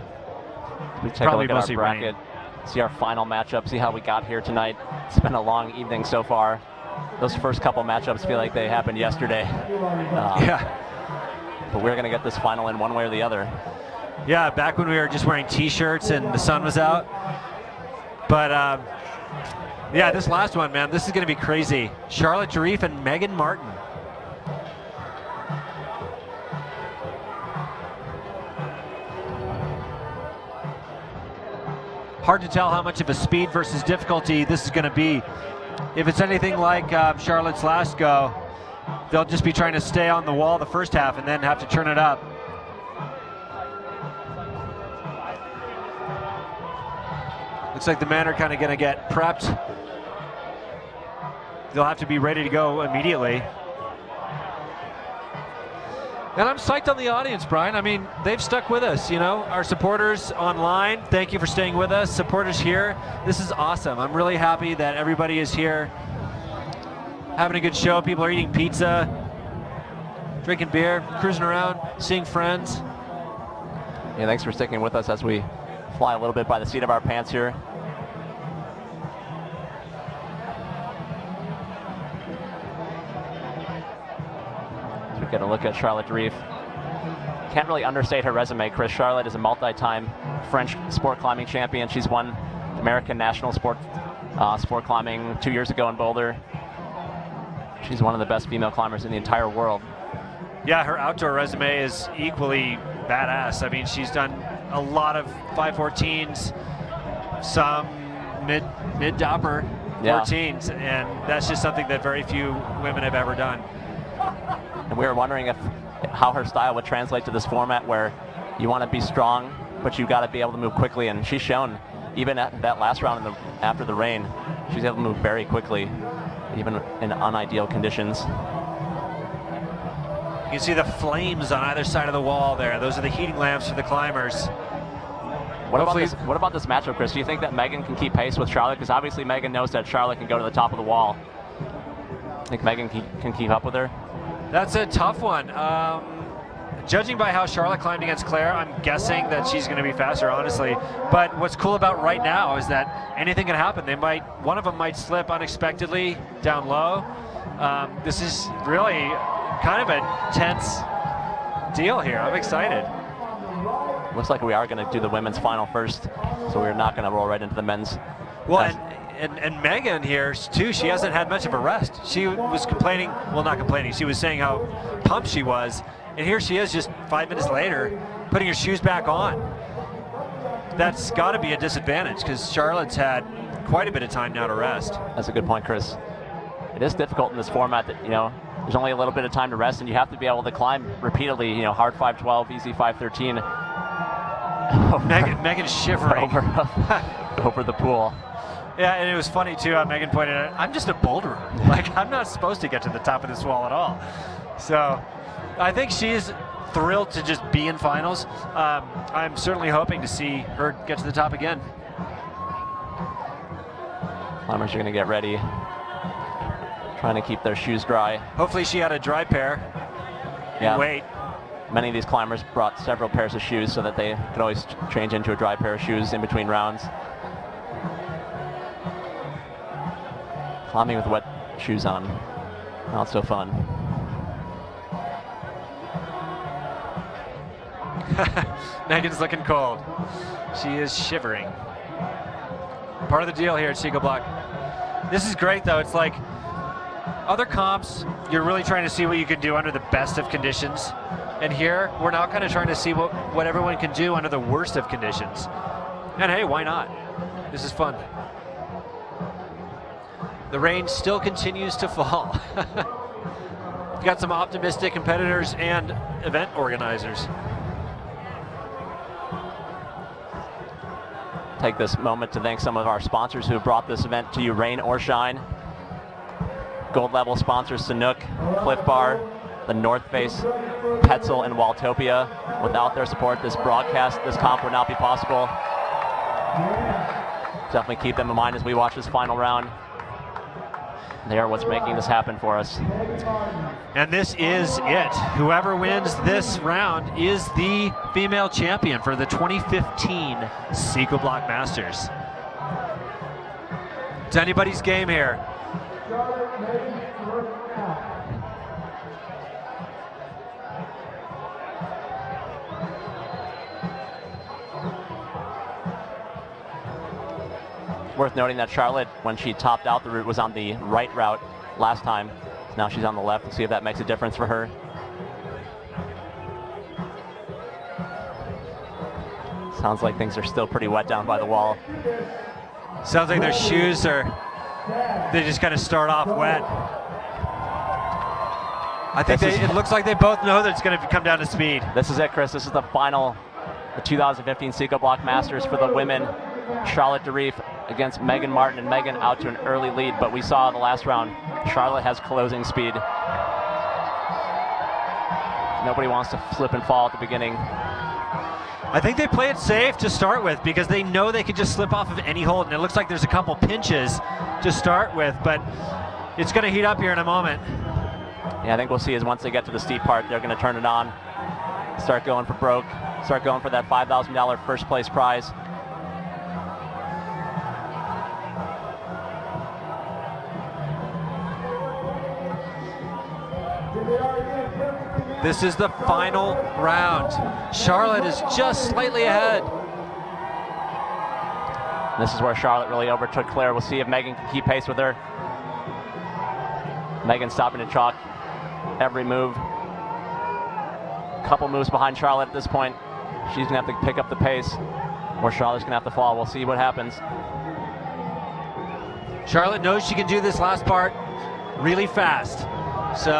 We take a look at our bracket, see our final matchup, see how we got here tonight. It's been a long evening so far. Those first couple matchups feel like they happened yesterday. Yeah. But we're going to get this final in one way or the other. Yeah, back when we were just wearing t-shirts and the sun was out. But yeah, this last one, man, this is going to be crazy. Charlotte Durif and Megan Martin. Hard to tell how much of a speed versus difficulty this is going to be. If it's anything like Charlotte's last go, they'll just be trying to stay on the wall the first half and then have to turn it up. Looks like the men are kind of going to get prepped. They'll have to be ready to go immediately. And I'm psyched on the audience, Brian. I mean, they've stuck with us, you know. Our supporters online, thank you for staying with us. Supporters here, this is awesome. I'm really happy that everybody is here having a good show. People are eating pizza, drinking beer, cruising around, seeing friends. Yeah, thanks for sticking with us as we fly a little bit by the seat of our pants here. As we get a look at Charlotte Durif. Can't really understate her resume, Chris. Charlotte is a multi-time French sport climbing champion. She's won American national sport climbing 2 years ago in Boulder. She's one of the best female climbers in the entire world. Yeah, her outdoor resume is equally badass. I mean, she's done a lot of 514s, some mid to upper 14s, and that's just something that very few women have ever done. And we were wondering how her style would translate to this format where you want to be strong, but you got to be able to move quickly, and she's shown even at that last round after the rain, she's able to move very quickly, even in unideal conditions. You can see the flames on either side of the wall there. Those are the heating lamps for the climbers. What about this matchup, Chris? Do you think that Megan can keep pace with Charlotte? Because obviously Megan knows that Charlotte can go to the top of the wall. Think Megan can keep up with her? That's a tough one. Judging by how Charlotte climbed against Claire, I'm guessing that she's going to be faster, honestly. But what's cool about right now is that anything can happen. One of them might slip unexpectedly down low. This is really kind of a tense deal here. I'm excited. Looks like we are going to do the women's final first, so we're not going to roll right into the men's. Well, and Megan here too, she hasn't had much of a rest. She was complaining, well, not complaining, she was saying how pumped she was, and here she is just 5 minutes later putting her shoes back on. That's got to be a disadvantage because Charlotte's had quite a bit of time now to rest. That's a good point, Chris. It is difficult in this format that, there's only a little bit of time to rest, and you have to be able to climb repeatedly, hard 512, easy 513. Megan's shivering. Over the pool. Yeah, and it was funny too, Megan pointed out, I'm just a boulderer. Like, I'm not supposed to get to the top of this wall at all. So I think she's thrilled to just be in finals. I'm certainly hoping to see her get to the top again. Climbers are going to get ready, trying to keep their shoes dry. Hopefully she had a dry pair. Yeah. Wait. Many of these climbers brought several pairs of shoes so that they could always change into a dry pair of shoes in between rounds. Climbing with wet shoes on, not so fun. Megan's looking cold. She is shivering. Part of the deal here at Psicobloc. This is great though. It's like other comps, you're really trying to see what you can do under the best of conditions. And here, we're now kind of trying to see what everyone can do under the worst of conditions. And hey, why not? This is fun. The rain still continues to fall. We've got some optimistic competitors and event organizers. Take this moment to thank some of our sponsors who have brought this event to you, rain or shine. Gold level sponsors Sanook, Cliff Bar, the North Face, Petzl, and Waltopia. Without their support, this broadcast, this comp would not be possible. Definitely keep them in mind as we watch this final round. They are what's making this happen for us. And this is it. Whoever wins this round is the female champion for the 2015 Psicobloc Masters. It's anybody's game here. Worth noting that Charlotte, when she topped out the route, was on the right route last time. Now she's on the left. We'll see if that makes a difference for her. Sounds like things are still pretty wet down by the wall. Sounds like their shoes they just kind of start off wet. I think it looks like they both know that it's going to come down to speed. This is it, Chris. This is the final, the 2015 Psicobloc Masters for the women. Charlotte Durif against Megan Martin, and Megan out to an early lead, but we saw in the last round, Charlotte has closing speed. Nobody wants to slip and fall at the beginning. I think they play it safe to start with because they know they could just slip off of any hold, and it looks like there's a couple pinches to start with, but it's going to heat up here in a moment. Yeah, I think we'll see is once they get to the steep part, they're going to turn it on, start going for broke, start going for that $5,000 first place prize. This is the final round. Charlotte is just slightly ahead. This is where Charlotte really overtook Claire. We'll see if Megan can keep pace with her. Megan stopping to chalk every move. Couple moves behind Charlotte at this point. She's gonna have to pick up the pace, or Charlotte's gonna have to fall. We'll see what happens. Charlotte knows she can do this last part really fast. So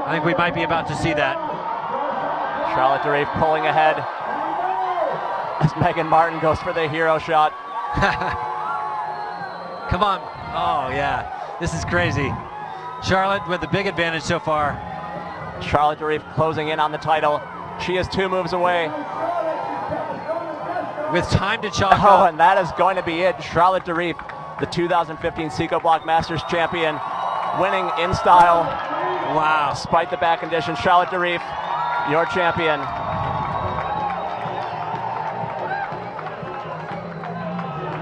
I think we might be about to see that. Charlotte Durif pulling ahead as Megan Martin goes for the hero shot. Come on. Oh, yeah. This is crazy. Charlotte with the big advantage so far. Charlotte Durif closing in on the title. She is 2 moves away. With time to chalk Oh, up. and that is going to be it. Charlotte Durif, the 2015 Psicobloc Masters champion, winning in style. Wow. Despite the back conditions, Charlotte Durif, your champion.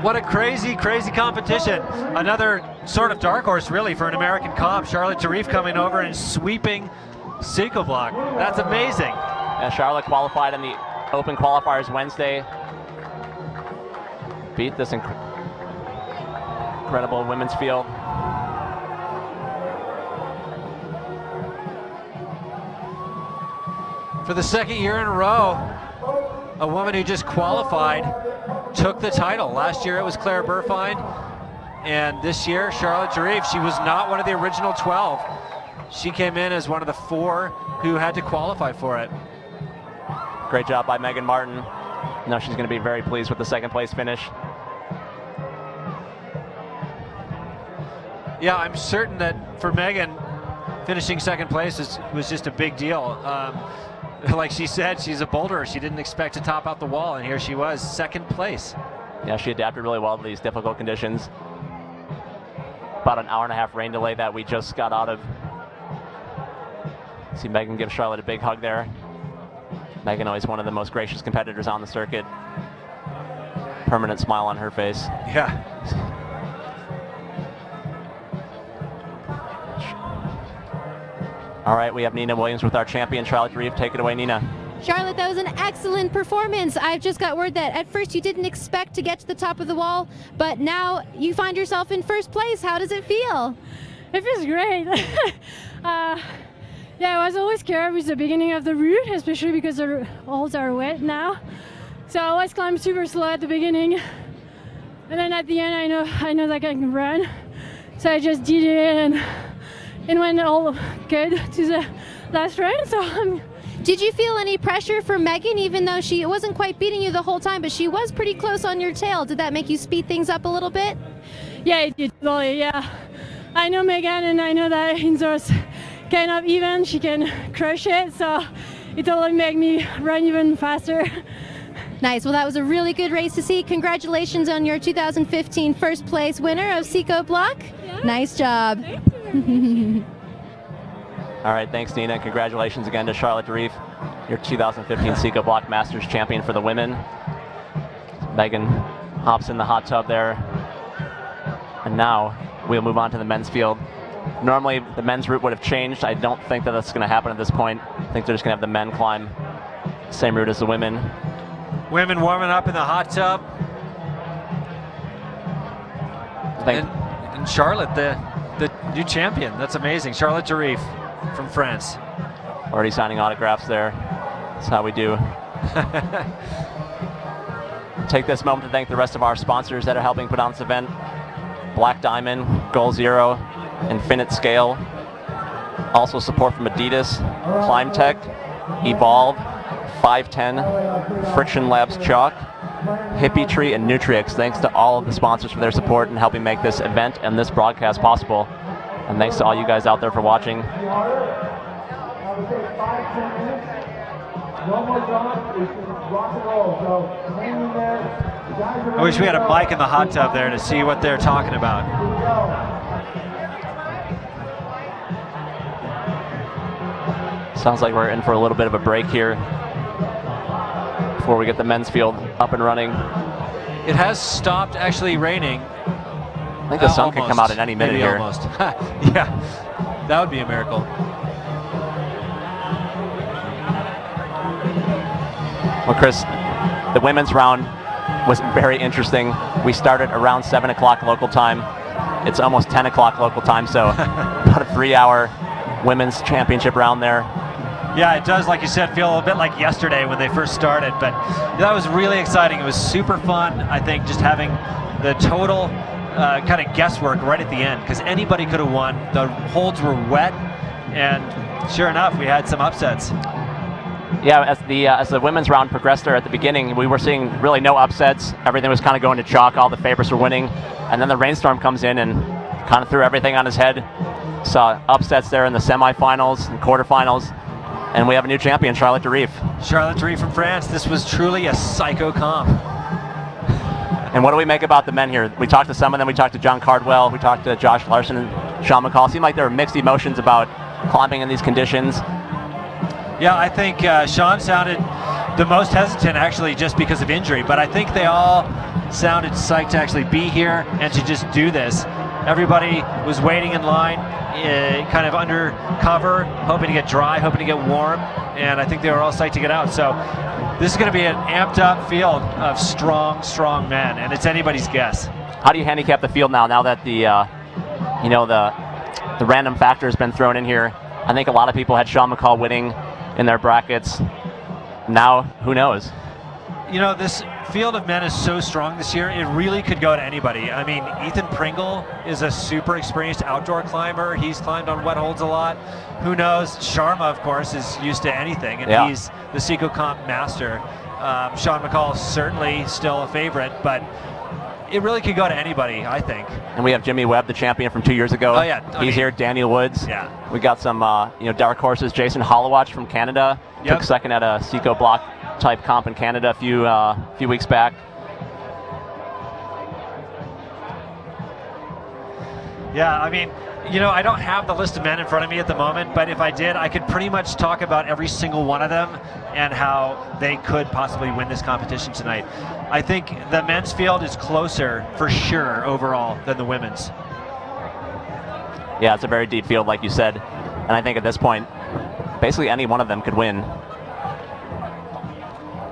What a crazy, crazy competition. Another sort of dark horse, really, for an American comp. Charlotte Durif coming over and sweeping Psicobloc. That's amazing. And Charlotte qualified in the Open Qualifiers Wednesday. Beat this incredible women's field. For the second year in a row, a woman who just qualified took the title. Last year it was Claire Buhrfeind, and this year Charlotte Durif. She was not one of the original 12. She came in as one of the 4 who had to qualify for it. Great job by Megan Martin. Now she's going to be very pleased with the second place finish. Yeah, I'm certain that for Megan, finishing second place was just a big deal. Like she said, she's a boulderer. She didn't expect to top out the wall, and here she was, second place. Yeah, she adapted really well to these difficult conditions. About an hour-and-a-half rain delay that we just got out of. See Megan give Charlotte a big hug there. Megan, always one of the most gracious competitors on the circuit. Permanent smile on her face. Yeah. All right, we have Nina Williams with our champion, Charlotte Durif. Take it away, Nina. Charlotte, that was an excellent performance. I've just got word that at first you didn't expect to get to the top of the wall, but now you find yourself in first place. How does it feel? It feels great. Yeah, I was always scared with the beginning of the route, especially because the holes are wet now. So I always climb super slow at the beginning, and then at the end I know that I can run. So I just did it, and it went all good to the last round. So Did you feel any pressure from Megan, even though she wasn't quite beating you the whole time, but she was pretty close on your tail? Did that make you speed things up a little bit? Yeah, it did. Totally, yeah. I know Megan, and I know that in those kind of even, she can crush it. So it totally made me run even faster. Nice. Well, that was a really good race to see. Congratulations on your 2015 first place winner of Psicobloc. Yeah. Nice job. All right, thanks, Nina. Congratulations again to Charlotte Durif, your 2015 Psicobloc Masters champion for the women. Megan hops in the hot tub there. And now we'll move on to the men's field. Normally, the men's route would have changed. I don't think that that's going to happen at this point. I think they're just going to have the men climb same route as the women. Women warming up in the hot tub. And Charlotte, the new champion. That's amazing. Charlotte Durif from France. Already signing autographs there. That's how we do. Take this moment to thank the rest of our sponsors that are helping put on this event. Black Diamond, Goal Zero, Infinite Scale. Also support from Adidas, Climb Tech, Evolve, 510, Friction Labs Chalk, Hippie Tree, and Nutrix. Thanks to all of the sponsors for their support and helping make this event and this broadcast possible. And thanks to all you guys out there for watching. I wish we had a mic in the hot tub there to see what they're talking about. Sounds like we're in for a little bit of a break here before we get the men's field up and running. It has stopped actually raining. I think the sun could come out at any minute here. Almost. Yeah, that would be a miracle. Well, Chris, the women's round was very interesting. We started around 7 o'clock local time. It's almost 10 o'clock local time, so about a 3-hour women's championship round there. Yeah, it does, like you said, feel a bit like yesterday when they first started, but that was really exciting. It was super fun, I think, just having the total kind of guesswork right at the end, because anybody could have won. The holds were wet, and sure enough, we had some upsets. Yeah, as the women's round progressed there at the beginning, we were seeing really no upsets. Everything was kind of going to chalk. All the favorites were winning. And then the rainstorm comes in and kind of threw everything on his head. Saw upsets there in the semifinals and quarterfinals. And we have a new champion, Charlotte Durif. Charlotte Durif from France. This was truly a psycho comp. And what do we make about the men here? We talked to some of them. We talked to John Cardwell. We talked to Josh Larson and Sean McColl. It seemed like there were mixed emotions about climbing in these conditions. Yeah, I think Sean sounded the most hesitant actually just because of injury, but I think they all sounded psyched to actually be here and to just do this. Everybody was waiting in line, kind of under cover, hoping to get dry, hoping to get warm, and I think they were all psyched to get out. So this is going to be an amped up field of strong, strong men, and it's anybody's guess. How do you handicap the field now that the the random factor has been thrown in here? I think a lot of people had Sean McColl winning in their brackets. Now, who knows? You know, this field of men is so strong this year, it really could go to anybody. I mean, Ethan Pringle is a super experienced outdoor climber. He's climbed on wet holds a lot. Who knows? Sharma, of course, is used to anything, and he's the Seco Comp master. Sean McColl certainly still a favorite, but it really could go to anybody, I think. And we have Jimmy Webb, the champion from 2 years ago. Oh, yeah. He's here. Daniel Woods. Yeah. We got some dark horses. Jason Holowach from Canada took second at a Psicobloc type comp in Canada a few weeks back. Yeah, I mean, I don't have the list of men in front of me at the moment, but if I did, I could pretty much talk about every single one of them and how they could possibly win this competition tonight. I think the men's field is closer, for sure, overall, than the women's. Yeah, it's a very deep field, like you said. And I think at this point, basically any one of them could win.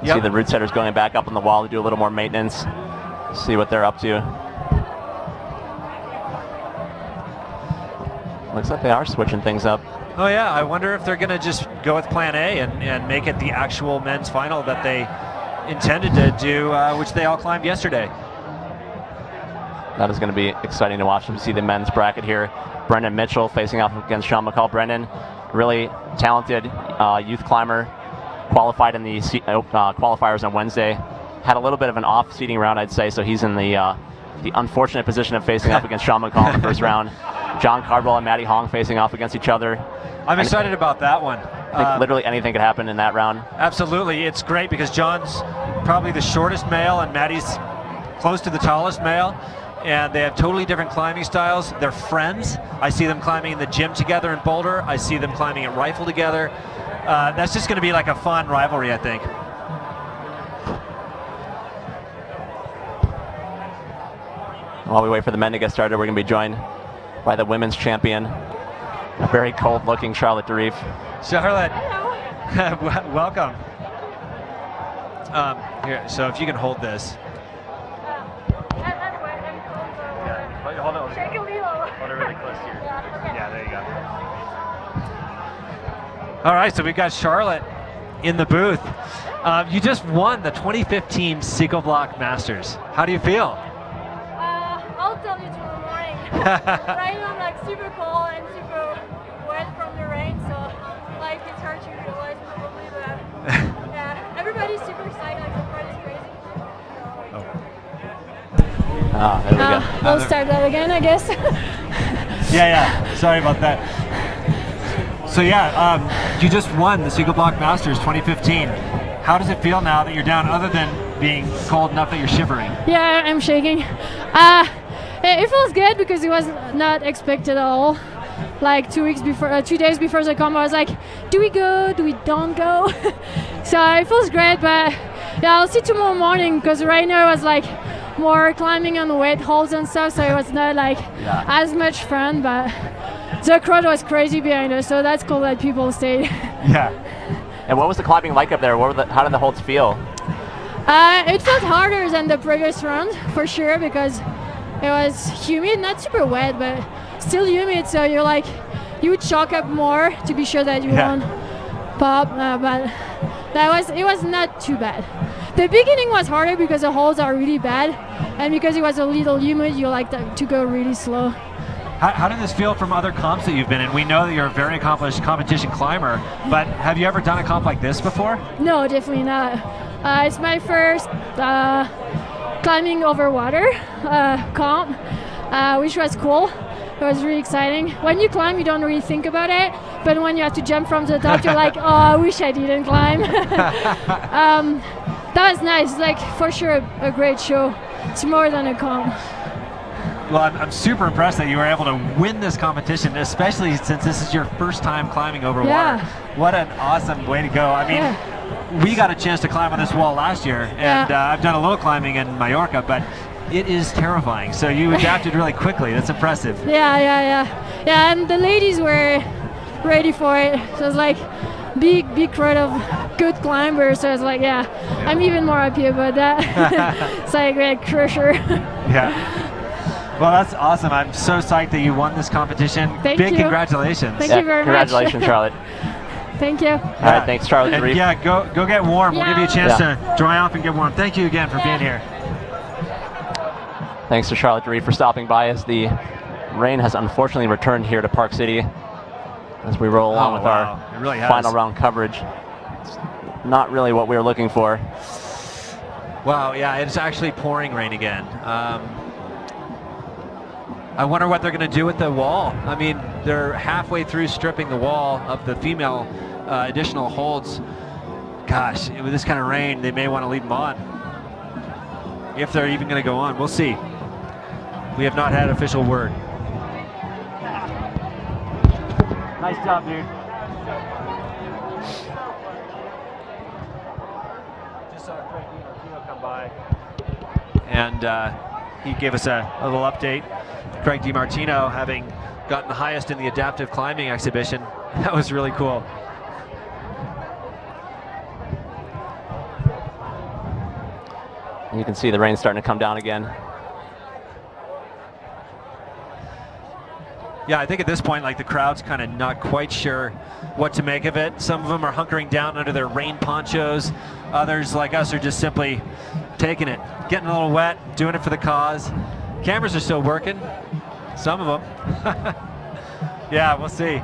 See the route setters going back up on the wall to do a little more maintenance, see what they're up to. Looks like they are switching things up. Oh yeah, I wonder if they're going to just go with plan A and make it the actual men's final that they intended to do, which they all climbed yesterday. That is going to be exciting to watch them see the men's bracket here. Brendan Mitchell facing off against Sean McColl. Brendan, really talented youth climber, qualified in the qualifiers on Wednesday. Had a little bit of an off seeding round, I'd say, so he's in the unfortunate position of facing up against Sean McColl in the first round. John Cardwell and Matty Hong facing off against each other. I'm excited about that one. I think literally anything could happen in that round. Absolutely. It's great because John's probably the shortest male and Matty's close to the tallest male. And they have totally different climbing styles. They're friends. I see them climbing in the gym together in Boulder. I see them climbing at Rifle together. That's just going to be like a fun rivalry, I think. While we wait for the men to get started, we're going to be joined by the women's champion, a very cold-looking Charlotte Durif. Charlotte, welcome. Here, so if you can hold this. Hold it really close to your. Yeah, there you go. All right, so we've got Charlotte in the booth. You just won the 2015 Psicobloc Masters. How do you feel? I'll tell you tomorrow morning. Right now I'm like super cold and super wet from the rain, so like it's hard to realize probably, but yeah, everybody's super excited. Like the crowd is crazy. There we go. We'll start that again, I guess. Yeah. Sorry about that. So yeah, you just won the Psicobloc Masters 2015. How does it feel now that you're down, other than being cold enough that you're shivering? Yeah, I'm shaking. It feels good because it was not expected at all. Like 2 days before the comp, I was like, do we go? Do we don't go? So it feels great, but yeah, I'll see tomorrow morning because right now it was like more climbing on wet holes and stuff, so it was not like as much fun, but the crowd was crazy behind us, so that's cool that people stayed. Yeah. And what was the climbing like up there? How did the holds feel? It felt harder than the previous round, for sure, because it was humid, not super wet, but still humid, so you would chalk up more to be sure that you won't pop, but it was not too bad. The beginning was harder because the holes are really bad, and because it was a little humid, you like to go really slow. How did this feel from other comps that you've been in? We know that you're a very accomplished competition climber, but have you ever done a comp like this before? No, definitely not. It's my first climbing over water comp, which was cool. It was really exciting. When you climb, you don't really think about it, but when you have to jump from the top, you're like, oh, I wish I didn't climb. That was nice. Like, for sure, a great show. It's more than a comp. Well, I'm super impressed that you were able to win this competition, especially since this is your first time climbing over water. What an awesome way to go. I mean, we got a chance to climb on this wall last year, and I've done a little climbing in Mallorca, but it is terrifying. So you adapted really quickly. That's impressive. Yeah, and the ladies were ready for it. So it was like big crowd of good climbers. So I was like, I'm even more happy about that. It's like a crusher. Yeah. Well, that's awesome. I'm so psyched that you won this competition. Thank Big you. congratulations. Thank you very much. Congratulations, Charlotte. Thank you. All right, thanks, Charlotte. And yeah, go get warm. We'll give you a chance Yeah. to dry off and get warm. Thank you again for being here. Thanks to Charlotte Durif for stopping by as the rain has unfortunately returned here to Park City as we roll along with It our really has. final round coverage. It's not really what we were looking for. Wow, yeah, it's actually pouring rain again. I wonder what they're going to do with the wall. I mean, they're halfway through stripping the wall of the female additional holds. Gosh, with this kind of rain, they may want to leave them on. If they're even going to go on, we'll see. We have not had official word. Nice job, dude. Just saw Craig DiMartino come by, and he gave us a little update. Craig DiMartino having gotten the highest in the adaptive climbing exhibition. That was really cool. You can see the rain starting to come down again. Yeah, I think at this point, like, the crowd's kind of not quite sure what to make of it. Some of them are hunkering down under their rain ponchos. Others, like us, are just simply taking it, getting a little wet, doing it for the cause. Cameras are still working, some of them. Yeah, we'll see.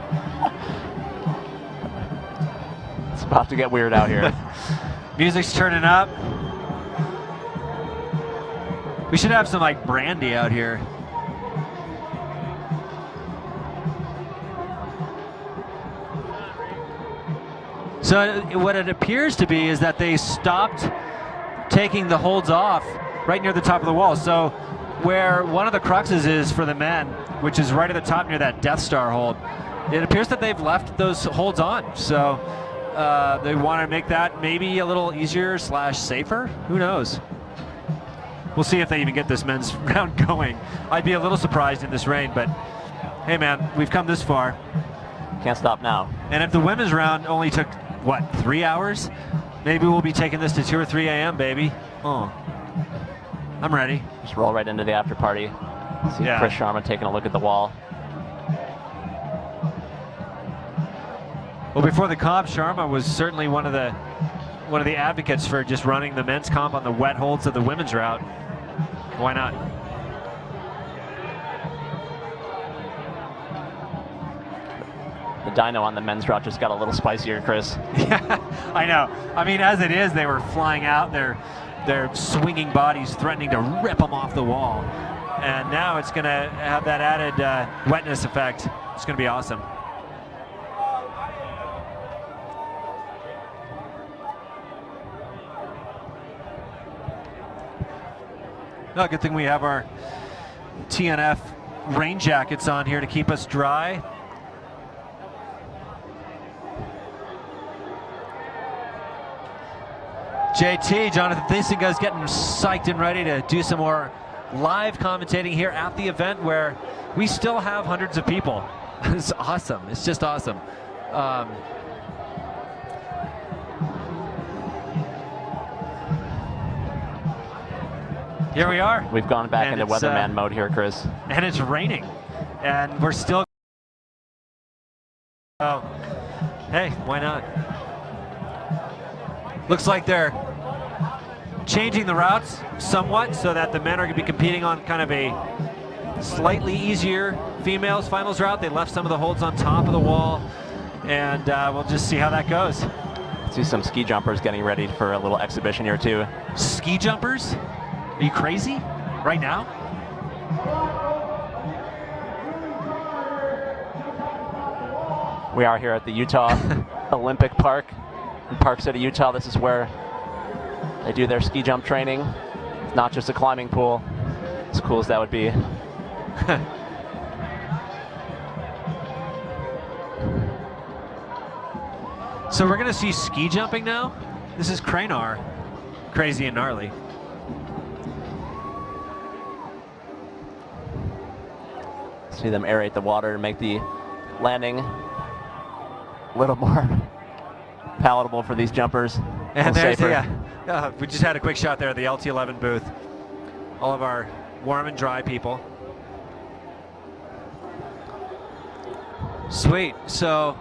It's about to get weird out here. Music's turning up. We should have some, like, brandy out here. So what it appears to be is that they stopped taking the holds off right near the top of the wall. So where one of the cruxes is for the men, which is right at the top near that Death Star hold, it appears that they've left those holds on. So they want to make that maybe a little easier / safer. Who knows? We'll see if they even get this men's round going. I'd be a little surprised in this rain, but hey, man, we've come this far. Can't stop now. And if the women's round only took, what, 3 hours? Maybe we'll be taking this to 2 or 3 a.m., baby. Oh, I'm ready. Just roll right into the after party. See Chris Sharma taking a look at the wall. Well, before the comp, Sharma was certainly one of the advocates for just running the men's comp on the wet holds of the women's route. Why not? The dyno on the men's route just got a little spicier, Chris. Yeah, I know. I mean, as it is, they were flying out, their swinging bodies threatening to rip them off the wall. And now it's going to have that added wetness effect. It's going to be awesome. No, good thing we have our TNF rain jackets on here to keep us dry. JT, Jonathan Thiesinga's getting psyched and ready to do some more live commentating here at the event where we still have hundreds of people. It's awesome. It's just awesome. Here we are. We've gone back into weatherman mode here, Chris. And it's raining. And we're still... Oh, hey, why not? Looks like they're changing the routes somewhat so that the men are going to be competing on kind of a slightly easier females finals route. They left some of the holds on top of the wall, and we'll just see how that goes. See some ski jumpers getting ready for a little exhibition here too. Ski jumpers? Are you crazy? Right now? We are here at the Utah Olympic Park in Park City, Utah. This is where they do their ski jump training. It's not just a climbing pool, as cool as that would be. So we're going to see ski jumping now? This is Cranar. Crazy and gnarly. See them aerate the water to make the landing a little more palatable for these jumpers. And there's we just had a quick shot there at the LT11 booth. All of our warm and dry people. Sweet. So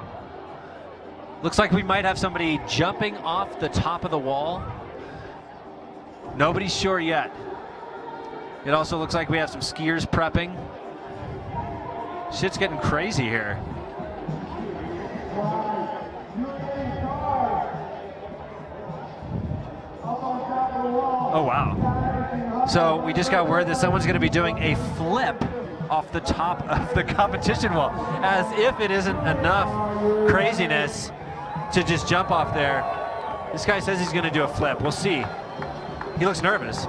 looks like we might have somebody jumping off the top of the wall. Nobody's sure yet. It also looks like we have some skiers prepping. Shit's getting crazy here. Oh, wow. So we just got word that someone's going to be doing a flip off the top of the competition wall, as if it isn't enough craziness to just jump off there. This guy says he's going to do a flip. We'll see. He looks nervous.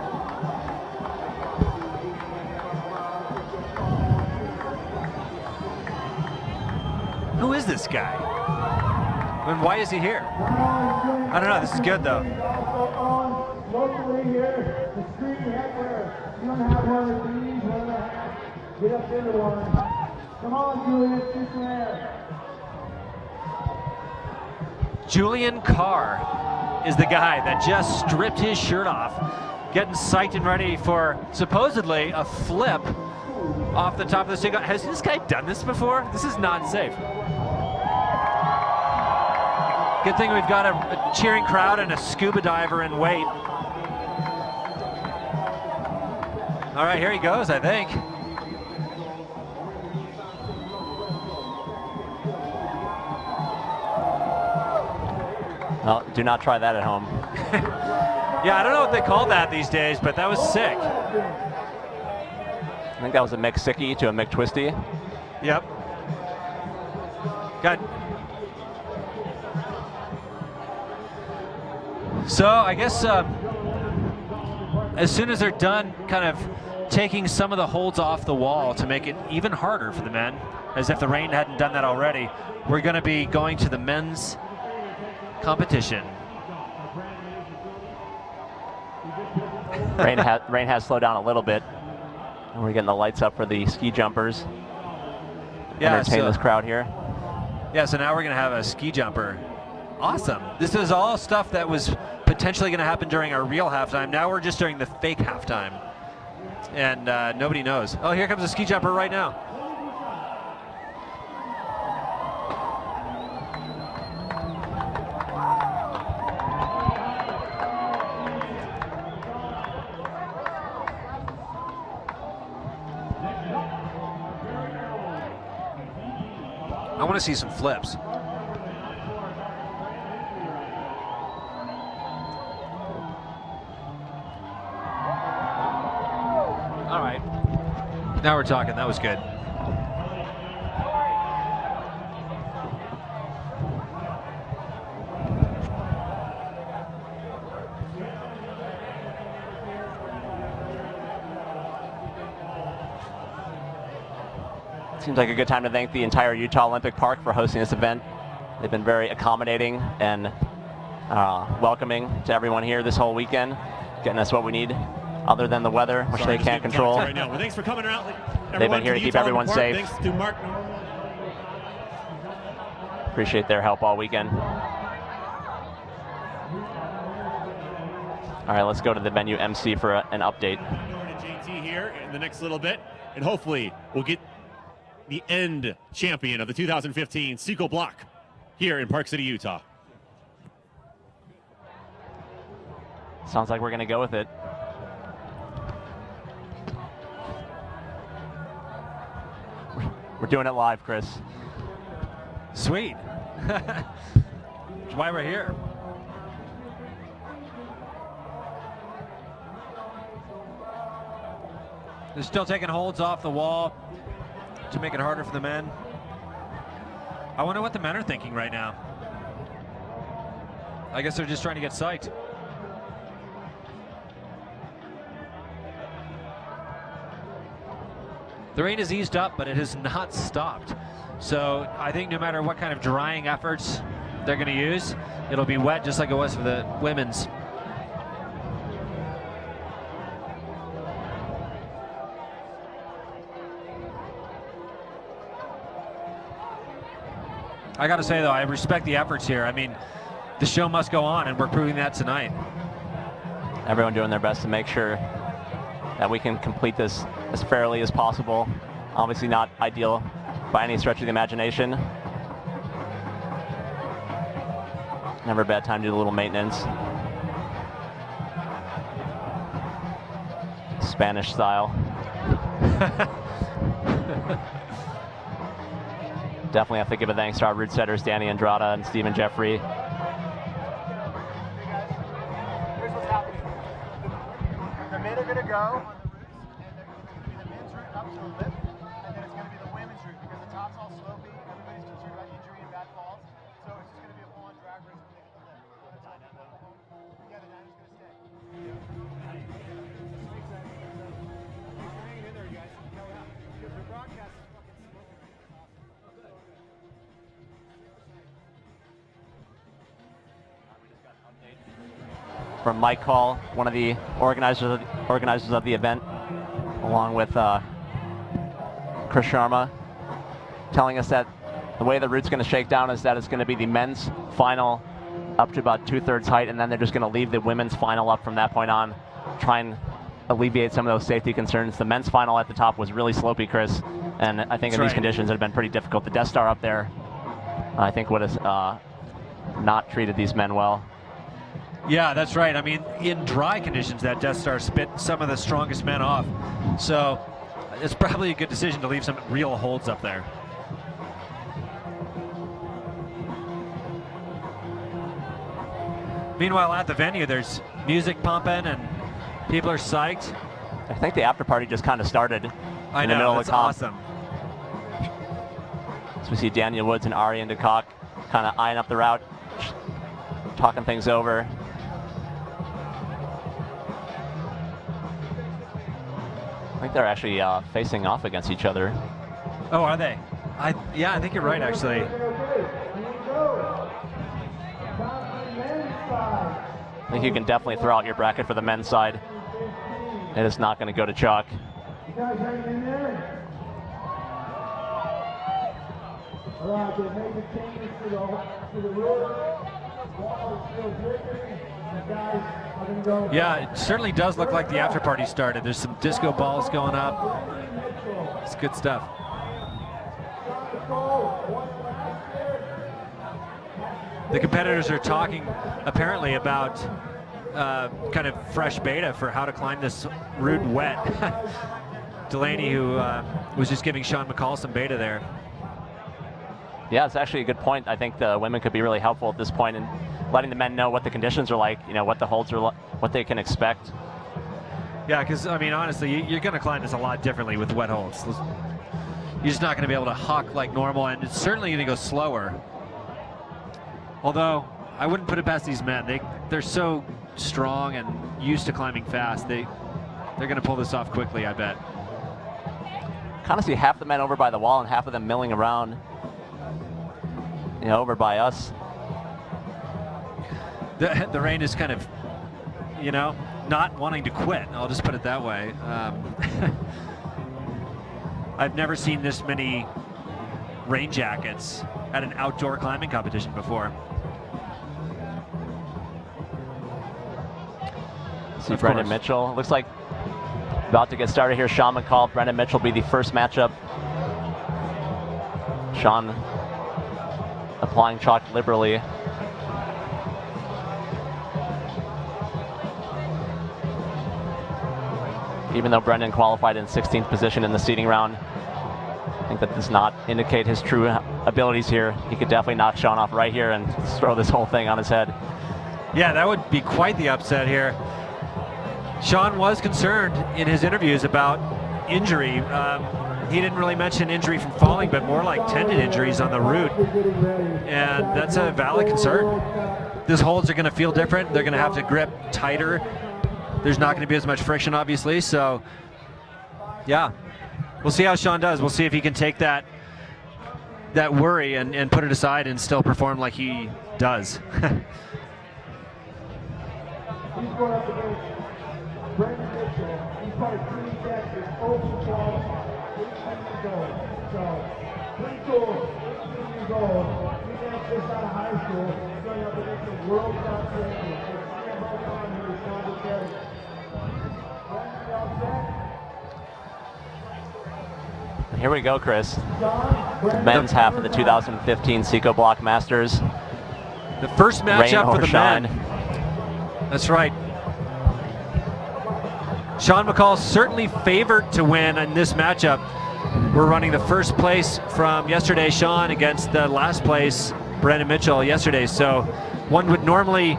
Who is this guy? And why is he here? I don't know. This is good, though. Locally here, the street headwear. You don't have one of these, one of the hats. Get up into one. Come on, Julian, shoot some air. Julian Carr is the guy that just stripped his shirt off, getting psyched and ready for supposedly a flip off the top of the single. Has this guy done this before? This is not safe. Good thing we've got a cheering crowd and a scuba diver in wait. All right, here he goes, I think. Well, do not try that at home. Yeah, I don't know what they call that these days, but that was sick. I think that was a McSicky to a McTwisty. Yep. Got. So I guess as soon as they're done kind of taking some of the holds off the wall to make it even harder for the men, as if the rain hadn't done that already, we're going to be going to the men's competition. Rain has slowed down a little bit. And we're getting the lights up for the ski jumpers. Yeah, entertain this crowd here. Yeah, so now we're going to have a ski jumper. Awesome. This is all stuff that was potentially going to happen during our real halftime. Now we're just during the fake halftime. And nobody knows. Oh, here comes a ski jumper right now. I want to see some flips. All right. Now we're talking. That was good. Seems like a good time to thank the entire Utah Olympic Park for hosting this event. They've been very accommodating and welcoming to everyone here this whole weekend, getting us what we need, other than the weather, which they can't control. Right now. Well, thanks for coming out. They've been here to keep everyone safe. Thanks to Mark. Appreciate their help all weekend. All right, let's go to the venue MC for an update. JT here in the next little bit, and hopefully we'll get the end champion of the 2015 Psicobloc here in Park City, Utah. Sounds like we're going to go with it. We're doing it live, Chris. Sweet. That's why we're here. They're still taking holds off the wall to make it harder for the men. I wonder what the men are thinking right now. I guess they're just trying to get psyched. The rain has eased up, but it has not stopped. So I think no matter what kind of drying efforts they're going to use, it'll be wet just like it was for the women's. I got to say, though, I respect the efforts here. I mean, the show must go on, and we're proving that tonight. Everyone doing their best to make sure that we can complete this as fairly as possible. Obviously not ideal by any stretch of the imagination. Never a bad time to do a little maintenance. Spanish style. Definitely have to give a thanks to our route setters, Danny Andrada and Stephen Jeffrey. Here's what's happening. The men are going to go on the routes, and it's going to be the men's route up to a lip, and then it's going to be the women's route because the top's all slopey. Everybody's concerned about injury and bad falls, so it's just going to be a full-on drag race when they hit the lip. Yeah, the dyno's going to stay. Hanging in there, you guys. Because your broadcast is fucking smoking. From McColl, one of the organizers of the event, along with Chris Sharma, telling us that the way the route's going to shake down is that it's going to be the men's final up to about 2/3 height, and then they're just going to leave the women's final up from that point on, try and alleviate some of those safety concerns. The men's final at the top was really slopey, Chris, and I think in these conditions it had been pretty difficult. The Death Star up there, I think, would have not treated these men well. Yeah, that's right. I mean, in dry conditions, that Death Star spit some of the strongest men off. So it's probably a good decision to leave some real holds up there. Meanwhile, at the venue, there's music pumping and people are psyched. I think the after party just kind of started in I the know, middle that's of the comp. awesome. So we see Daniel Woods and Ari into Kock kind of eyeing up the route, talking things over. I think they're actually facing off against each other. Oh, are they? Yeah, I think you're right, actually. I think you can definitely throw out your bracket for the men's side. It is not going to go to chalk. You guys hanging in there? All right, they made the changes to the road. Wall is still dripping. The guys are going to go. Yeah, it certainly does look like the after party started. There's some disco balls going up. It's good stuff. The competitors are talking apparently about kind of fresh beta for how to climb this route wet. Delaney, who was just giving Sean McColl some beta there. Yeah, it's actually a good point. I think the women could be really helpful at this point in letting the men know what the conditions are like, you know, what the holds are, what they can expect. Yeah, because, I mean, honestly, you're going to climb this a lot differently with wet holds. You're just not going to be able to huck like normal, and it's certainly going to go slower. Although, I wouldn't put it past these men. They're so strong and used to climbing fast. They're going to pull this off quickly, I bet. Kind of see half the men over by the wall and half of them milling around, you know, over by us. The rain is kind of, you know, not wanting to quit. I'll just put it that way. I've never seen this many rain jackets at an outdoor climbing competition before. See Brendan Mitchell. Looks like about to get started here. Sean McColl, Brendan Mitchell will be the first matchup. Sean applying chalk liberally. Even though Brendan qualified in 16th position in the seeding round, I think that does not indicate his true abilities here. He could definitely knock Sean off right here and throw this whole thing on his head. Yeah, that would be quite the upset here. Sean was concerned in his interviews about injury. He didn't really mention injury from falling, but more like tendon injuries on the route. And that's a valid concern. These holds are going to feel different. They're going to have to grip tighter. There's not going to be as much friction, obviously. So, yeah, we'll see how Sean does. We'll see if he can take that worry and put it aside and still perform like he does. He's going up against Brendan Mitchell. He's part of Trinidad, his open qualified, 18 years old. So, pretty cool, 18 years old. He's just out of high school. He's going up against the World Cup champion. So, stand by on here, Sean McColl. Here we go, Chris. The men's half of the 2015 Psicobloc Masters. The first matchup for the men. That's right. Sean McColl certainly favored to win in this matchup. We're running the first place from yesterday, Sean, against the last place, Brandon Mitchell, yesterday. So one would normally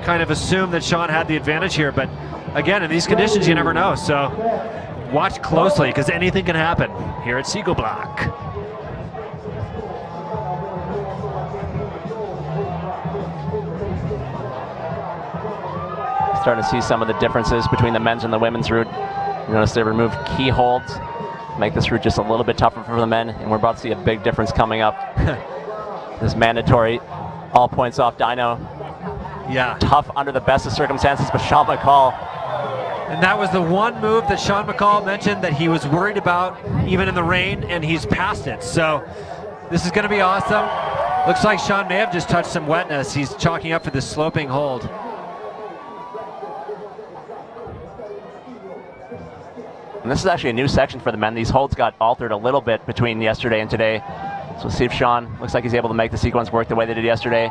kind of assume that Sean had the advantage here, but again, in these conditions, you never know. So watch closely, because anything can happen here at Psicobloc. Starting to see some of the differences between the men's and the women's route. You notice they removed key holds, make this route just a little bit tougher for the men, and we're about to see a big difference coming up. This mandatory all points off dyno. Yeah. Tough under the best of circumstances, but Sean McColl. And that was the one move that Sean McColl mentioned that he was worried about even in the rain, and he's passed it. So this is going to be awesome. Looks like Sean may have just touched some wetness. He's chalking up for this sloping hold. And this is actually a new section for the men. These holds got altered a little bit between yesterday and today. So we'll see if Sean, looks like he's able to make the sequence work the way they did yesterday.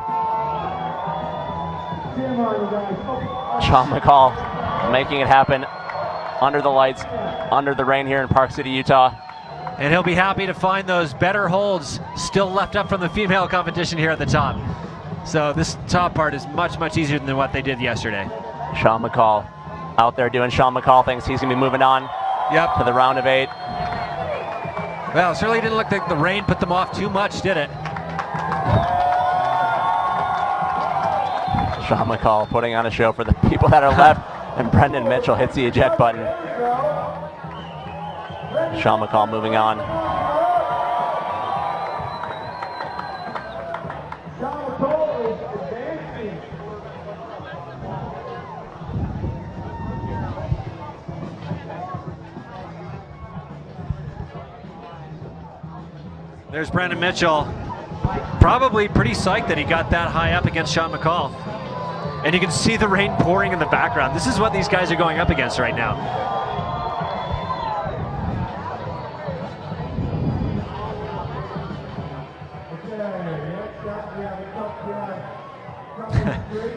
Sean McColl making it happen under the lights, under the rain here in Park City, Utah. And he'll be happy to find those better holds still left up from the female competition here at the top. So this top part is much, much easier than what they did yesterday. Sean McColl out there doing Sean McColl things. He's going to be moving on to the round of 8. Well, it certainly didn't look like the rain put them off too much, did it? Sean McColl putting on a show for the people that are left, and Brendan Mitchell hits the eject button. Sean McColl moving on. There's Brandon Mitchell, probably pretty psyched that he got that high up against Sean McColl. And you can see the rain pouring in the background. This is what these guys are going up against right now.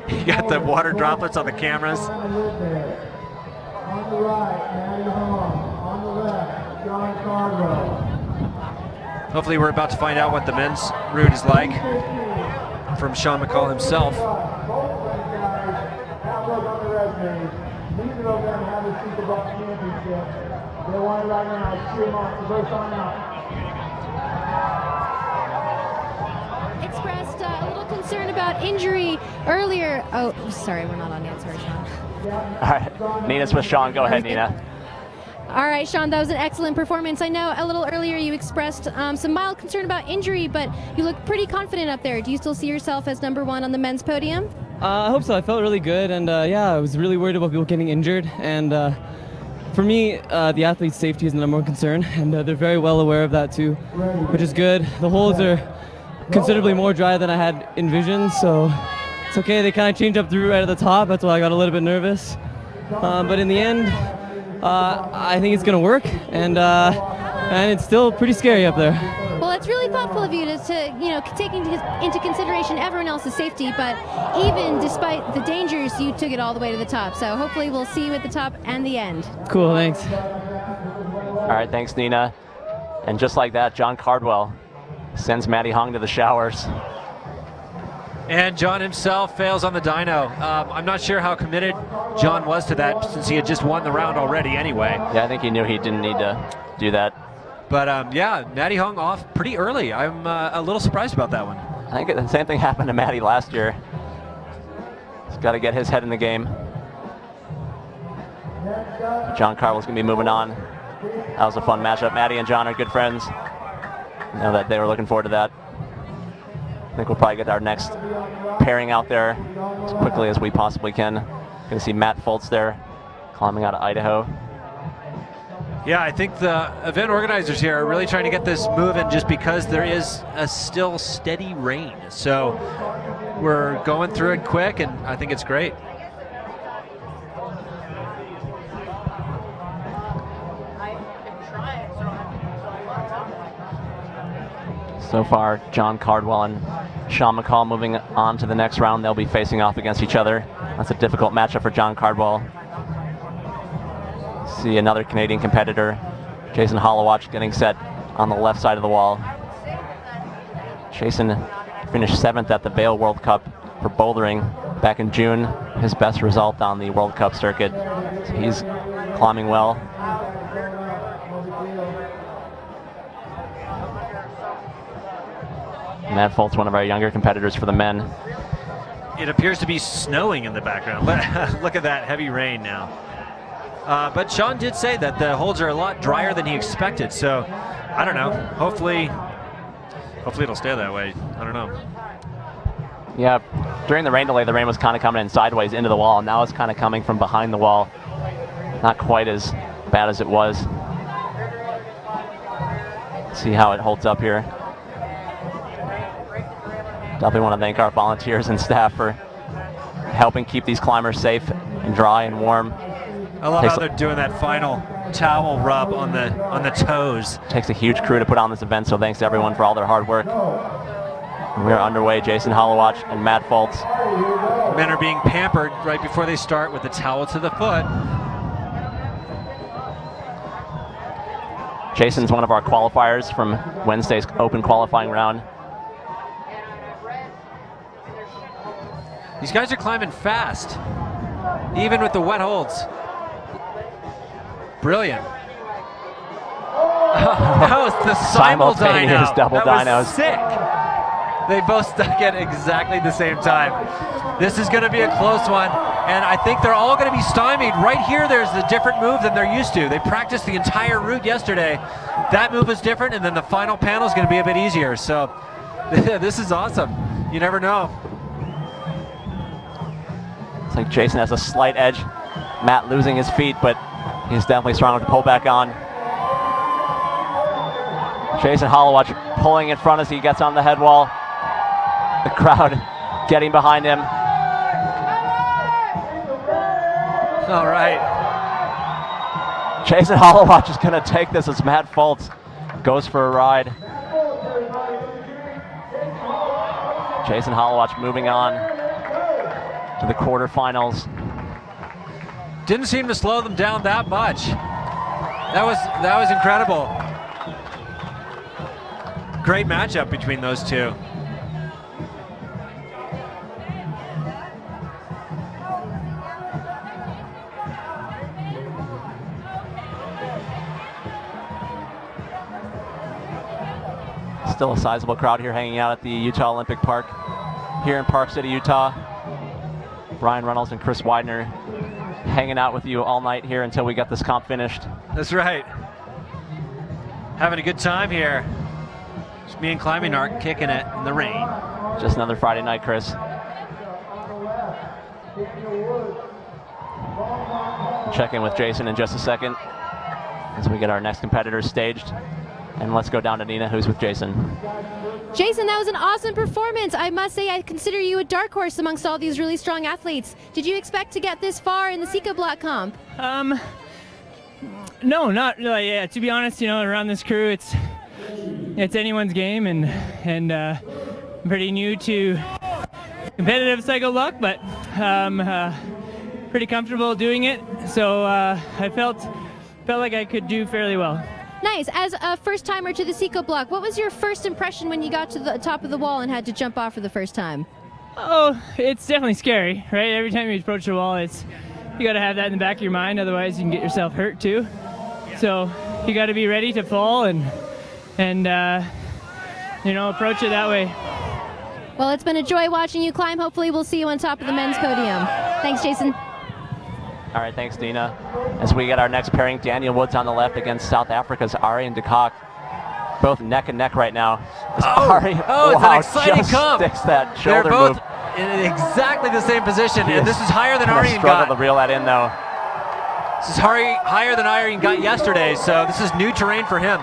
You got the water droplets on the cameras. On the right, Matty Hong. On the left, John Cardwell. Hopefully we're about to find out what the men's route is like from Sean McColl himself. Expressed a little concern about injury earlier. Oh, sorry, we're not on yet. Sorry, Sean. All right, Nina's with Sean. Go ahead, Nina. All right, Sean, that was an excellent performance. I know a little earlier you expressed some mild concern about injury, but you look pretty confident up there. Do you still see yourself as #1 on the men's podium? I hope so. I felt really good, and yeah, I was really worried about people getting injured. And for me, the athlete's safety is the #1 concern, and they're very well aware of that too, which is good. The holes are considerably more dry than I had envisioned, so it's okay. They kind of changed up the route right at the top. That's why I got a little bit nervous. But in the end, I think it's going to work, and it's still pretty scary up there. Well, it's really thoughtful of you to take into consideration everyone else's safety, but even despite the dangers, you took it all the way to the top. So hopefully we'll see you at the top and the end. Cool, thanks. All right, thanks, Nina. And just like that, John Cardwell sends Matty Hong to the showers. And John himself fails on the dyno. I'm not sure how committed John was to that, since he had just won the round already anyway. Yeah, I think he knew he didn't need to do that. But yeah, Matty hung off pretty early. I'm a little surprised about that one. I think the same thing happened to Matty last year. He's got to get his head in the game. John Cardwell's going to be moving on. That was a fun matchup. Matty and John are good friends. I know that they were looking forward to that. I think we'll probably get our next pairing out there as quickly as we possibly can. Going to see Matt Fultz there, climbing out of Idaho. Yeah, I think the event organizers here are really trying to get this moving just because there is a still steady rain. So we're going through it quick, and I think it's great. So far, John Cardwell and Sean McColl moving on to the next round. They'll be facing off against each other. That's a difficult matchup for John Cardwell. See another Canadian competitor, Jason Holowach, getting set on the left side of the wall. Jason finished 7th at the Vail World Cup for bouldering back in June. His best result on the World Cup circuit. So he's climbing well. Matt Fultz, one of our younger competitors for the men. It appears to be snowing in the background. Look at that heavy rain now. But Sean did say that the holds are a lot drier than he expected. So I don't know. Hopefully it'll stay that way. I don't know. Yeah, during the rain delay, the rain was kind of coming in sideways into the wall. Now it's kind of coming from behind the wall. Not quite as bad as it was. See how it holds up here. Definitely want to thank our volunteers and staff for helping keep these climbers safe and dry and warm. I love how they're doing that final towel rub on the toes. Takes a huge crew to put on this event, so thanks to everyone for all their hard work. We are underway. Jason Holowach and Matt Fultz. Men are being pampered right before they start with the towel to the foot. Jason's one of our qualifiers from Wednesday's open qualifying round. These guys are climbing fast, even with the wet holds. Brilliant. That was the simultaneous double that dynos. Was sick. They both stuck at exactly the same time. This is going to be a close one, and I think they're all going to be stymied. Right here, there's a different move than they're used to. They practiced the entire route yesterday. That move was different, and then the final panel is going to be a bit easier. So this is awesome. You never know. It's like Jason has a slight edge. Matt losing his feet, but he's definitely strong enough to pull back on. Jason Holowach pulling in front as he gets on the head wall. The crowd getting behind him. All right. Jason Holowach is going to take this as Matt Fultz goes for a ride. Jason Holowach moving on to the quarterfinals. Didn't seem to slow them down that much. That was incredible. Great matchup between those two. Still a sizable crowd here hanging out at the Utah Olympic Park here in Park City, Utah. Brian Reynolds and Chris Widener hanging out with you all night here until we get this comp finished. That's right. Having a good time here. Just me and Climbing Art kicking it in the rain. Just another Friday night, Chris. Check in with Jason in just a second as we get our next competitors staged. And let's go down to Nina, who's with Jason. Jason, that was an awesome performance. I must say, I consider you a dark horse amongst all these really strong athletes. Did you expect to get this far in the Psicobloc comp? No, not really. Yeah, to be honest, around this crew, it's anyone's game, and I'm pretty new to competitive Psicobloc, but pretty comfortable doing it. So I felt like I could do fairly well. Nice. As a first-timer to the Psicobloc, what was your first impression when you got to the top of the wall and had to jump off for the first time? Oh, it's definitely scary, right? Every time you approach a wall, you got to have that in the back of your mind, otherwise you can get yourself hurt too. So you got to be ready to fall and approach it that way. Well, it's been a joy watching you climb. Hopefully we'll see you on top of the men's podium. Thanks, Jason. All right, thanks, Dina. As we get our next pairing, Daniel Woods on the left against South Africa's Ari de Kock. Both neck and neck right now. Ari, it's an exciting comp. Sticks that shoulder They're both move. in exactly the same position, and this is higher than Ari got. Struggle to reel that in, though. This is higher than Ari got yesterday, so this is new terrain for him.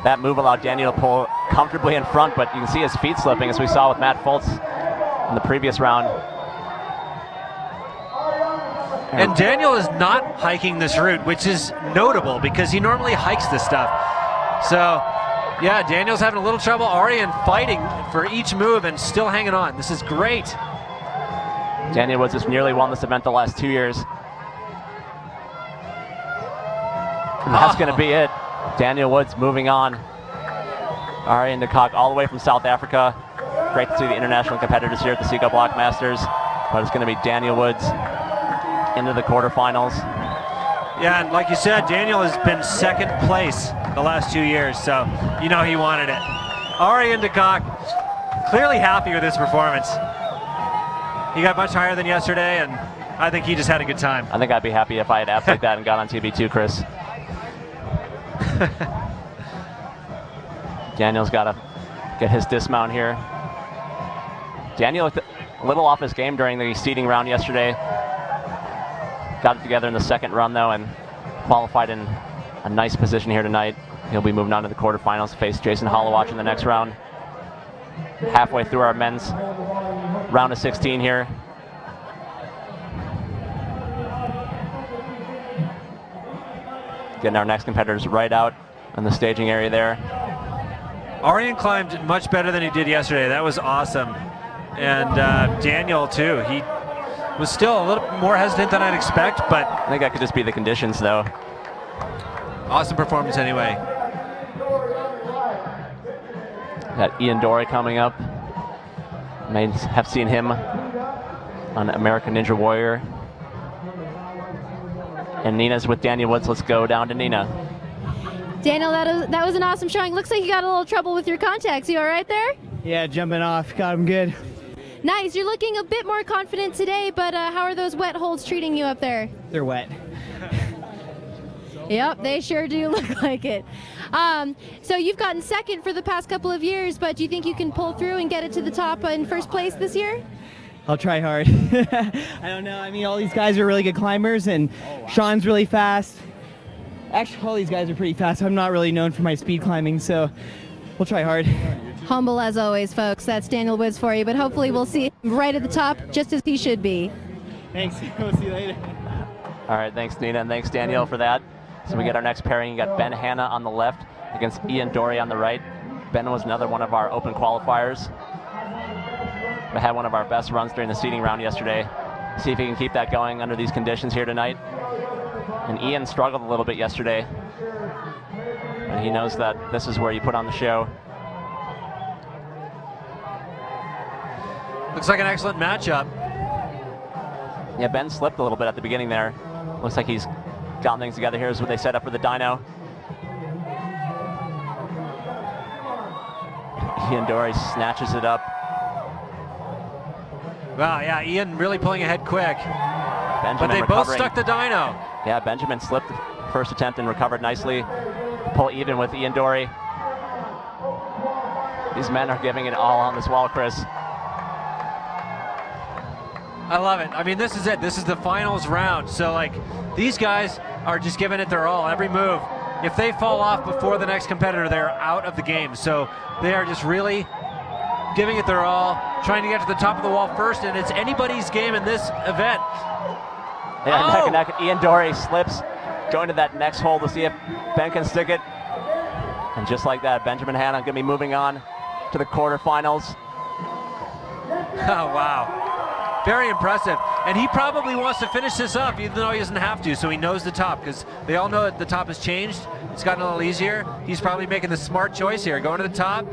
That move allowed Daniel to pull comfortably in front, but you can see his feet slipping, as we saw with Matt Fultz in the previous round. And Daniel is not hiking this route, which is notable because he normally hikes this stuff. So Yeah, Daniel's having a little trouble. Arian fighting for each move and still hanging on. This is great. Daniel Woods has nearly won this event the last 2 years. And that's going to be it. Daniel Woods moving on. Arian de Kock all the way from South Africa. Great to see the international competitors here at the Psicobloc Masters. But it's going to be Daniel Woods into the quarterfinals. Yeah, and like you said, Daniel has been second place the last 2 years, so you know he wanted it. Arian de Kock, clearly happy with his performance. He got much higher than yesterday, and I think he just had a good time. I think I'd be happy if I had apps like that and got on TV too, Chris. Daniel's got to get his dismount here. Daniel looked a little off his game during the seeding round yesterday. Got it together in the second run, though, and qualified in a nice position here tonight. He'll be moving on to the quarterfinals to face Jason Holowach in the next round. Halfway through our men's round of 16 here. Getting our next competitors right out in the staging area there. Arian climbed much better than he did yesterday. That was awesome. And Daniel, too. He was still a little more hesitant than I'd expect, but I think that could just be the conditions, though. Awesome performance anyway. Got Ian Dory coming up. May have seen him on American Ninja Warrior. And Nina's with Daniel Woods. Let's go down to Nina. Daniel, that was an awesome showing. Looks like you got a little trouble with your contacts. You all right there? Yeah, jumping off. Got him good. Nice. You're looking a bit more confident today, but how are those wet holds treating you up there? They're wet. Yep, they sure do look like it. So you've gotten second for the past couple of years, but do you think you can pull through and get it to the top in first place this year? I'll try hard. I don't know. I mean, all these guys are really good climbers, and Sean's really fast. Actually, all these guys are pretty fast. I'm not really known for my speed climbing, so we'll try hard. Humble as always, folks. That's Daniel Woods for you, but hopefully we'll see him right at the top, just as he should be. Thanks. We'll see you later. All right, thanks, Nina, and thanks, Daniel, for that. So we get our next pairing. You got Ben Hanna on the left against Ian Dory on the right. Ben was another one of our open qualifiers. We had one of our best runs during the seeding round yesterday. See if he can keep that going under these conditions here tonight. And Ian struggled a little bit yesterday. And he knows that this is where you put on the show. Looks like an excellent matchup. Yeah, Ben slipped a little bit at the beginning there. Looks like he's gotten things together. Here's what they set up for the dyno. Ian Dory snatches it up. Wow, yeah, Ian really pulling ahead quick. Benjamin but they recovering. both stuck the dyno. Yeah, Benjamin slipped the first attempt and recovered nicely. Pull even with Ian Dory. These men are giving it all on this wall, Chris. I love it. I mean, this is it. This is the finals round. So, like, these guys are just giving it their all, every move. If they fall off before the next competitor, they're out of the game. So they are just really giving it their all, trying to get to the top of the wall first, and it's anybody's game in this event. Yeah, neck and neck. Ian Dory slips, going to that next hole to see if Ben can stick it. And just like that, Benjamin Hanna going to be moving on to the quarterfinals. Oh, wow. Very impressive. And he probably wants to finish this up, even though he doesn't have to, so he knows the top, because they all know that the top has changed. It's gotten a little easier. He's probably making the smart choice here, going to the top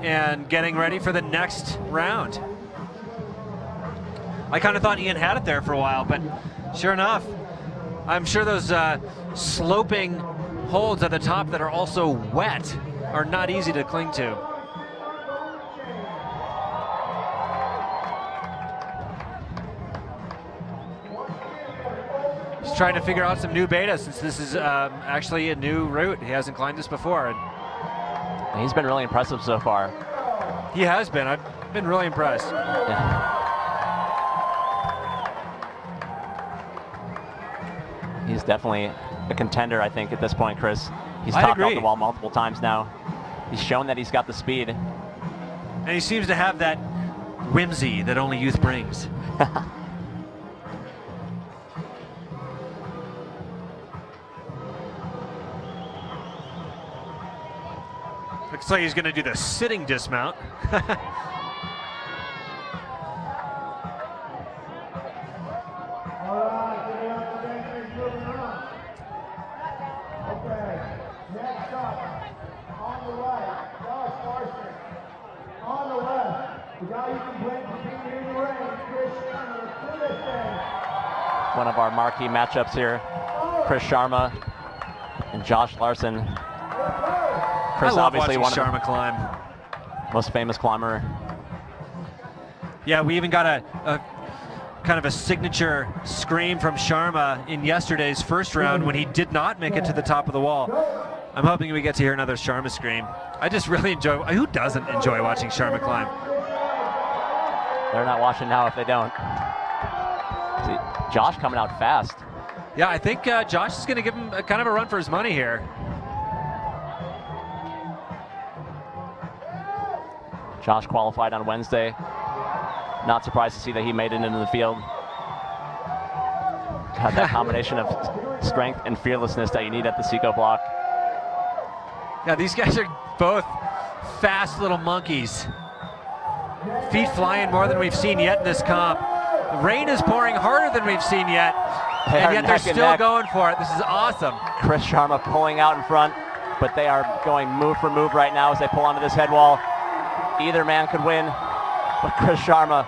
and getting ready for the next round. I kind of thought Ian had it there for a while, but sure enough, I'm sure those sloping holds at the top that are also wet are not easy to cling to. He's trying to figure out some new beta, since this is actually a new route. He hasn't climbed this before. And he's been really impressive so far. He has been. I've been really impressed. Yeah. He's definitely a contender, I think, at this point, Chris. He's topped off the wall multiple times now. He's shown that he's got the speed. And he seems to have that whimsy that only youth brings. Looks like he's going to do the sitting dismount. One of our marquee matchups here, Chris Sharma and Josh Larson. Chris, I love obviously watching one of Sharma climb. the most famous climber. Yeah, we even got a kind of a signature scream from Sharma in yesterday's first round when he did not make it to the top of the wall. I'm hoping we get to hear another Sharma scream. I just really enjoy, who doesn't enjoy watching Sharma climb? They're not watching now if they don't. See, Josh coming out fast. Yeah, I think Josh is going to give him kind of a run for his money here. Josh qualified on Wednesday. Not surprised to see that he made it into the field. Got that combination of strength and fearlessness that you need at the Psicobloc. Yeah, these guys are both fast little monkeys. Feet flying more than we've seen yet in this comp. The rain is pouring harder than we've seen yet, and yet they're still going for it. This is awesome. Chris Sharma pulling out in front, but they are going move for move right now as they pull onto this head wall. Either man could win, but Chris Sharma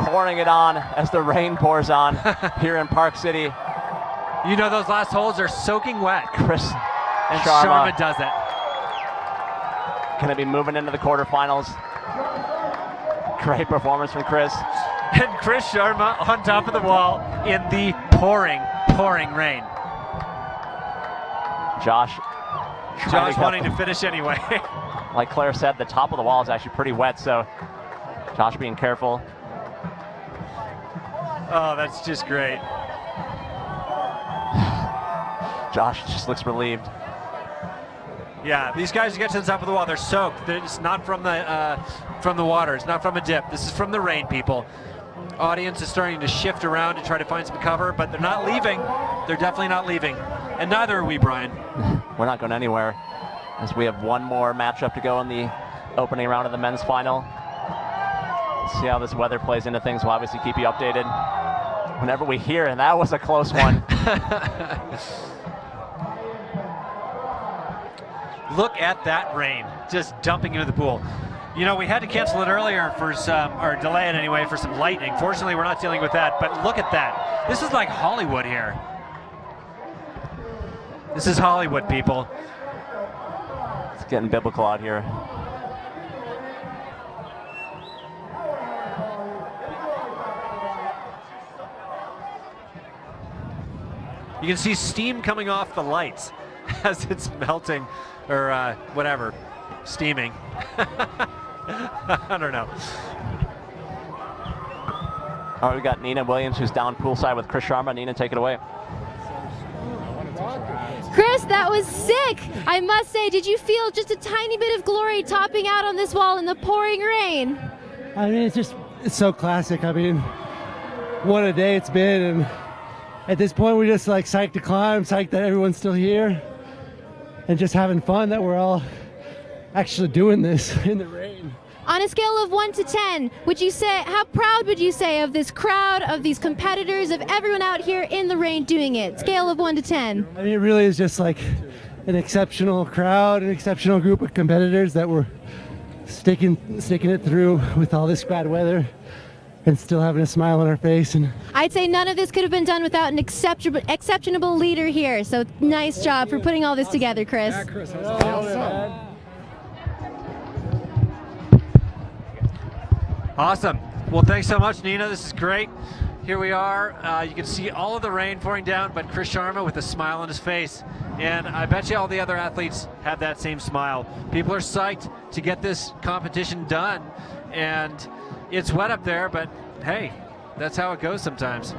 pouring it on as the rain pours on here in Park City. You know those last holes are soaking wet. Chris and Sharma does it. Going to be moving into the quarterfinals. Great performance from Chris. And Chris Sharma on top of the wall in the pouring rain. Josh wanting to finish anyway. Like Claire said, the top of the wall is actually pretty wet, so Josh being careful. Oh, that's just great. Josh just looks relieved. Yeah, these guys get to the top of the wall, they're soaked. It's not from the water. It's not from a dip. This is from the rain, people. Audience is starting to shift around to try to find some cover, but they're not leaving. They're definitely not leaving. And neither are we, Brian. We're not going anywhere, as we have one more matchup to go in the opening round of the men's final. See how this weather plays into things. We'll obviously keep you updated whenever we hear, and that was a close one. Look at that rain just dumping into the pool. You know, we had to cancel it earlier for some, or delay it anyway, for some lightning. Fortunately, we're not dealing with that, but look at that. This is like Hollywood here. This is Hollywood, people. It's getting biblical out here. You can see steam coming off the lights as it's melting, or whatever, steaming. I don't know. All right, we got Nina Williams, who's down poolside with Chris Sharma. Nina, take it away. Chris, that was sick. I must say, did you feel just a tiny bit of glory topping out on this wall in the pouring rain? I mean, it's so classic. I mean, what a day it's been. And at this point, we're just like psyched to climb, psyched that everyone's still here, and just having fun that we're all actually doing this in the rain. On a scale of 1 to 10, would you say, how proud would you say of this crowd, of these competitors, of everyone out here in the rain doing it? Scale of 1 to 10. I mean, it really is just like an exceptional crowd, an exceptional group of competitors that were sticking it through with all this bad weather and still having a smile on our face. And I'd say none of this could have been done without an exceptional leader here. So nice job for putting all this together, Chris. Yeah, Chris, awesome. Awesome. Well, thanks so much, Nina. This is great. Here we are. You can see all of the rain pouring down, but Chris Sharma with a smile on his face. And I bet you all the other athletes have that same smile. People are psyched to get this competition done. And it's wet up there, but hey, that's how it goes sometimes.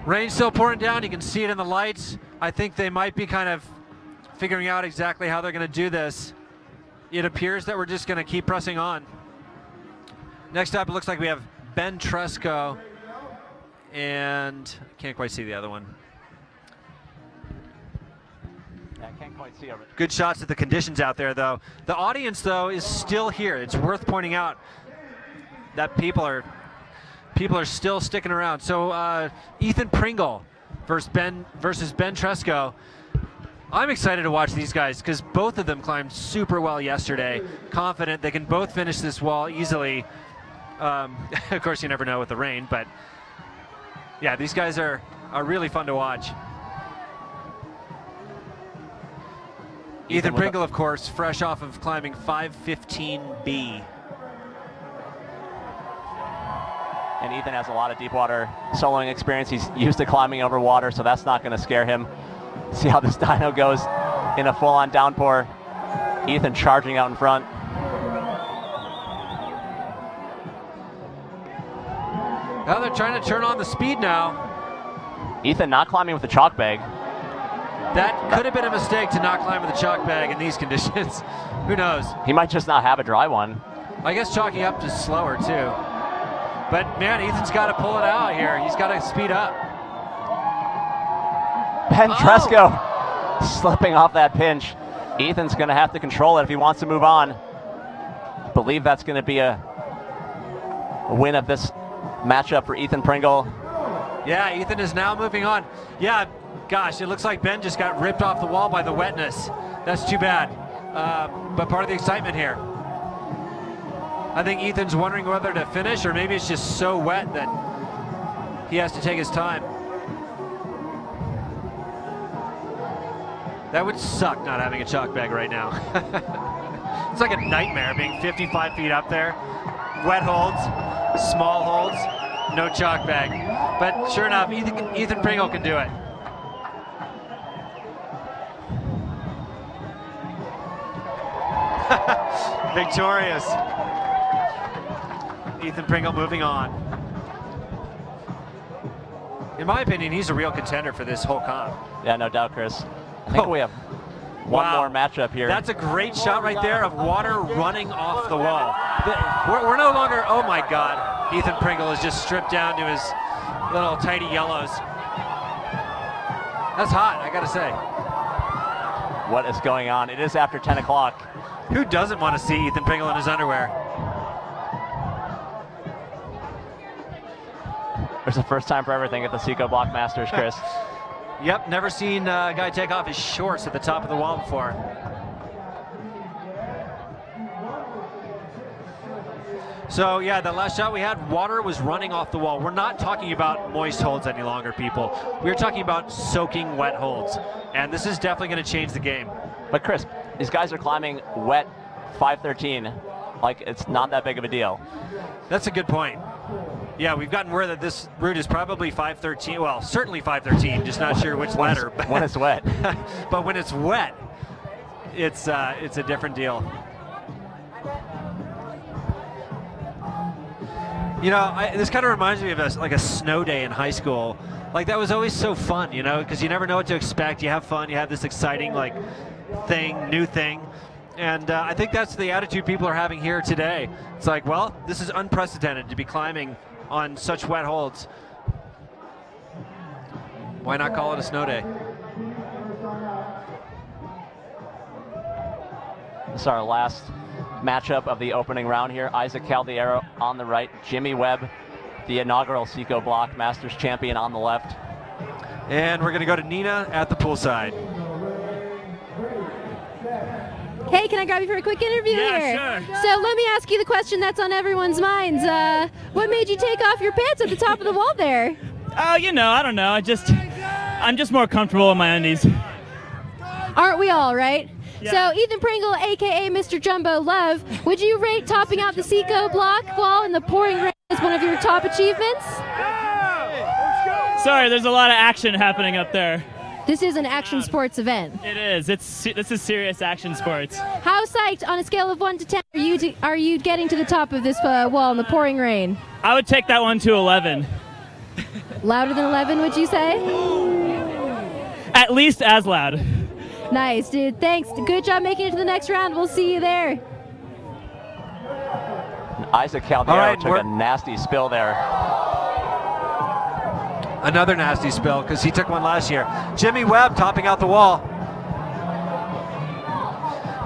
Rain still pouring down. You can see it in the lights. I think they might be kind of figuring out exactly how they're going to do this. It appears that we're just going to keep pressing on. Next up, it looks like we have Ben Tresco and can't quite see the other one. Yeah, I can't quite see over. Good shots at the conditions out there, though. The audience, though, is still here. It's worth pointing out that people are still sticking around. So Ethan Pringle versus Ben Tresco. I'm excited to watch these guys because both of them climbed super well yesterday. Confident they can both finish this wall easily. Of course, you never know with the rain, but yeah, these guys are really fun to watch. Ethan Pringle, of course, fresh off of climbing 515B. And Ethan has a lot of deep water soloing experience. He's used to climbing over water, so that's not going to scare him. See how this dyno goes in a full-on downpour. Ethan charging out in front. Now they're trying to turn on the speed now. Ethan not climbing with the chalk bag. That could have been a mistake to not climb with a chalk bag in these conditions. Who knows? He might just not have a dry one. I guess chalking up is slower too. But man, Ethan's got to pull it out here. He's got to speed up. Ben Tresco slipping off that pinch. Ethan's going to have to control it if he wants to move on. I believe that's going to be a win of this matchup for Ethan Pringle. Yeah, Ethan is now moving on. Yeah, gosh, it looks like Ben just got ripped off the wall by the wetness. That's too bad. But part of the excitement here. I think Ethan's wondering whether to finish or maybe it's just so wet that he has to take his time. That would suck not having a chalk bag right now. It's like a nightmare being 55 feet up there. Wet holds, small holds, no chalk bag. But sure enough, Ethan Pringle can do it. Victorious. Ethan Pringle moving on. In my opinion, he's a real contender for this whole comp. Yeah, no doubt, Chris. I think we have one more matchup here. That's a great shot right there of water running off the wall. We're no longer, oh my God. Ethan Pringle is just stripped down to his little tidy yellows. That's hot, I gotta say. What is going on? It is after 10 o'clock. Who doesn't want to see Ethan Pringle in his underwear? There's a first time for everything at the Psicobloc Masters, Chris. Yep, never seen a guy take off his shorts at the top of the wall before. So yeah, the last shot we had, water was running off the wall. We're not talking about moist holds any longer, people. We're talking about soaking wet holds. And this is definitely going to change the game. But Chris, these guys are climbing wet 513. Like, it's not that big of a deal. That's a good point. Yeah, we've gotten word that this route is probably 513. Well, certainly 513, just not sure which letter. When it's wet. But when it's wet, it's a different deal. You know, this kind of reminds me of a snow day in high school. Like, that was always so fun, you know, because you never know what to expect. You have fun. You have this exciting, like, new thing. And I think that's the attitude people are having here today. It's like, well, this is unprecedented to be climbing on such wet holds. Why not call it a snow day? This is our last matchup of the opening round here. Isaac Caldiero on the right, Jimmy Webb, the inaugural Psicobloc Masters champion, on the left. And we're going to go to Nina at the poolside. Hey, can I grab you for a quick interview here? Yeah, sure. So let me ask you the question that's on everyone's minds. What made you take off your pants at the top of the wall there? Oh, you know, I don't know. I'm just more comfortable in my undies. Aren't we all, right? Yeah. So Ethan Pringle, a.k.a. Mr. Jumbo Love, would you rate topping out the Psicobloc wall in the pouring rain as one of your top achievements? Sorry, there's a lot of action happening up there. This is an action sports event. It is. This is serious action sports. How psyched on a scale of 1 to 10 are you getting to the top of this wall in the pouring rain? I would take that one to 11. Louder than 11, would you say? At least as loud. Nice, dude. Thanks. Good job making it to the next round. We'll see you there. Isaac Caldiero took a nasty spill there. another nasty spill because he took one last year. Jimmy Webb topping out the wall.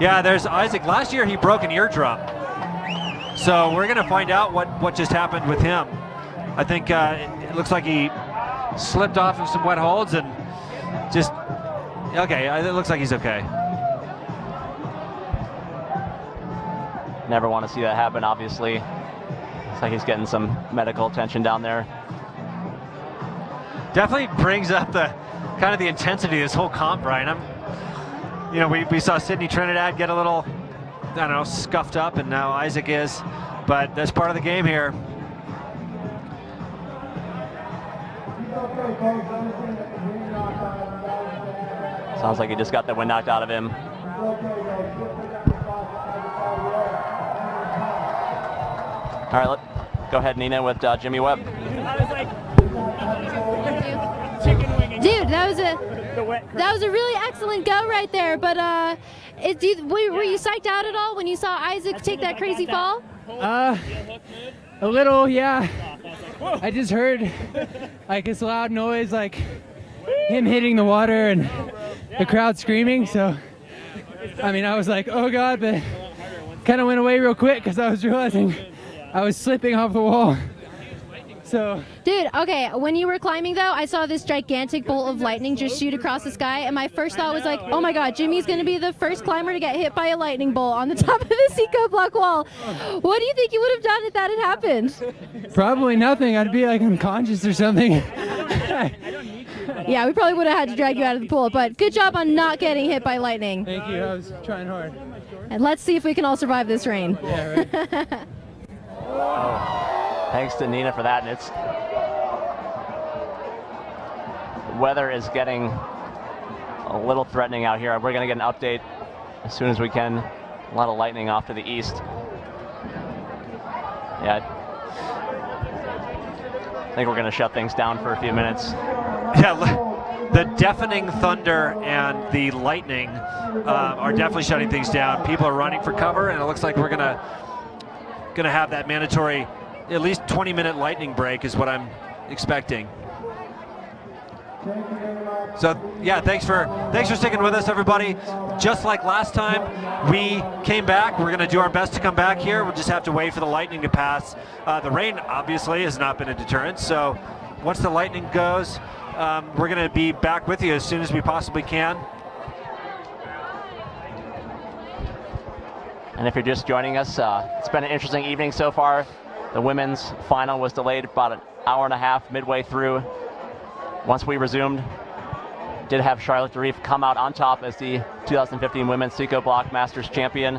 Yeah, there's Isaac. Last year he broke an eardrum. So we're going to find out what just happened with him. I think it looks like he slipped off of some wet holds and just, okay, it looks like he's okay. Never want to see that happen, obviously. Looks like he's getting some medical attention down there. Definitely brings up the kind of the intensity of this whole comp, Brian. You know, we saw Sydney Trinidad get a little, I don't know, scuffed up, and now Isaac is, but that's part of the game here. Sounds like he just got the wind knocked out of him. All right, go ahead, Nina, with Jimmy Webb. Dude, that was a really excellent go right there. But were you psyched out at all when you saw Isaac take that crazy fall? A little, yeah. I just heard like this loud noise, like him hitting the water and the crowd screaming. So, I mean, I was like, oh God, but kind of went away real quick because I was realizing I was slipping off the wall. So, dude, okay, when you were climbing though, I saw this gigantic bolt of lightning just shoot across the sky, and my first thought was like, oh my God, Jimmy's gonna be the first climber to get hit by a lightning bolt on the top of the Psicobloc wall. What do you think you would have done if that had happened? Probably nothing. I'd be like unconscious or something. Yeah, we probably would have had to drag you out of the pool, but good job on not getting hit by lightning. Thank you, I was trying hard. And let's see if we can all survive this rain. Yeah, right. Thanks to Nina for that, and the weather is getting a little threatening out here. We're going to get an update as soon as we can. A lot of lightning off to the east. Yeah, I think we're going to shut things down for a few minutes. Yeah, the deafening thunder and the lightning are definitely shutting things down. People are running for cover, and it looks like we're gonna have that mandatory at least 20-minute lightning break is what I'm expecting. So yeah, thanks for sticking with us, everybody. Just like last time, we came back. We're gonna do our best to come back here. We'll just have to wait for the lightning to pass. The rain obviously has not been a deterrent. So once the lightning goes, we're gonna be back with you as soon as we possibly can. And if you're just joining us, it's been an interesting evening so far. The women's final was delayed about an hour and a half midway through. Once we resumed, did have Charlotte Durif come out on top as the 2015 Women's Psicobloc Masters champion.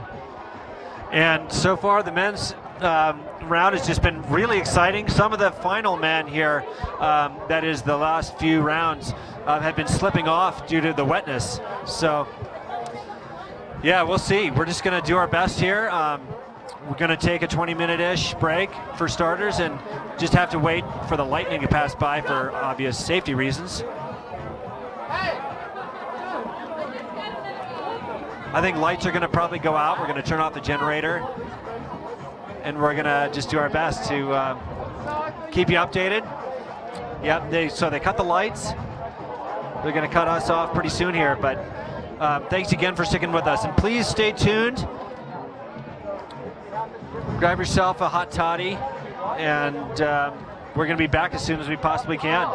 And so far, the men's round has just been really exciting. Some of the final men here, that is the last few rounds, have been slipping off due to the wetness. So, yeah, we'll see. We're just going to do our best here. We're going to take a 20-minute-ish break for starters and just have to wait for the lightning to pass by for obvious safety reasons. I think lights are going to probably go out. We're going to turn off the generator, and we're going to just do our best to keep you updated. Yep, so they cut the lights. They're going to cut us off pretty soon here, but thanks again for sticking with us. And please stay tuned. Grab yourself a hot toddy, and we're going to be back as soon as we possibly can.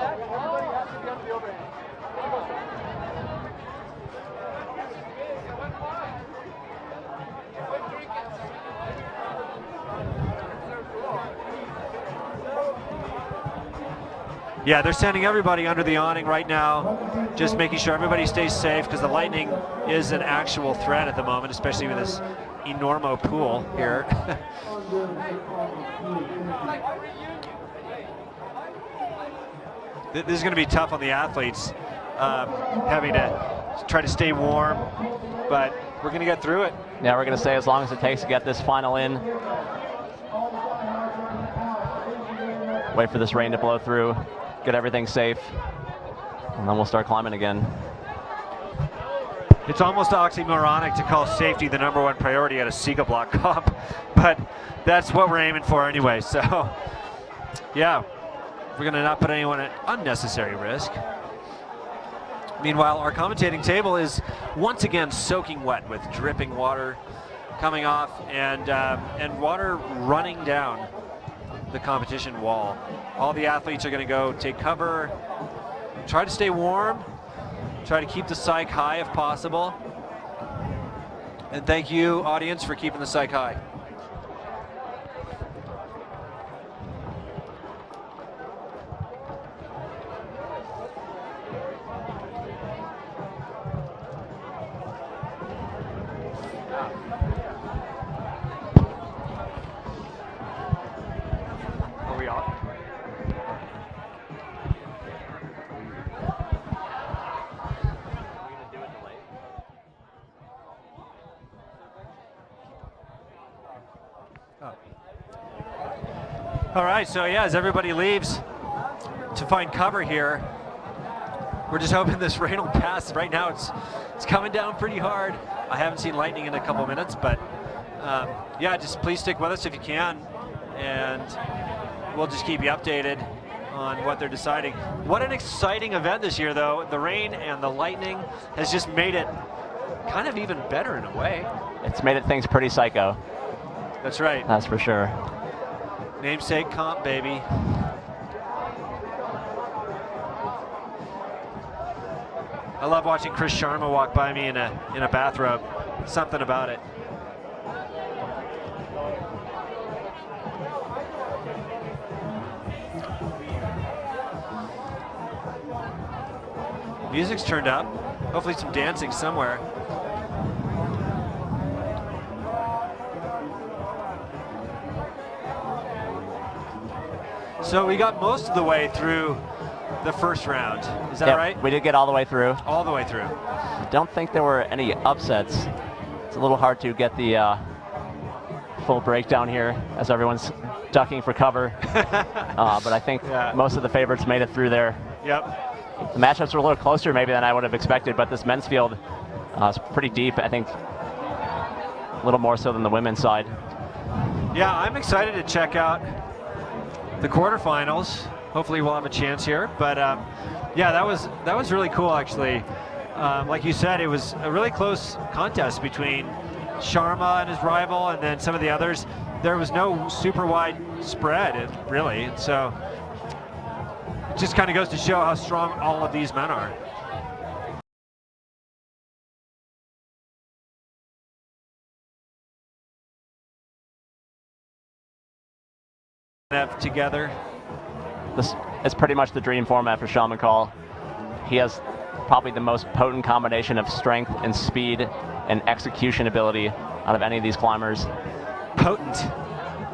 Yeah, they're sending everybody under the awning right now, just making sure everybody stays safe because the lightning is an actual threat at the moment, especially with this enormo pool here. This is going to be tough on the athletes, having to try to stay warm, but we're going to get through it. Yeah, we're going to stay as long as it takes to get this final in. Wait for this rain to blow through, get everything safe, and then we'll start climbing again. It's almost oxymoronic to call safety the #1 priority at a Psicobloc comp, but that's what we're aiming for anyway. So, yeah, We're going to not put anyone at unnecessary risk. Meanwhile, our commentating table is once again soaking wet with dripping water coming off and water running down the competition wall. All the athletes are going to go take cover, try to stay warm, try to keep the psych high if possible. And thank you, audience, for keeping the psych high. Are we off? All right, so yeah, as everybody leaves to find cover here, we're just hoping this rain will pass. Right now it's coming down pretty hard. I haven't seen lightning in a couple minutes, but yeah, just please stick with us if you can, and we'll just keep you updated on what they're deciding. What an exciting event this year, though. The rain and the lightning has just made it kind of even better in a way. It's made things pretty psycho. That's right. That's for sure. Namesake comp, baby. I love watching Chris Sharma walk by me in a bathrobe. Something about it. Music's turned up. Hopefully some dancing somewhere. So we got most of the way through the first round. Is that right? We did get all the way through. All the way through. I don't think there were any upsets. It's a little hard to get the full breakdown here as everyone's ducking for cover. But I think most of the favorites made it through there. Yep. The matchups were a little closer maybe than I would have expected, but this men's field is pretty deep. I think a little more so than the women's side. Yeah, I'm excited to check out the quarterfinals. Hopefully we'll have a chance here, but yeah, that was really cool actually. Like you said, it was a really close contest between Sharma and his rival, and then some of the others. There was no super wide spread, really. So it just kind of goes to show how strong all of these men are. Together. This is pretty much the dream format for Sean McColl. He has probably the most potent combination of strength and speed and execution ability out of any of these climbers. Potent.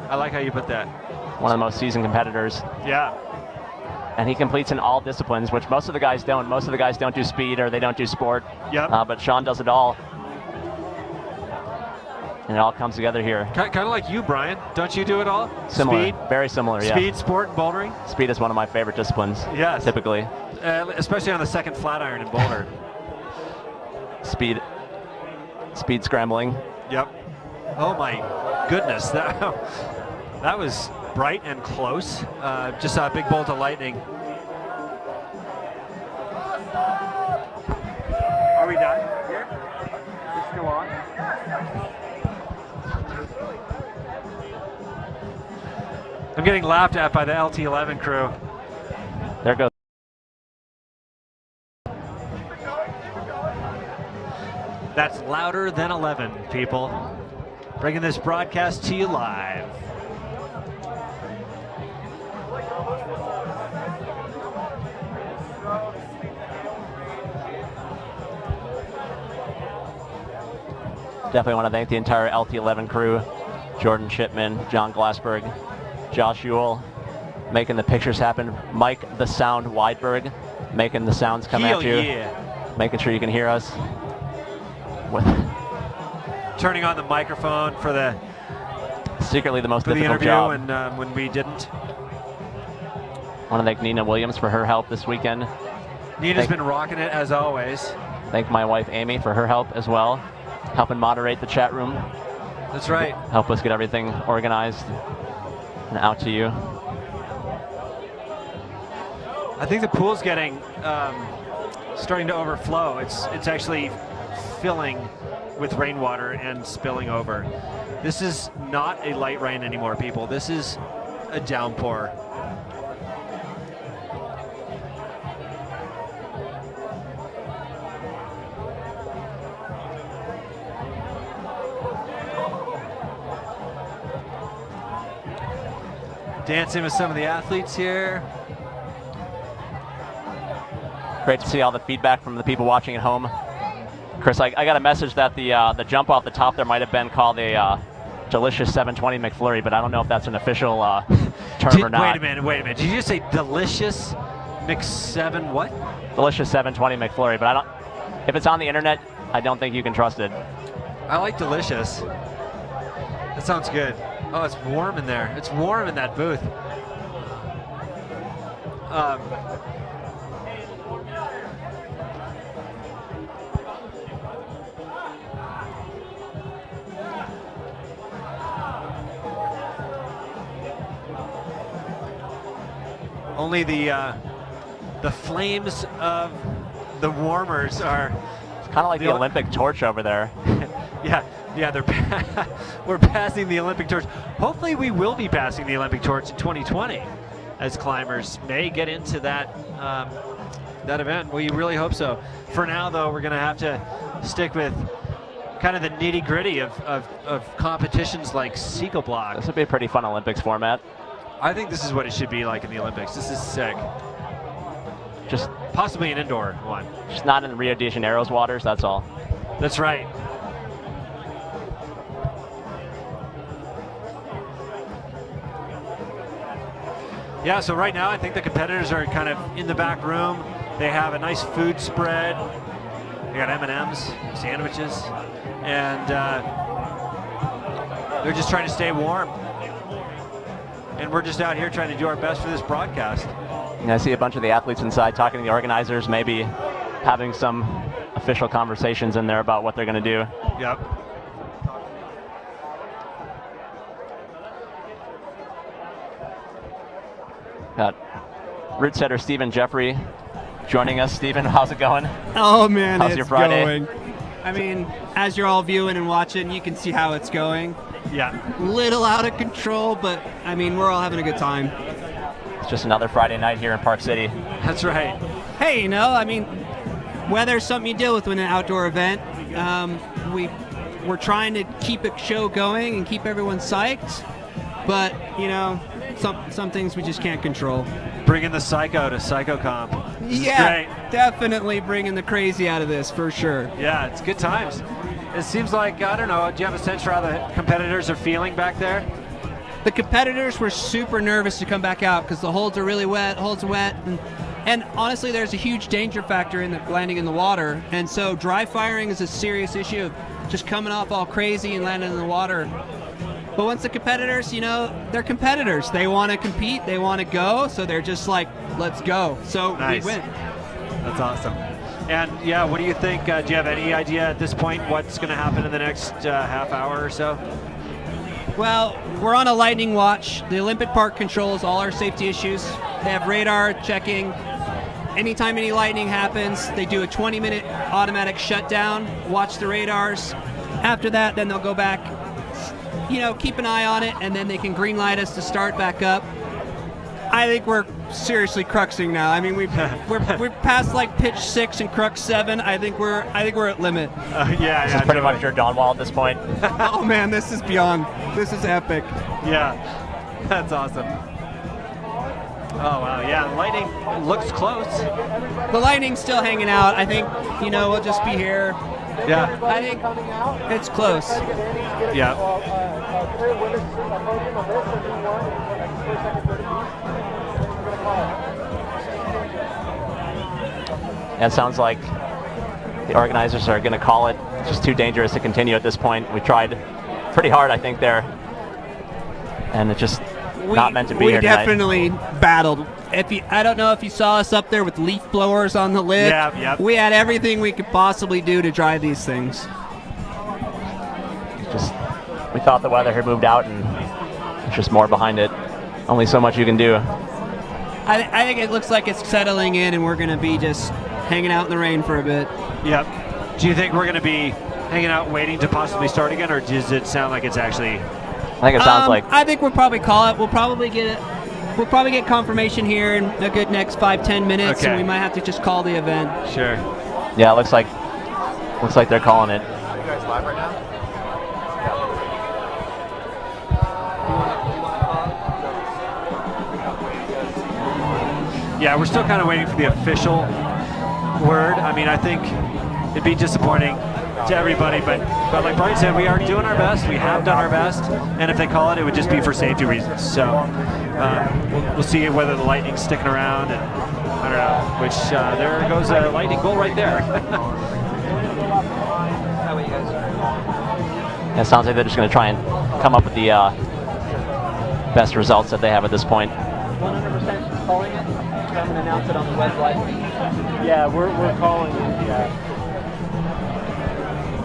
I like how you put that. One of the most seasoned competitors. Yeah. And he completes in all disciplines, which most of the guys don't. Most of the guys don't do speed or they don't do sport. Yep. But Sean does it all. And it all comes together here. Kind of like you, Brian. Don't you do it all? Similar. Speed? Very similar, yeah. Speed, sport, and bouldering? Speed is one of my favorite disciplines. Yes. Typically. Especially on the second flat iron in Boulder. Speed scrambling. Yep. Oh my goodness. That was bright and close. Just saw a big bolt of lightning. Are we done here? It's still on? I'm getting laughed at by the LT11 crew. There goes. That's louder than 11, people. Bringing this broadcast to you live. Definitely want to thank the entire LT11 crew. Jordan Shipman, John Glassberg, Josh Ewell, making the pictures happen. Mike the Sound Weidberg, making the sounds come at you. Yeah. Making sure you can hear us. Turning on the microphone for the secretly the most for the difficult interview job. and when we didn't. Want to thank Nina Williams for her help this weekend. Nina's been rocking it as always. Thank my wife Amy for her help as well, helping moderate the chat room. That's right. Help us get everything organized and out to you. I think the pool's getting starting to overflow. It's actually filling with rainwater and spilling over. This is not a light rain anymore, people. This is a downpour. Dancing with some of the athletes here. Great to see all the feedback from the people watching at home. Chris, I got a message that the jump off the top there might have been called a delicious 720 McFlurry, but I don't know if that's an official term or not. Wait a minute. Did you just say delicious McSeven what? Delicious 720 McFlurry, but I don't. If it's on the internet, I don't think you can trust it. I like delicious. That sounds good. Oh, it's warm in there. It's warm in that booth. Only the flames of the warmers are. It's kind of like the Olympic torch over there. Yeah, we're passing the Olympic torch. Hopefully we will be passing the Olympic torch in 2020 as climbers may get into that that event. We really hope so. For now, though, we're going to have to stick with kind of the nitty-gritty of competitions like Psicobloc. This would be a pretty fun Olympics format. I think this is what it should be like in the Olympics. This is sick. Just possibly an indoor one. Just not in Rio de Janeiro's waters, that's all. That's right. Yeah, so right now I think the competitors are kind of in the back room. They have a nice food spread. They got M&Ms, sandwiches, and they're just trying to stay warm. And we're just out here trying to do our best for this broadcast. And I see a bunch of the athletes inside talking to the organizers, maybe having some official conversations in there about what they're going to do. Yep. Got route setter Stephen Jeffrey joining us. Stephen, how's it going? Oh man, how's your Friday? Going. I mean, as you're all viewing and watching, you can see how it's going. Yeah. Little out of control, but I mean, we're all having a good time. It's just another Friday night here in Park City. That's right. Hey, you know, I mean, weather's something you deal with when an outdoor event. We're trying to keep a show going and keep everyone psyched, but you know, some things we just can't control. Bringing the psycho to Psycho Comp. Yeah, definitely bringing the crazy out of this for sure. Yeah, it's good times. It seems like, I don't know, do you have a sense for how the competitors are feeling back there? The competitors were super nervous to come back out because the holds are really wet, and honestly there's a huge danger factor in the landing in the water, and so dry firing is a serious issue of just coming off all crazy and landing in the water. But once the competitors, you know, they're competitors. They want to compete, they want to go, so they're just like, let's go. So nice. We win. That's awesome. And yeah, what do you think? Do you have any idea at this point what's going to happen in the next half hour or so? Well, we're on a lightning watch. The Olympic Park controls all our safety issues. They have radar checking. Anytime any lightning happens, they do a 20-minute automatic shutdown, watch the radars. After that, then they'll go back, you know, keep an eye on it, and then they can green light us to start back up. I think we're seriously cruxing now. I mean, we're past like pitch 6 and crux 7. I think we're at limit. Yeah, this is pretty much your dawn wall at this point. Oh man, this is beyond. This is epic. Yeah, that's awesome. Oh wow, yeah, lightning looks close. The lightning's still hanging out. I think, you know, we'll just be here. Yeah. I think it's close. Yeah. It sounds like the organizers are going to call it just too dangerous to continue at this point. We tried pretty hard, I think, there, and it's just not meant to be here tonight. We definitely battled. I don't know if you saw us up there with leaf blowers on the lid. Yeah. We had everything we could possibly do to dry these things. We thought the weather had moved out, and there's just more behind it. Only so much you can do. I think it looks like it's settling in, and we're going to be just hanging out in the rain for a bit. Yep. Do you think we're going to be hanging out waiting to possibly start again, or does it sound like it's actually... I think it sounds like... I think we'll probably call it. We'll probably get confirmation here in a good next 5-10 minutes, Okay. and we might have to just call the event. Sure. Yeah, it looks like they're calling it. Are you guys live right now? Yeah, we're still kind of waiting for the official word. I mean, I think it'd be disappointing to everybody, but like Brian said, we are doing our best. We have done our best, and if they call it, it would just be for safety reasons. So we'll see whether the Lightning's sticking around, and I don't know. Which there goes a Lightning goal right there. It sounds like they're just going to try and come up with the best results that they have at this point. 100% calling it. I'm going to announce it on the Webb live. Yeah, we're calling it. Yeah.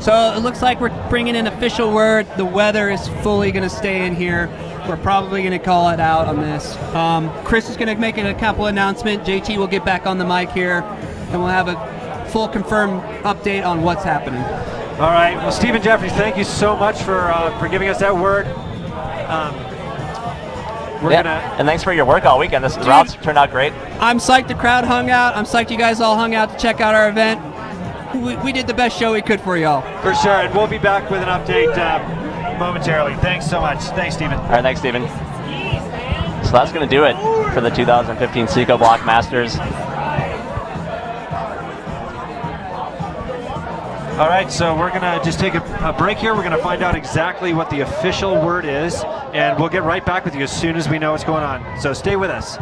So it looks like we're bringing in official word. The weather is fully going to stay in here. We're probably going to call it out on this. Chris is going to make a couple announcements. JT will get back on the mic here, and we'll have a full confirmed update on what's happening. All right. Well, Stephen Jeffries, thank you so much for giving us that word. And thanks for your work all weekend. The routes turned out great. I'm psyched the crowd hung out. I'm psyched you guys all hung out to check out our event. We did the best show we could for y'all. For sure, and we'll be back with an update momentarily. Thanks so much. Thanks, Stephen. All right, thanks, Stephen. So that's going to do it for the 2015 Psicobloc Masters. All right, so we're going to just take a break here. We're going to find out exactly what the official word is, and we'll get right back with you as soon as we know what's going on. So stay with us.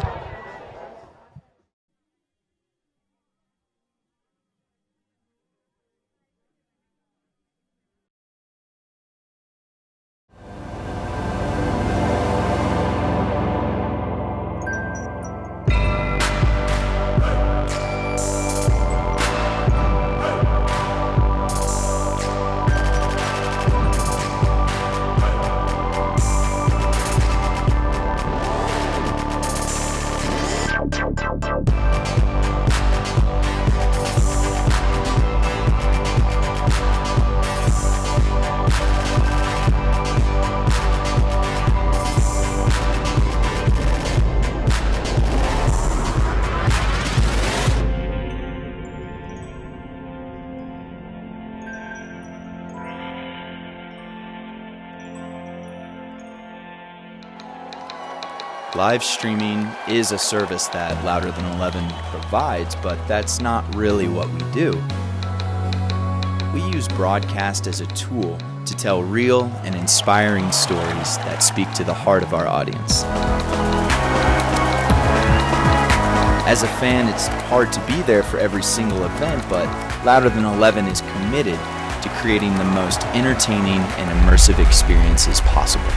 Live streaming is a service that Louder Than 11 provides, but that's not really what we do. We use broadcast as a tool to tell real and inspiring stories that speak to the heart of our audience. As a fan, it's hard to be there for every single event, but Louder Than 11 is committed to creating the most entertaining and immersive experiences possible.